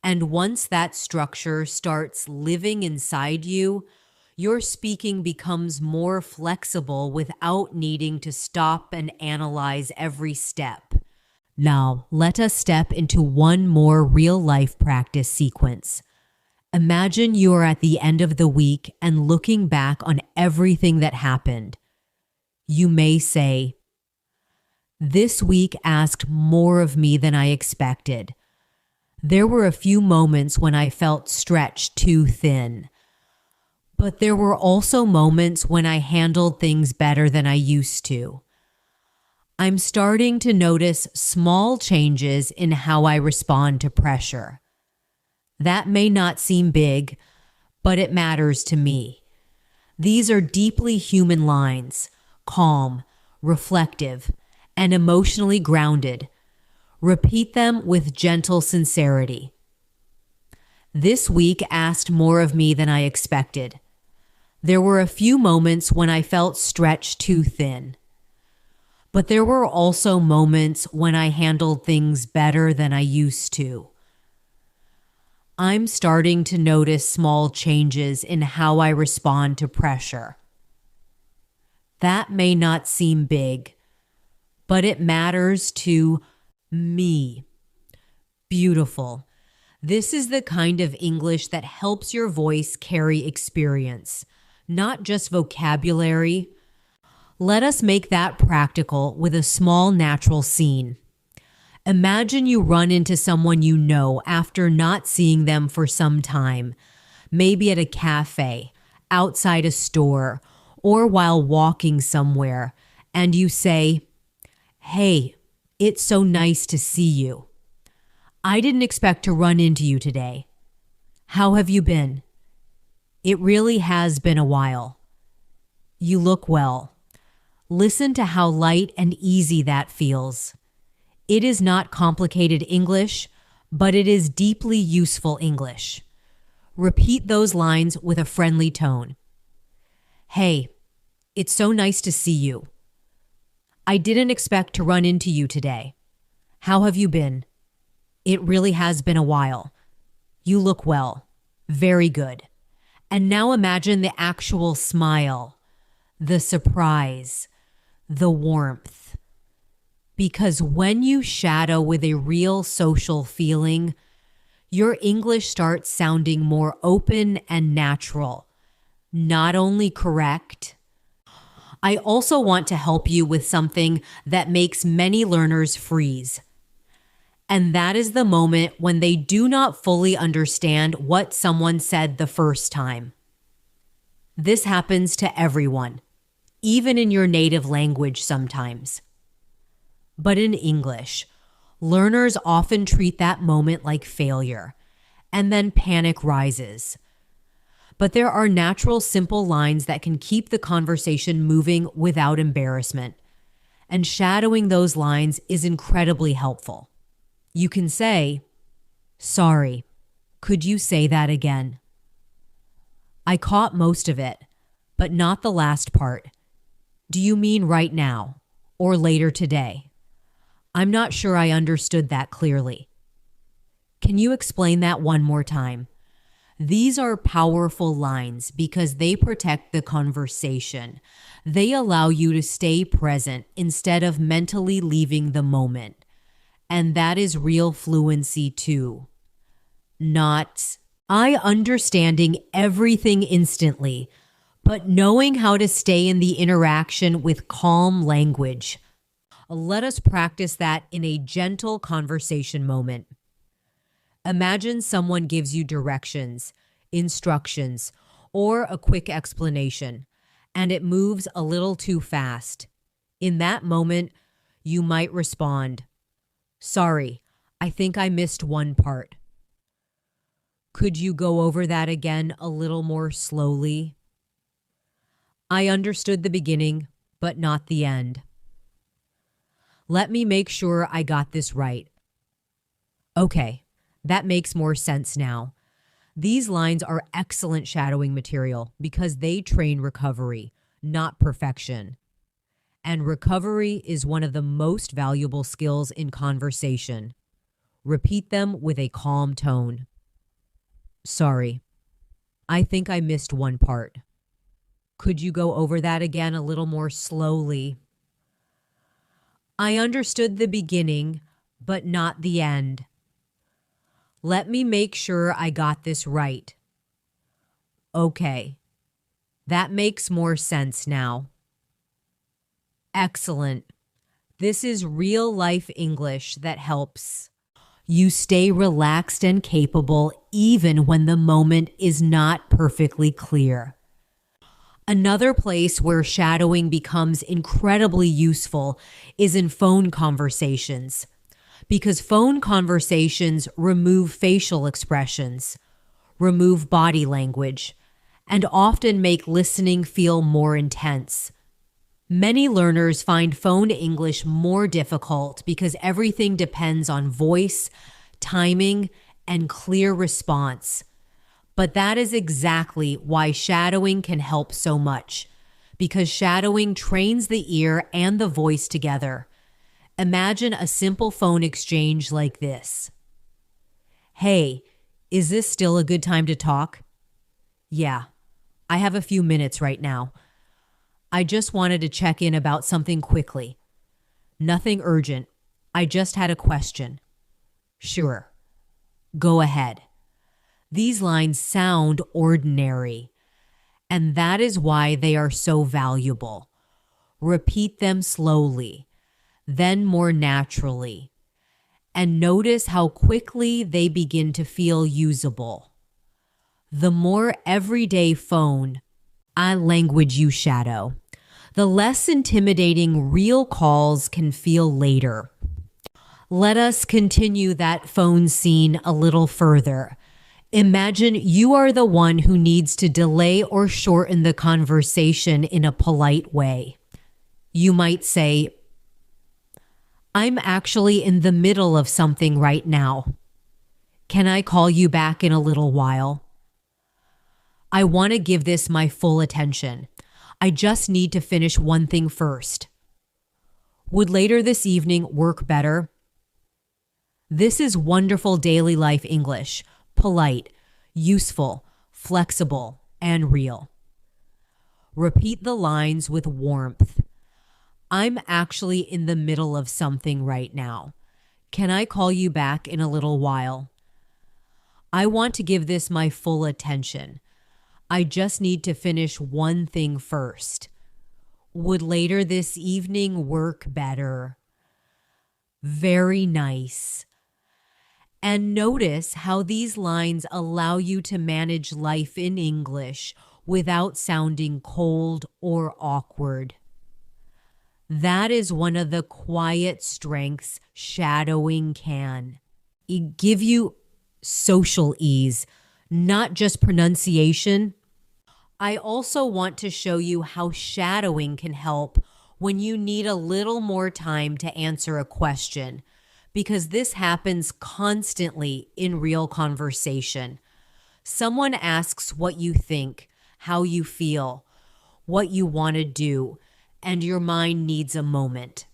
And once that structure starts living inside you, your speaking becomes more flexible without needing to stop and analyze every step. Now, let us step into one more real-life practice sequence. Imagine you are at the end of the week and looking back on everything that happened. You may say, "This week asked more of me than I expected. There were a few moments when I felt stretched too thin. But there were also moments when I handled things better than I used to. I'm starting to notice small changes in how I respond to pressure. That may not seem big, but it matters to me." These are deeply human lines, calm, reflective, and emotionally grounded. Repeat them with gentle sincerity. "This week asked more of me than I expected. There were a few moments when I felt stretched too thin. But there were also moments when I handled things better than I used to. I'm starting to notice small changes in how I respond to pressure. That may not seem big, but it matters to me." Beautiful. This is the kind of English that helps your voice carry experience, not just vocabulary. Let us make that practical with a small natural scene. Imagine you run into someone you know after not seeing them for some time, maybe at a cafe, outside a store, or while walking somewhere, and you say, "Hey, it's so nice to see you. I didn't expect to run into you today. How have you been?" It really has been a while. You look well. Listen to how light and easy that feels. It is not complicated English, but it is deeply useful English. Repeat those lines with a friendly tone. Hey, it's so nice to see you. I didn't expect to run into you today. How have you been? It really has been a while. You look well. Very good. And now imagine the actual smile, the surprise, the warmth. Because when you shadow with a real social feeling, your English starts sounding more open and natural, not only correct. I also want to help you with something that makes many learners freeze. And that is the moment when they do not fully understand what someone said the first time. This happens to everyone, even in your native language sometimes. But in English, learners often treat that moment like failure, and then panic rises. But there are natural, simple lines that can keep the conversation moving without embarrassment. And shadowing those lines is incredibly helpful. You can say, "Sorry, could you say that again? I caught most of it, but not the last part. Do you mean right now or later today? I'm not sure I understood that clearly. Can you explain that one more time?" These are powerful lines because they protect the conversation. They allow you to stay present instead of mentally leaving the moment. And that is real fluency too. Not, I understanding everything instantly, but knowing how to stay in the interaction with calm language. Let us practice that in a gentle conversation moment. Imagine someone gives you directions, instructions, or a quick explanation, and it moves a little too fast. In that moment, you might respond, "Sorry, I think I missed one part. Could you go over that again a little more slowly? I understood the beginning, but not the end. Let me make sure I got this right. Okay, that makes more sense now." These lines are excellent shadowing material because they train recovery, not perfection. And recovery is one of the most valuable skills in conversation. Repeat them with a calm tone. "Sorry, I think I missed one part. Could you go over that again a little more slowly? I understood the beginning, but not the end. Let me make sure I got this right. Okay, that makes more sense now." Excellent. This is real life English that helps you stay relaxed and capable even when the moment is not perfectly clear. Another place where shadowing becomes incredibly useful is in phone conversations, because phone conversations remove facial expressions, remove body language, and often make listening feel more intense. Many learners find phone English more difficult because everything depends on voice, timing, and clear response. But that is exactly why shadowing can help so much, because shadowing trains the ear and the voice together. Imagine a simple phone exchange like this. "Hey, is this still a good time to talk?" "Yeah, I have a few minutes right now. I just wanted to check in about something quickly. Nothing urgent. I just had a question." "Sure. Go ahead." These lines sound ordinary, and that is why they are so valuable. Repeat them slowly, then more naturally, and notice how quickly they begin to feel usable. The more everyday phone language you shadow, the less intimidating real calls can feel later. Let us continue that phone scene a little further. Imagine you are the one who needs to delay or shorten the conversation in a polite way. You might say, I'm actually in the middle of something right now. Can I call you back in a little while? I want to give this my full attention. I just need to finish one thing first. Would later this evening work better? This is wonderful daily life English, polite, useful, flexible, and real. Repeat the lines with warmth. I'm actually in the middle of something right now. Can I call you back in a little while? I want to give this my full attention. I just need to finish one thing first. Would later this evening work better? Very nice. And notice how these lines allow you to manage life in English without sounding cold or awkward. That is one of the quiet strengths shadowing can. It give you social ease, not just pronunciation. I also want to show you how shadowing can help when you need a little more time to answer a question, because this happens constantly in real conversation. Someone asks what you think, how you feel, what you want to do, and your mind needs a moment.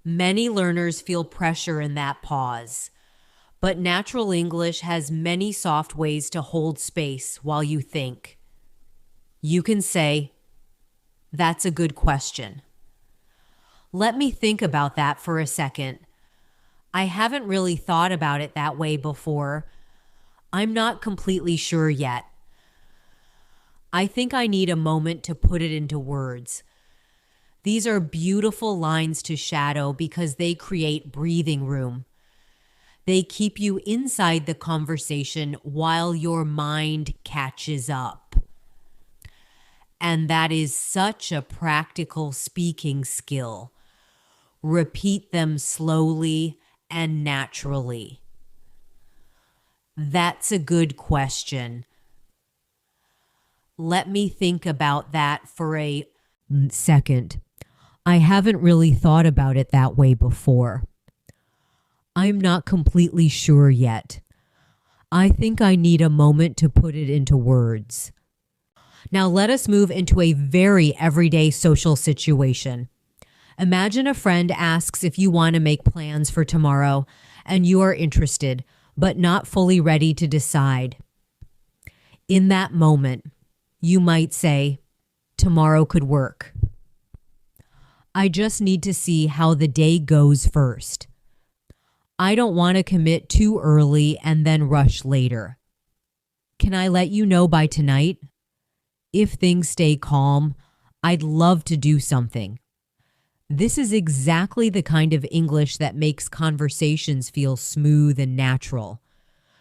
Many learners feel pressure in that pause. But natural English has many soft ways to hold space while you think. You can say, that's a good question. Let me think about that for a second. I haven't really thought about it that way before. I'm not completely sure yet. I think I need a moment to put it into words. These are beautiful lines to shadow because they create breathing room. They keep you inside the conversation while your mind catches up. And that is such a practical speaking skill. Repeat them slowly and naturally. That's a good question. Let me think about that for a second. I haven't really thought about it that way before. I'm not completely sure yet. I think I need a moment to put it into words. Now let us move into a very everyday social situation. Imagine a friend asks if you want to make plans for tomorrow and you are interested, but not fully ready to decide. In that moment, you might say, tomorrow could work. I just need to see how the day goes first. I don't want to commit too early and then rush later. Can I let you know by tonight? If things stay calm, I'd love to do something. This is exactly the kind of English that makes conversations feel smooth and natural,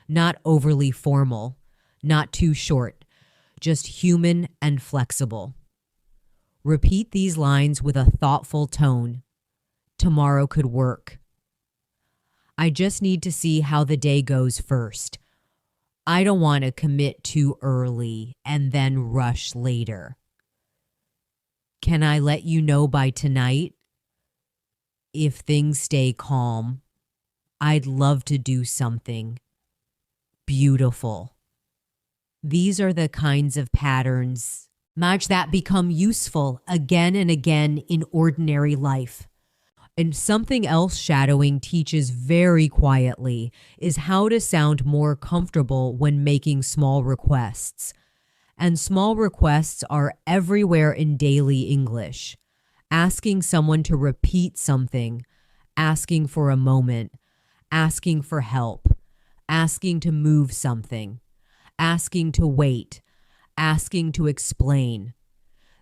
not overly formal, not too short, just human and flexible. Repeat these lines with a thoughtful tone. Tomorrow could work. I just need to see how the day goes first. I don't want to commit too early and then rush later. Can I let you know by tonight? If things stay calm, I'd love to do something beautiful. These are the kinds of patterns that become useful again and again in ordinary life. And something else shadowing teaches very quietly is how to sound more comfortable when making small requests. And small requests are everywhere in daily English. Asking someone to repeat something, asking for a moment, asking for help, asking to move something, asking to wait, asking to explain.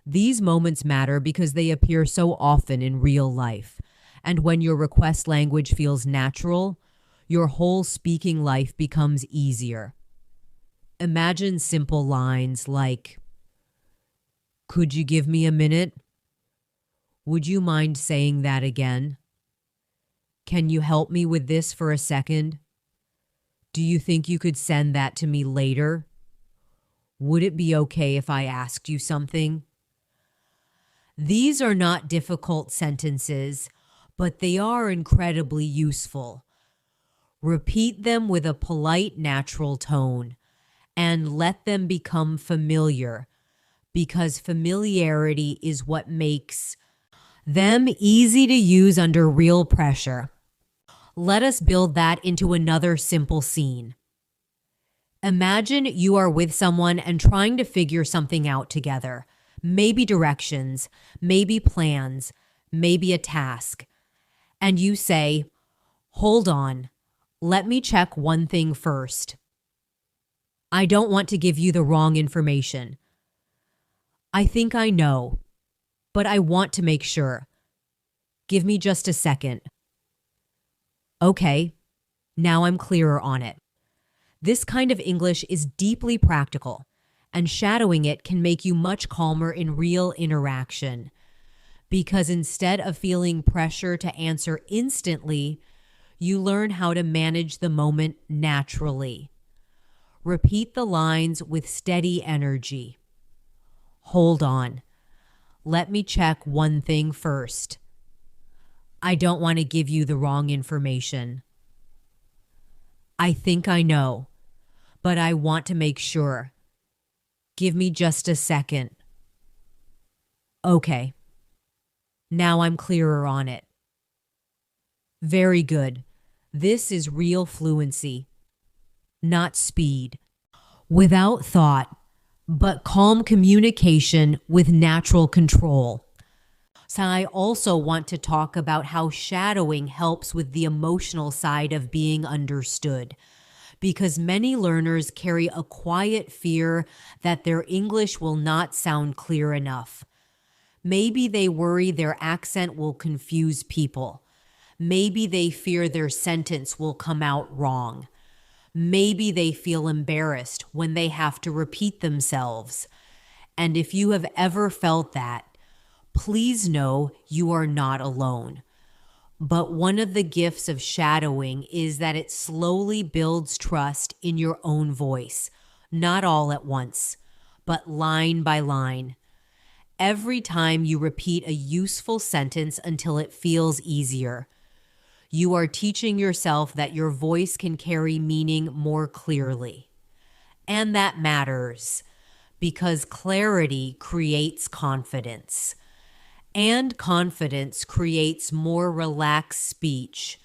These moments matter because they appear so often in real life. And when your request language feels natural, your whole speaking life becomes easier. Imagine simple lines like, could you give me a minute? Would you mind saying that again? Can you help me with this for a second? Do you think you could send that to me later? Would it be okay if I asked you something? These are not difficult sentences, but they are incredibly useful. Repeat them with a polite, natural tone and let them become familiar, because familiarity is what makes them easy to use under real pressure. Let us build that into another simple scene. Imagine you are with someone and trying to figure something out together. Maybe directions, maybe plans, maybe a task. And you say, "Hold on, let me check one thing first. I don't want to give you the wrong information. I think I know, but I want to make sure. Give me just a second." Okay, now I'm clearer on it. This kind of English is deeply practical, and shadowing it can make you much calmer in real interaction. Because instead of feeling pressure to answer instantly, you learn how to manage the moment naturally. Repeat the lines with steady energy. Hold on. Let me check one thing first. I don't want to give you the wrong information. I think I know, but I want to make sure. Give me just a second. Okay. Now I'm clearer on it. Very good. This is real fluency, not speed. Without thought, but calm communication with natural control. So I also want to talk about how shadowing helps with the emotional side of being understood, because many learners carry a quiet fear that their English will not sound clear enough. Maybe they worry their accent will confuse people. Maybe they fear their sentence will come out wrong. Maybe they feel embarrassed when they have to repeat themselves. And if you have ever felt that, please know you are not alone. But one of the gifts of shadowing is that it slowly builds trust in your own voice, not all at once, but line by line. Every time you repeat a useful sentence until it feels easier, you are teaching yourself that your voice can carry meaning more clearly. And that matters, because clarity creates confidence. And confidence creates more relaxed speech.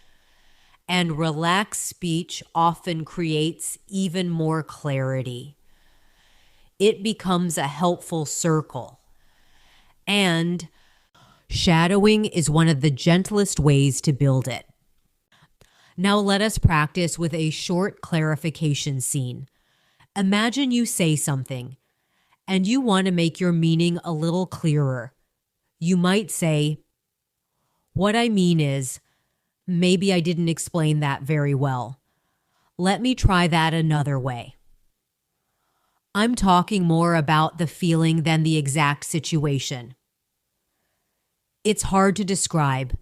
And relaxed speech often creates even more clarity. It becomes a helpful circle. And shadowing is one of the gentlest ways to build it. Now let us practice with a short clarification scene. Imagine you say something, and you want to make your meaning a little clearer. You might say, "What I mean is, maybe I didn't explain that very well. Let me try that another way. I'm talking more about the feeling than the exact situation. It's hard to describe,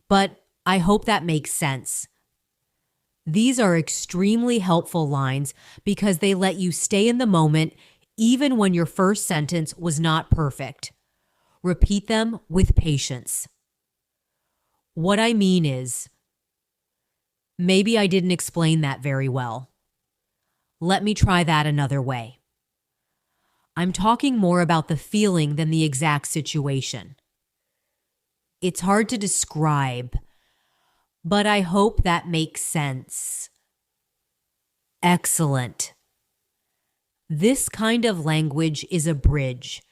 but I hope that makes sense." These are extremely helpful lines because they let you stay in the moment even when your first sentence was not perfect. Repeat them with patience. What I mean is, maybe I didn't explain that very well. Let me try that another way. I'm talking more about the feeling than the exact situation. It's hard to describe, but I hope that makes sense. Excellent. This kind of language is a bridge.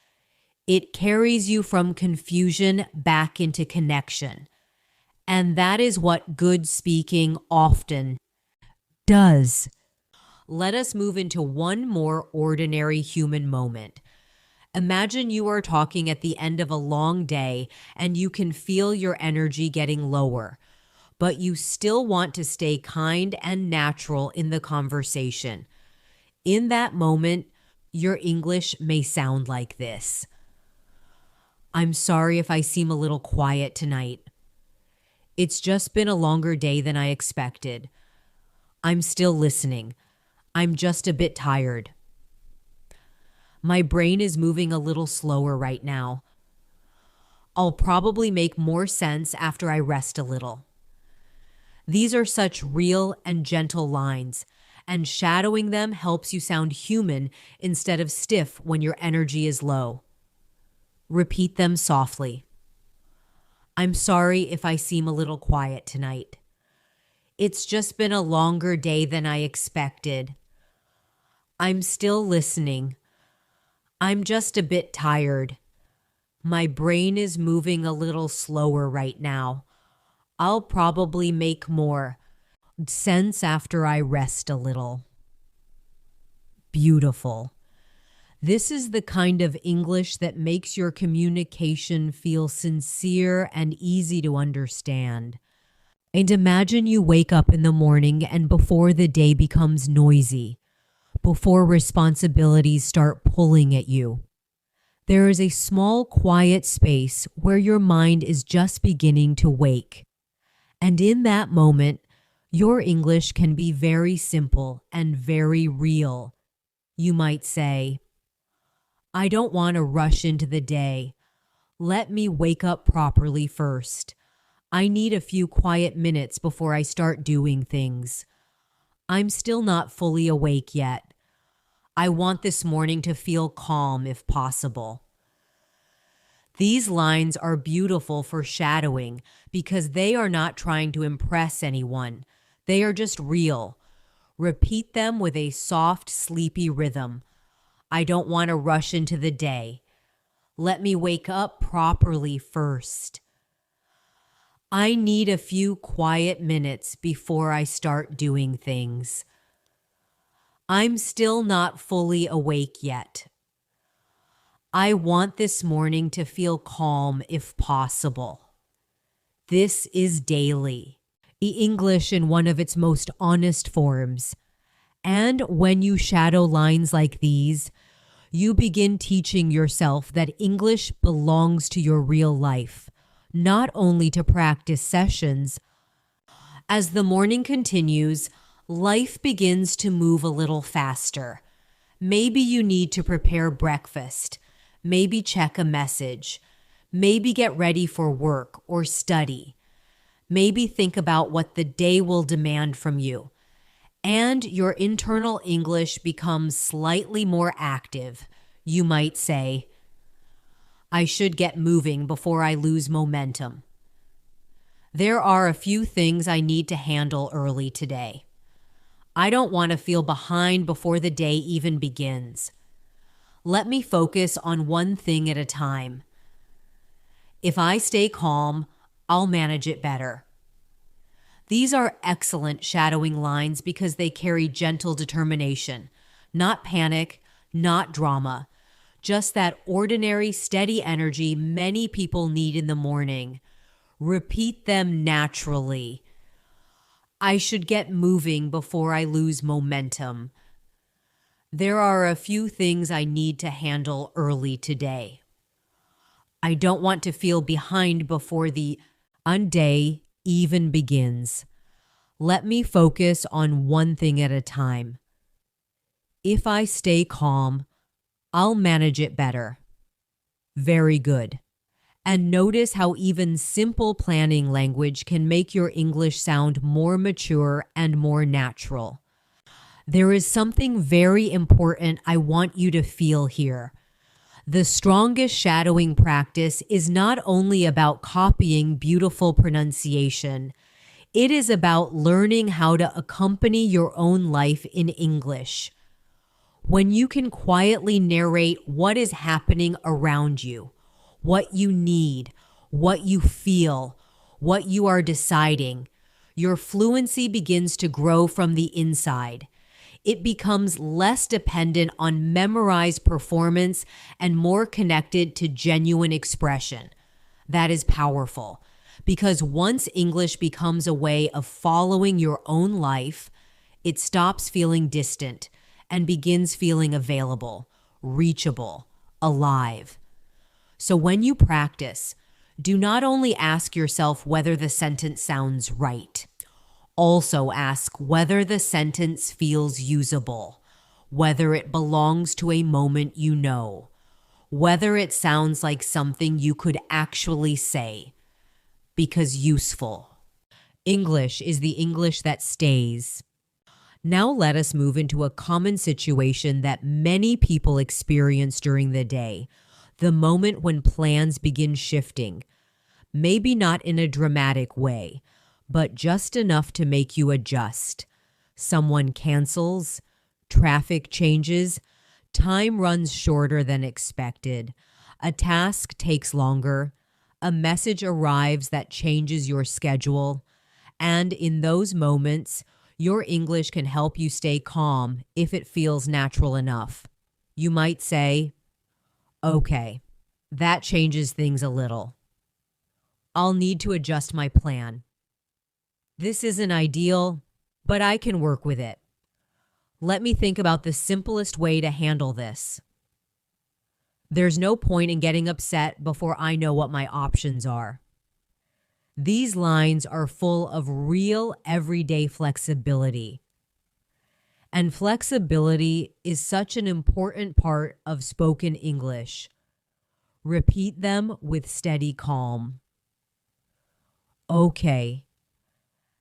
It carries you from confusion back into connection. And that is what good speaking often does. Let us move into one more ordinary human moment. Imagine you are talking at the end of a long day and you can feel your energy getting lower, but you still want to stay kind and natural in the conversation. In that moment, your English may sound like this. "I'm sorry if I seem a little quiet tonight. It's just been a longer day than I expected. I'm still listening. I'm just a bit tired. My brain is moving a little slower right now. I'll probably make more sense after I rest a little. These are such real and gentle lines, and shadowing them helps you sound human instead of stiff when your energy is low. Repeat them softly. I'm sorry if I seem a little quiet tonight. It's just been a longer day than I expected. I'm still listening. I'm just a bit tired. My brain is moving a little slower right now. I'll probably make more sense after I rest a little. Beautiful. This is the kind of English that makes your communication feel sincere and easy to understand. And imagine you wake up in the morning and before the day becomes noisy, before responsibilities start pulling at you, there is a small quiet space where your mind is just beginning to wake. And in that moment, your English can be very simple and very real. You might say, I don't want to rush into the day. Let me wake up properly first. I need a few quiet minutes before I start doing things. I'm still not fully awake yet. I want this morning to feel calm if possible. These lines are beautiful for shadowing because they are not trying to impress anyone. They are just real. Repeat them with a soft, sleepy rhythm. I don't want to rush into the day. Let me wake up properly first. I need a few quiet minutes before I start doing things. I'm still not fully awake yet. I want this morning to feel calm if possible. This is daily. English in one of its most honest forms. And when you shadow lines like these, you begin teaching yourself that English belongs to your real life, not only to practice sessions. As the morning continues, life begins to move a little faster. Maybe you need to prepare breakfast, maybe check a message, maybe get ready for work or study, maybe think about what the day will demand from you. And your internal English becomes slightly more active. You might say, I should get moving before I lose momentum. There are a few things I need to handle early today. I don't want to feel behind before the day even begins. Let me focus on one thing at a time. If I stay calm, I'll manage it better. These are excellent shadowing lines because they carry gentle determination, not panic, not drama, just that ordinary, steady energy many people need in the morning. Repeat them naturally. I should get moving before I lose momentum. There are a few things I need to handle early today. I don't want to feel behind before the day even begins. Let me focus on one thing at a time. If I stay calm, I'll manage it better. Very good. And notice how even simple planning language can make your English sound more mature and more natural. There is something very important I want you to feel here. The strongest shadowing practice is not only about copying beautiful pronunciation, it is about learning how to accompany your own life in English. When you can quietly narrate what is happening around you, what you need, what you feel, what you are deciding, your fluency begins to grow from the inside. It becomes less dependent on memorized performance and more connected to genuine expression. That is powerful because once English becomes a way of following your own life, it stops feeling distant and begins feeling available, reachable, alive. So when you practice, do not only ask yourself whether the sentence sounds right. Also ask whether the sentence feels usable, whether it belongs to a moment you know, whether it sounds like something you could actually say, because useful. English is the English that stays. Now let us move into a common situation that many people experience during the day, the moment when plans begin shifting. Maybe not in a dramatic way, but just enough to make you adjust. Someone cancels, traffic changes, time runs shorter than expected, a task takes longer, a message arrives that changes your schedule, and in those moments, your English can help you stay calm if it feels natural enough. You might say, "Okay, that changes things a little. I'll need to adjust my plan. This isn't ideal, but I can work with it. Let me think about the simplest way to handle this. There's no point in getting upset before I know what my options are." These lines are full of real everyday flexibility. And flexibility is such an important part of spoken English. Repeat them with steady calm. "Okay,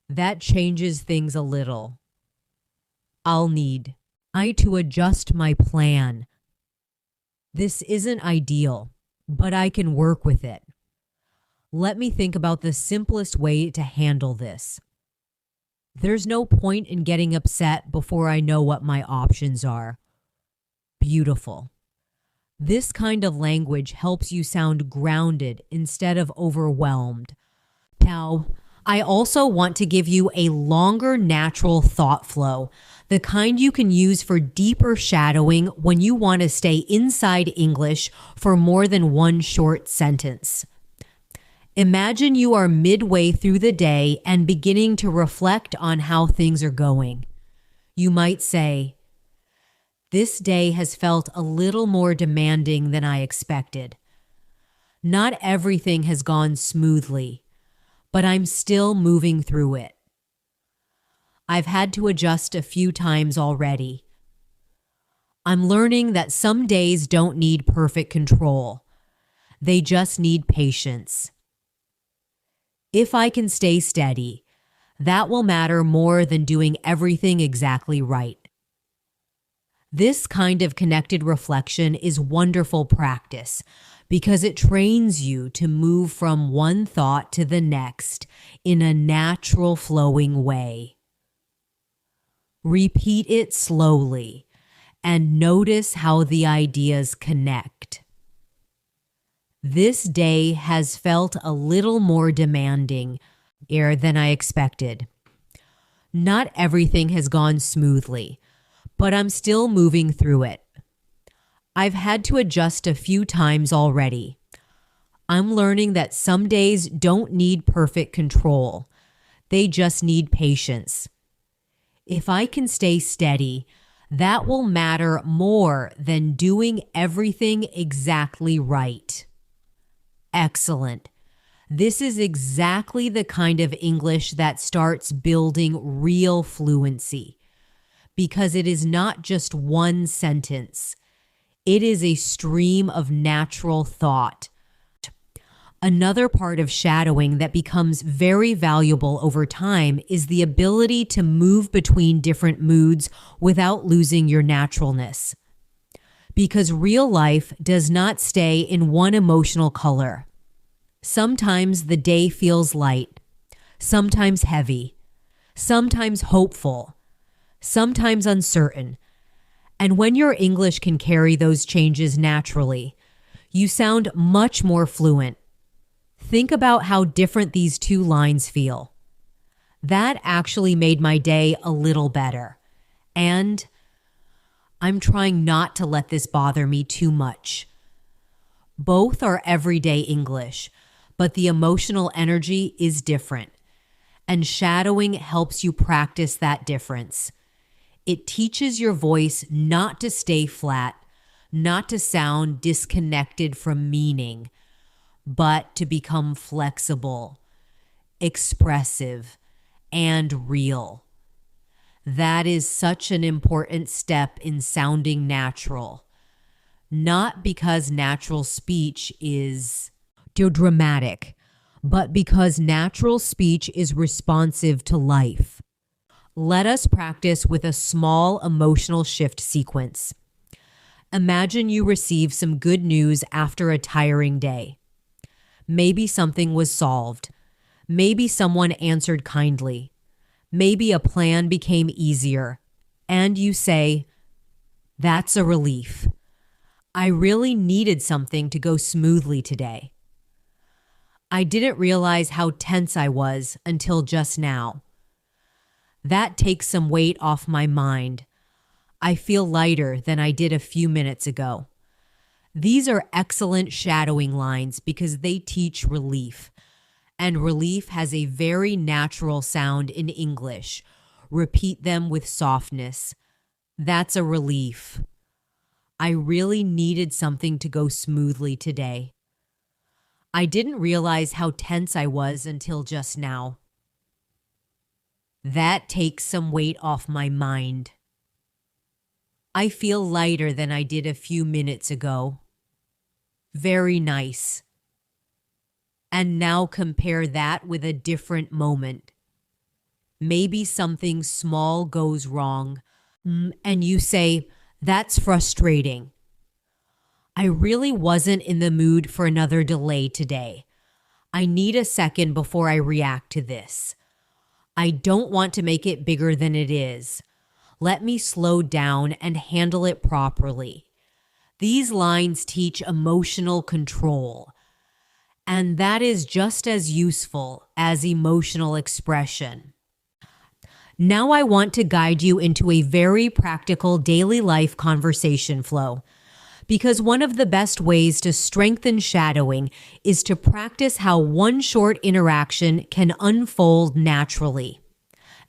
that changes things a little. I'll need to adjust my plan. This isn't ideal, but I can work with it. Let me think about the simplest way to handle this. There's no point in getting upset before I know what my options are." Beautiful. This kind of language helps you sound grounded instead of overwhelmed. Now, I also want to give you a longer natural thought flow, the kind you can use for deeper shadowing when you want to stay inside English for more than one short sentence. Imagine you are midway through the day and beginning to reflect on how things are going. You might say, "This day has felt a little more demanding than I expected. Not everything has gone smoothly, but I'm still moving through it. I've had to adjust a few times already. I'm learning that some days don't need perfect control. They just need patience. If I can stay steady, that will matter more than doing everything exactly right." This kind of connected reflection is wonderful practice because it trains you to move from one thought to the next in a natural flowing way. Repeat it slowly and notice how the ideas connect. This day has felt a little more demanding than I expected. Not everything has gone smoothly, but I'm still moving through it. I've had to adjust a few times already. I'm learning that some days don't need perfect control. They just need patience. If I can stay steady, that will matter more than doing everything exactly right. Excellent. This is exactly the kind of English that starts building real fluency, because it is not just one sentence. It is a stream of natural thought. Another part of shadowing that becomes very valuable over time is the ability to move between different moods without losing your naturalness. Because real life does not stay in one emotional color. Sometimes the day feels light, sometimes heavy, sometimes hopeful, sometimes uncertain. And when your English can carry those changes naturally, you sound much more fluent. Think about how different these two lines feel. That actually made my day a little better. And I'm trying not to let this bother me too much. Both are everyday English, but the emotional energy is different. And shadowing helps you practice that difference. It teaches your voice not to stay flat, not to sound disconnected from meaning, but to become flexible, expressive, and real. That is such an important step in sounding natural. Not because natural speech is dramatic, but because natural speech is responsive to life. Let us practice with a small emotional shift sequence. Imagine you receive some good news after a tiring day. Maybe something was solved. Maybe someone answered kindly. Maybe a plan became easier. And you say, "That's a relief. I really needed something to go smoothly today. I didn't realize how tense I was until just now. That takes some weight off my mind. I feel lighter than I did a few minutes ago." These are excellent shadowing lines because they teach relief. And relief has a very natural sound in English. Repeat them with softness. That's a relief. I really needed something to go smoothly today. I didn't realize how tense I was until just now. That takes some weight off my mind. I feel lighter than I did a few minutes ago. Very nice. And now compare that with a different moment. Maybe something small goes wrong, and you say, "That's frustrating. I really wasn't in the mood for another delay today. I need a second before I react to this. I don't want to make it bigger than it is. Let me slow down and handle it properly." These lines teach emotional control, and that is just as useful as emotional expression. Now I want to guide you into a very practical daily life conversation flow, because one of the best ways to strengthen shadowing is to practice how one short interaction can unfold naturally.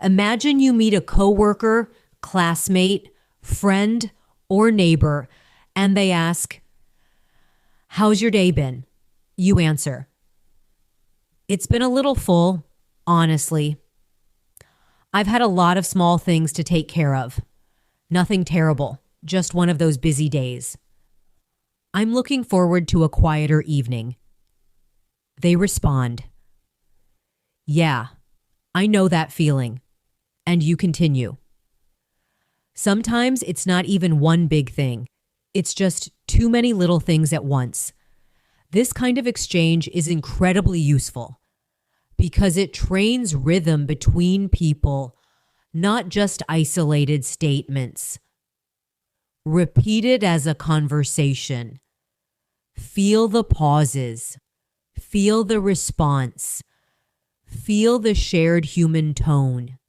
Imagine you meet a coworker, classmate, friend, or neighbor, and they ask, "How's your day been?" You answer, "It's been a little full, honestly. I've had a lot of small things to take care of. Nothing terrible, just one of those busy days. I'm looking forward to a quieter evening." They respond, "Yeah, I know that feeling." And you continue. Sometimes it's not even one big thing. It's just too many little things at once. This kind of exchange is incredibly useful because it trains rhythm between people, not just isolated statements. Repeat it as a conversation. Feel the pauses. Feel the response. Feel the shared human tone.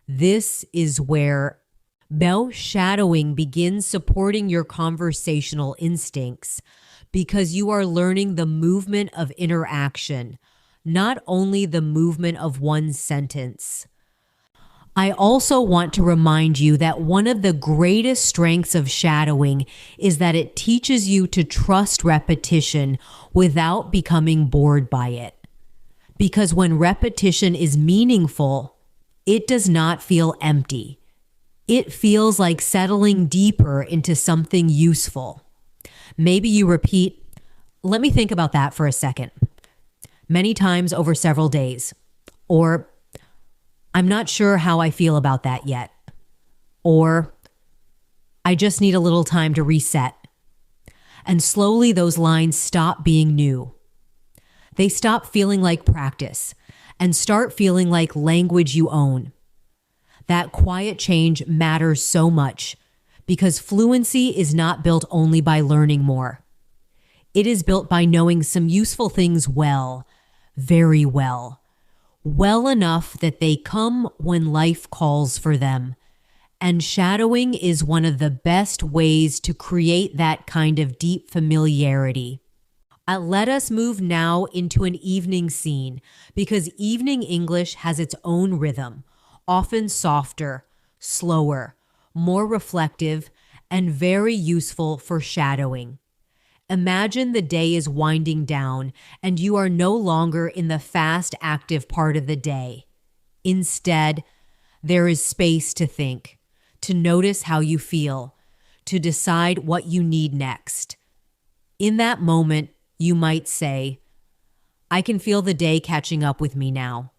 This is where shadowing begins supporting your conversational instincts, because you are learning the movement of interaction, not only the movement of one sentence. I also want to remind you that one of the greatest strengths of shadowing is that it teaches you to trust repetition without becoming bored by it. Because when repetition is meaningful, it does not feel empty. It feels like settling deeper into something useful. Maybe you repeat, "Let me think about that for a second," many times over several days. Or, "I'm not sure how I feel about that yet." Or, "I just need a little time to reset." And slowly those lines stop being new. They stop feeling like practice and start feeling like language you own. That quiet change matters so much because fluency is not built only by learning more. It is built by knowing some useful things well, very well. Well enough that they come when life calls for them. And shadowing is one of the best ways to create that kind of deep familiarity. Let us move now into an evening scene, because evening English has its own rhythm, often softer, slower, more reflective, and very useful for shadowing. Imagine the day is winding down and you are no longer in the fast, active part of the day. Instead, there is space to think, to notice how you feel, to decide what you need next. In that moment, you might say, I can feel the day catching up with me now.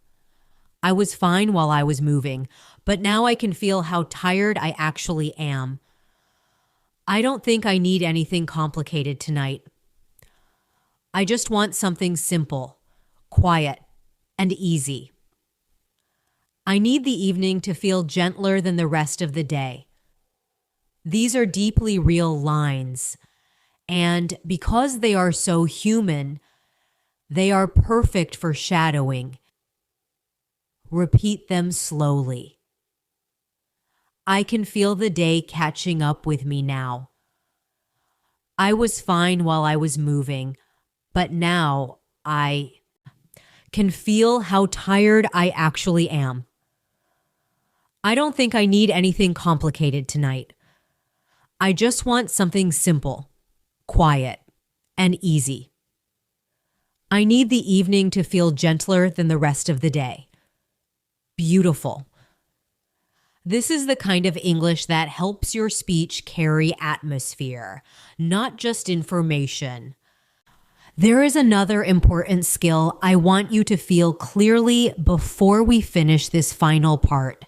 I was fine while I was moving, but now I can feel how tired I actually am. I don't think I need anything complicated tonight. I just want something simple, quiet, and easy. I need the evening to feel gentler than the rest of the day. These are deeply real lines, and because they are so human, they are perfect for shadowing. Repeat them slowly. I can feel the day catching up with me now. I was fine while I was moving, but now I can feel how tired I actually am. I don't think I need anything complicated tonight. I just want something simple, quiet, and easy. I need the evening to feel gentler than the rest of the day. Beautiful. This is the kind of English that helps your speech carry atmosphere, not just information. There is another important skill I want you to feel clearly before we finish this final part,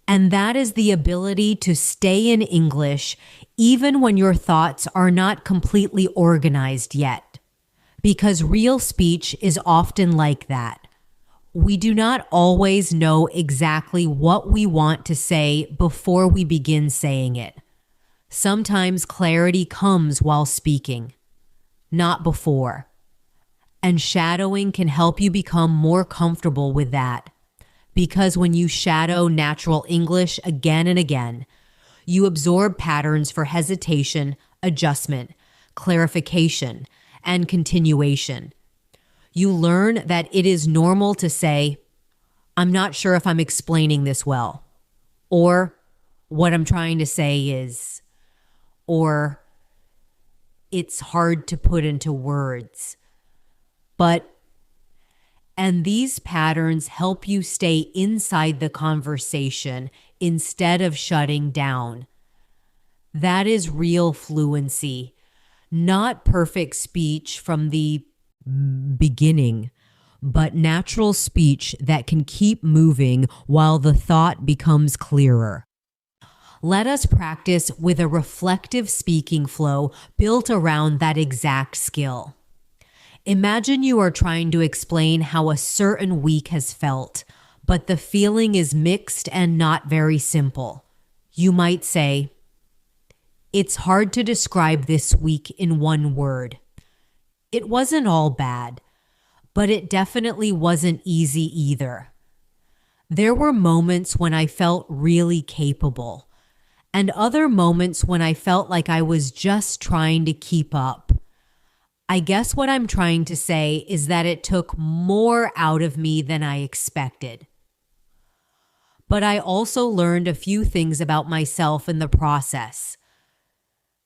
and that is the ability to stay in English even when your thoughts are not completely organized yet, because real speech is often like that. We do not always know exactly what we want to say before we begin saying it. Sometimes clarity comes while speaking, not before. And shadowing can help you become more comfortable with that. Because when you shadow natural English again and again, you absorb patterns for hesitation, adjustment, clarification, and continuation. You learn that it is normal to say, I'm not sure if I'm explaining this well, or what I'm trying to say is, or it's hard to put into words. And these patterns help you stay inside the conversation instead of shutting down. That is real fluency, not perfect speech from the beginning, but natural speech that can keep moving while the thought becomes clearer. Let us practice with a reflective speaking flow built around that exact skill. Imagine you are trying to explain how a certain week has felt, but the feeling is mixed and not very simple. You might say, it's hard to describe this week in one word. It wasn't all bad, but it definitely wasn't easy either. There were moments when I felt really capable, and other moments when I felt like I was just trying to keep up. I guess what I'm trying to say is that it took more out of me than I expected. But I also learned a few things about myself in the process.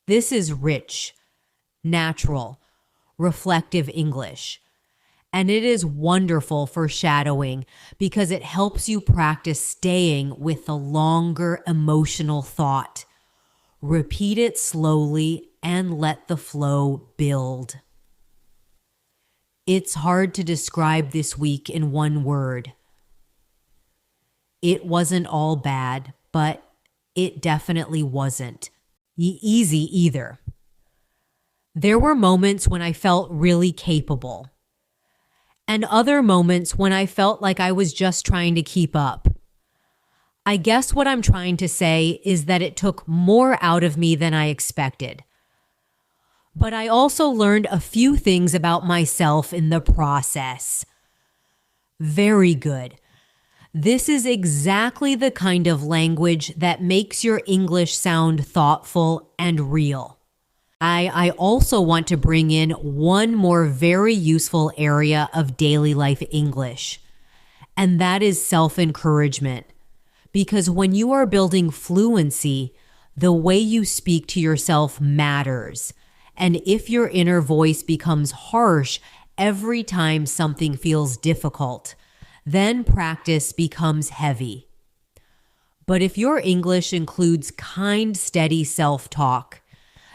This is rich, natural, reflective English. And it is wonderful for shadowing because it helps you practice staying with the longer emotional thought. Repeat it slowly and let the flow build. It's hard to describe this week in one word. It wasn't all bad, but it definitely wasn't easy either. There were moments when I felt really capable, and other moments when I felt like I was just trying to keep up. I guess what I'm trying to say is that it took more out of me than I expected. But I also learned a few things about myself in the process. Very good. This is exactly the kind of language that makes your English sound thoughtful and real. I also want to bring in one more very useful area of daily life English, and that is self-encouragement. Because when you are building fluency, the way you speak to yourself matters. And if your inner voice becomes harsh every time something feels difficult, then practice becomes heavy. But if your English includes kind, steady self-talk,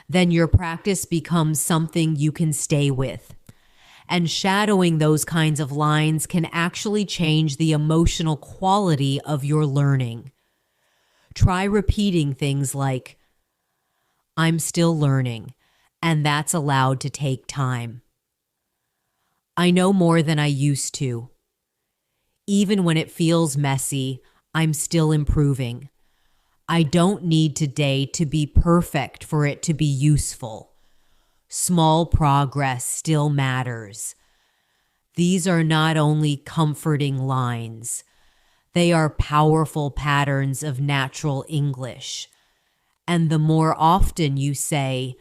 then your practice becomes something you can stay with. And shadowing those kinds of lines can actually change the emotional quality of your learning. Try repeating things like, I'm still learning, and that's allowed to take time. I know more than I used to. Even when it feels messy, I'm still improving. I don't need today to be perfect for it to be useful. Small progress still matters. These are not only comforting lines, they are powerful patterns of natural English. And the more often you say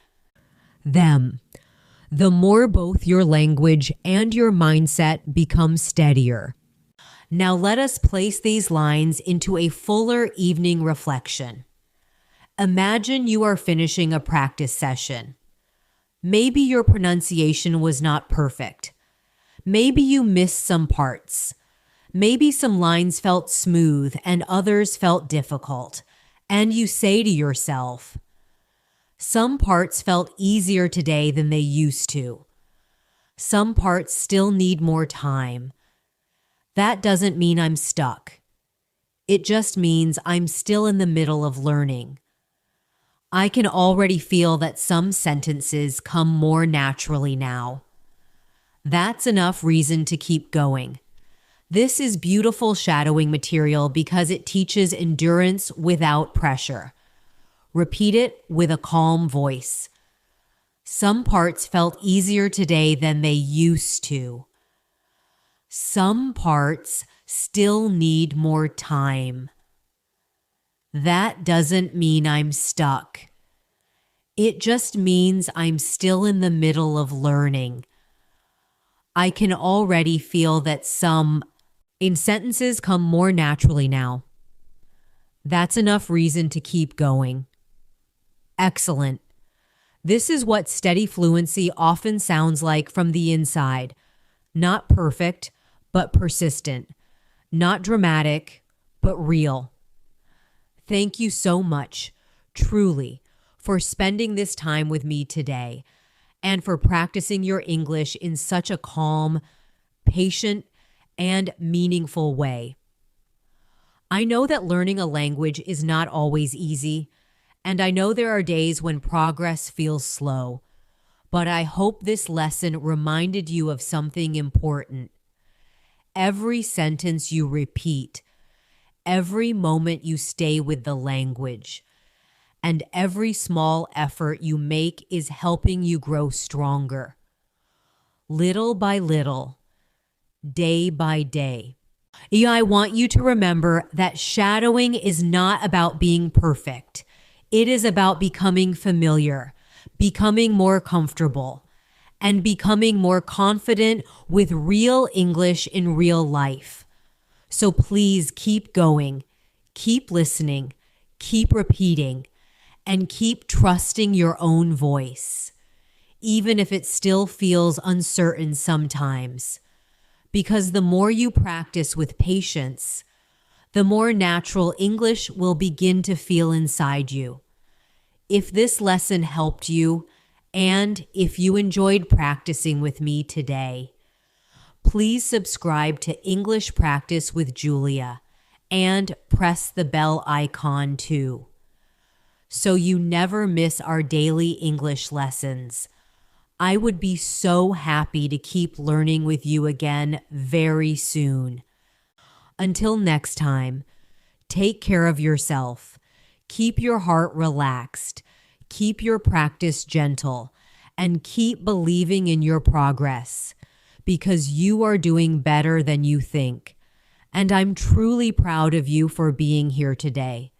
them, the more both your language and your mindset become steadier. Now let us place these lines into a fuller evening reflection. Imagine you are finishing a practice session. Maybe your pronunciation was not perfect. Maybe you missed some parts. Maybe some lines felt smooth and others felt difficult. And you say to yourself, some parts felt easier today than they used to. Some parts still need more time. That doesn't mean I'm stuck. It just means I'm still in the middle of learning. I can already feel that some sentences come more naturally now. That's enough reason to keep going. This is beautiful shadowing material because it teaches endurance without pressure. Repeat it with a calm voice. Some parts felt easier today than they used to. Some parts still need more time. That doesn't mean I'm stuck. It just means I'm still in the middle of learning. I can already feel that some sentences come more naturally now. That's enough reason to keep going. Excellent. This is what steady fluency often sounds like from the inside. Not perfect, but persistent. Not dramatic, but real. Thank you so much, truly, for spending this time with me today and for practicing your English in such a calm, patient, and meaningful way. I know that learning a language is not always easy, and I know there are days when progress feels slow, but I hope this lesson reminded you of something important. Every sentence you repeat, every moment you stay with the language, and every small effort you make is helping you grow stronger. Little by little, day by day. I want you to remember that shadowing is not about being perfect. It is about becoming familiar, becoming more comfortable, and becoming more confident with real English in real life. So please keep going, keep listening, keep repeating, and keep trusting your own voice, even if it still feels uncertain sometimes. Because the more you practice with patience, the more natural English will begin to feel inside you. If this lesson helped you, and if you enjoyed practicing with me today, please subscribe to English Practice with Julia and press the bell icon too, so you never miss our daily English lessons. I would be so happy to keep learning with you again very soon. Until next time, take care of yourself. Keep your heart relaxed. Keep your practice gentle. And keep believing in your progress, because you are doing better than you think. And I'm truly proud of you for being here today.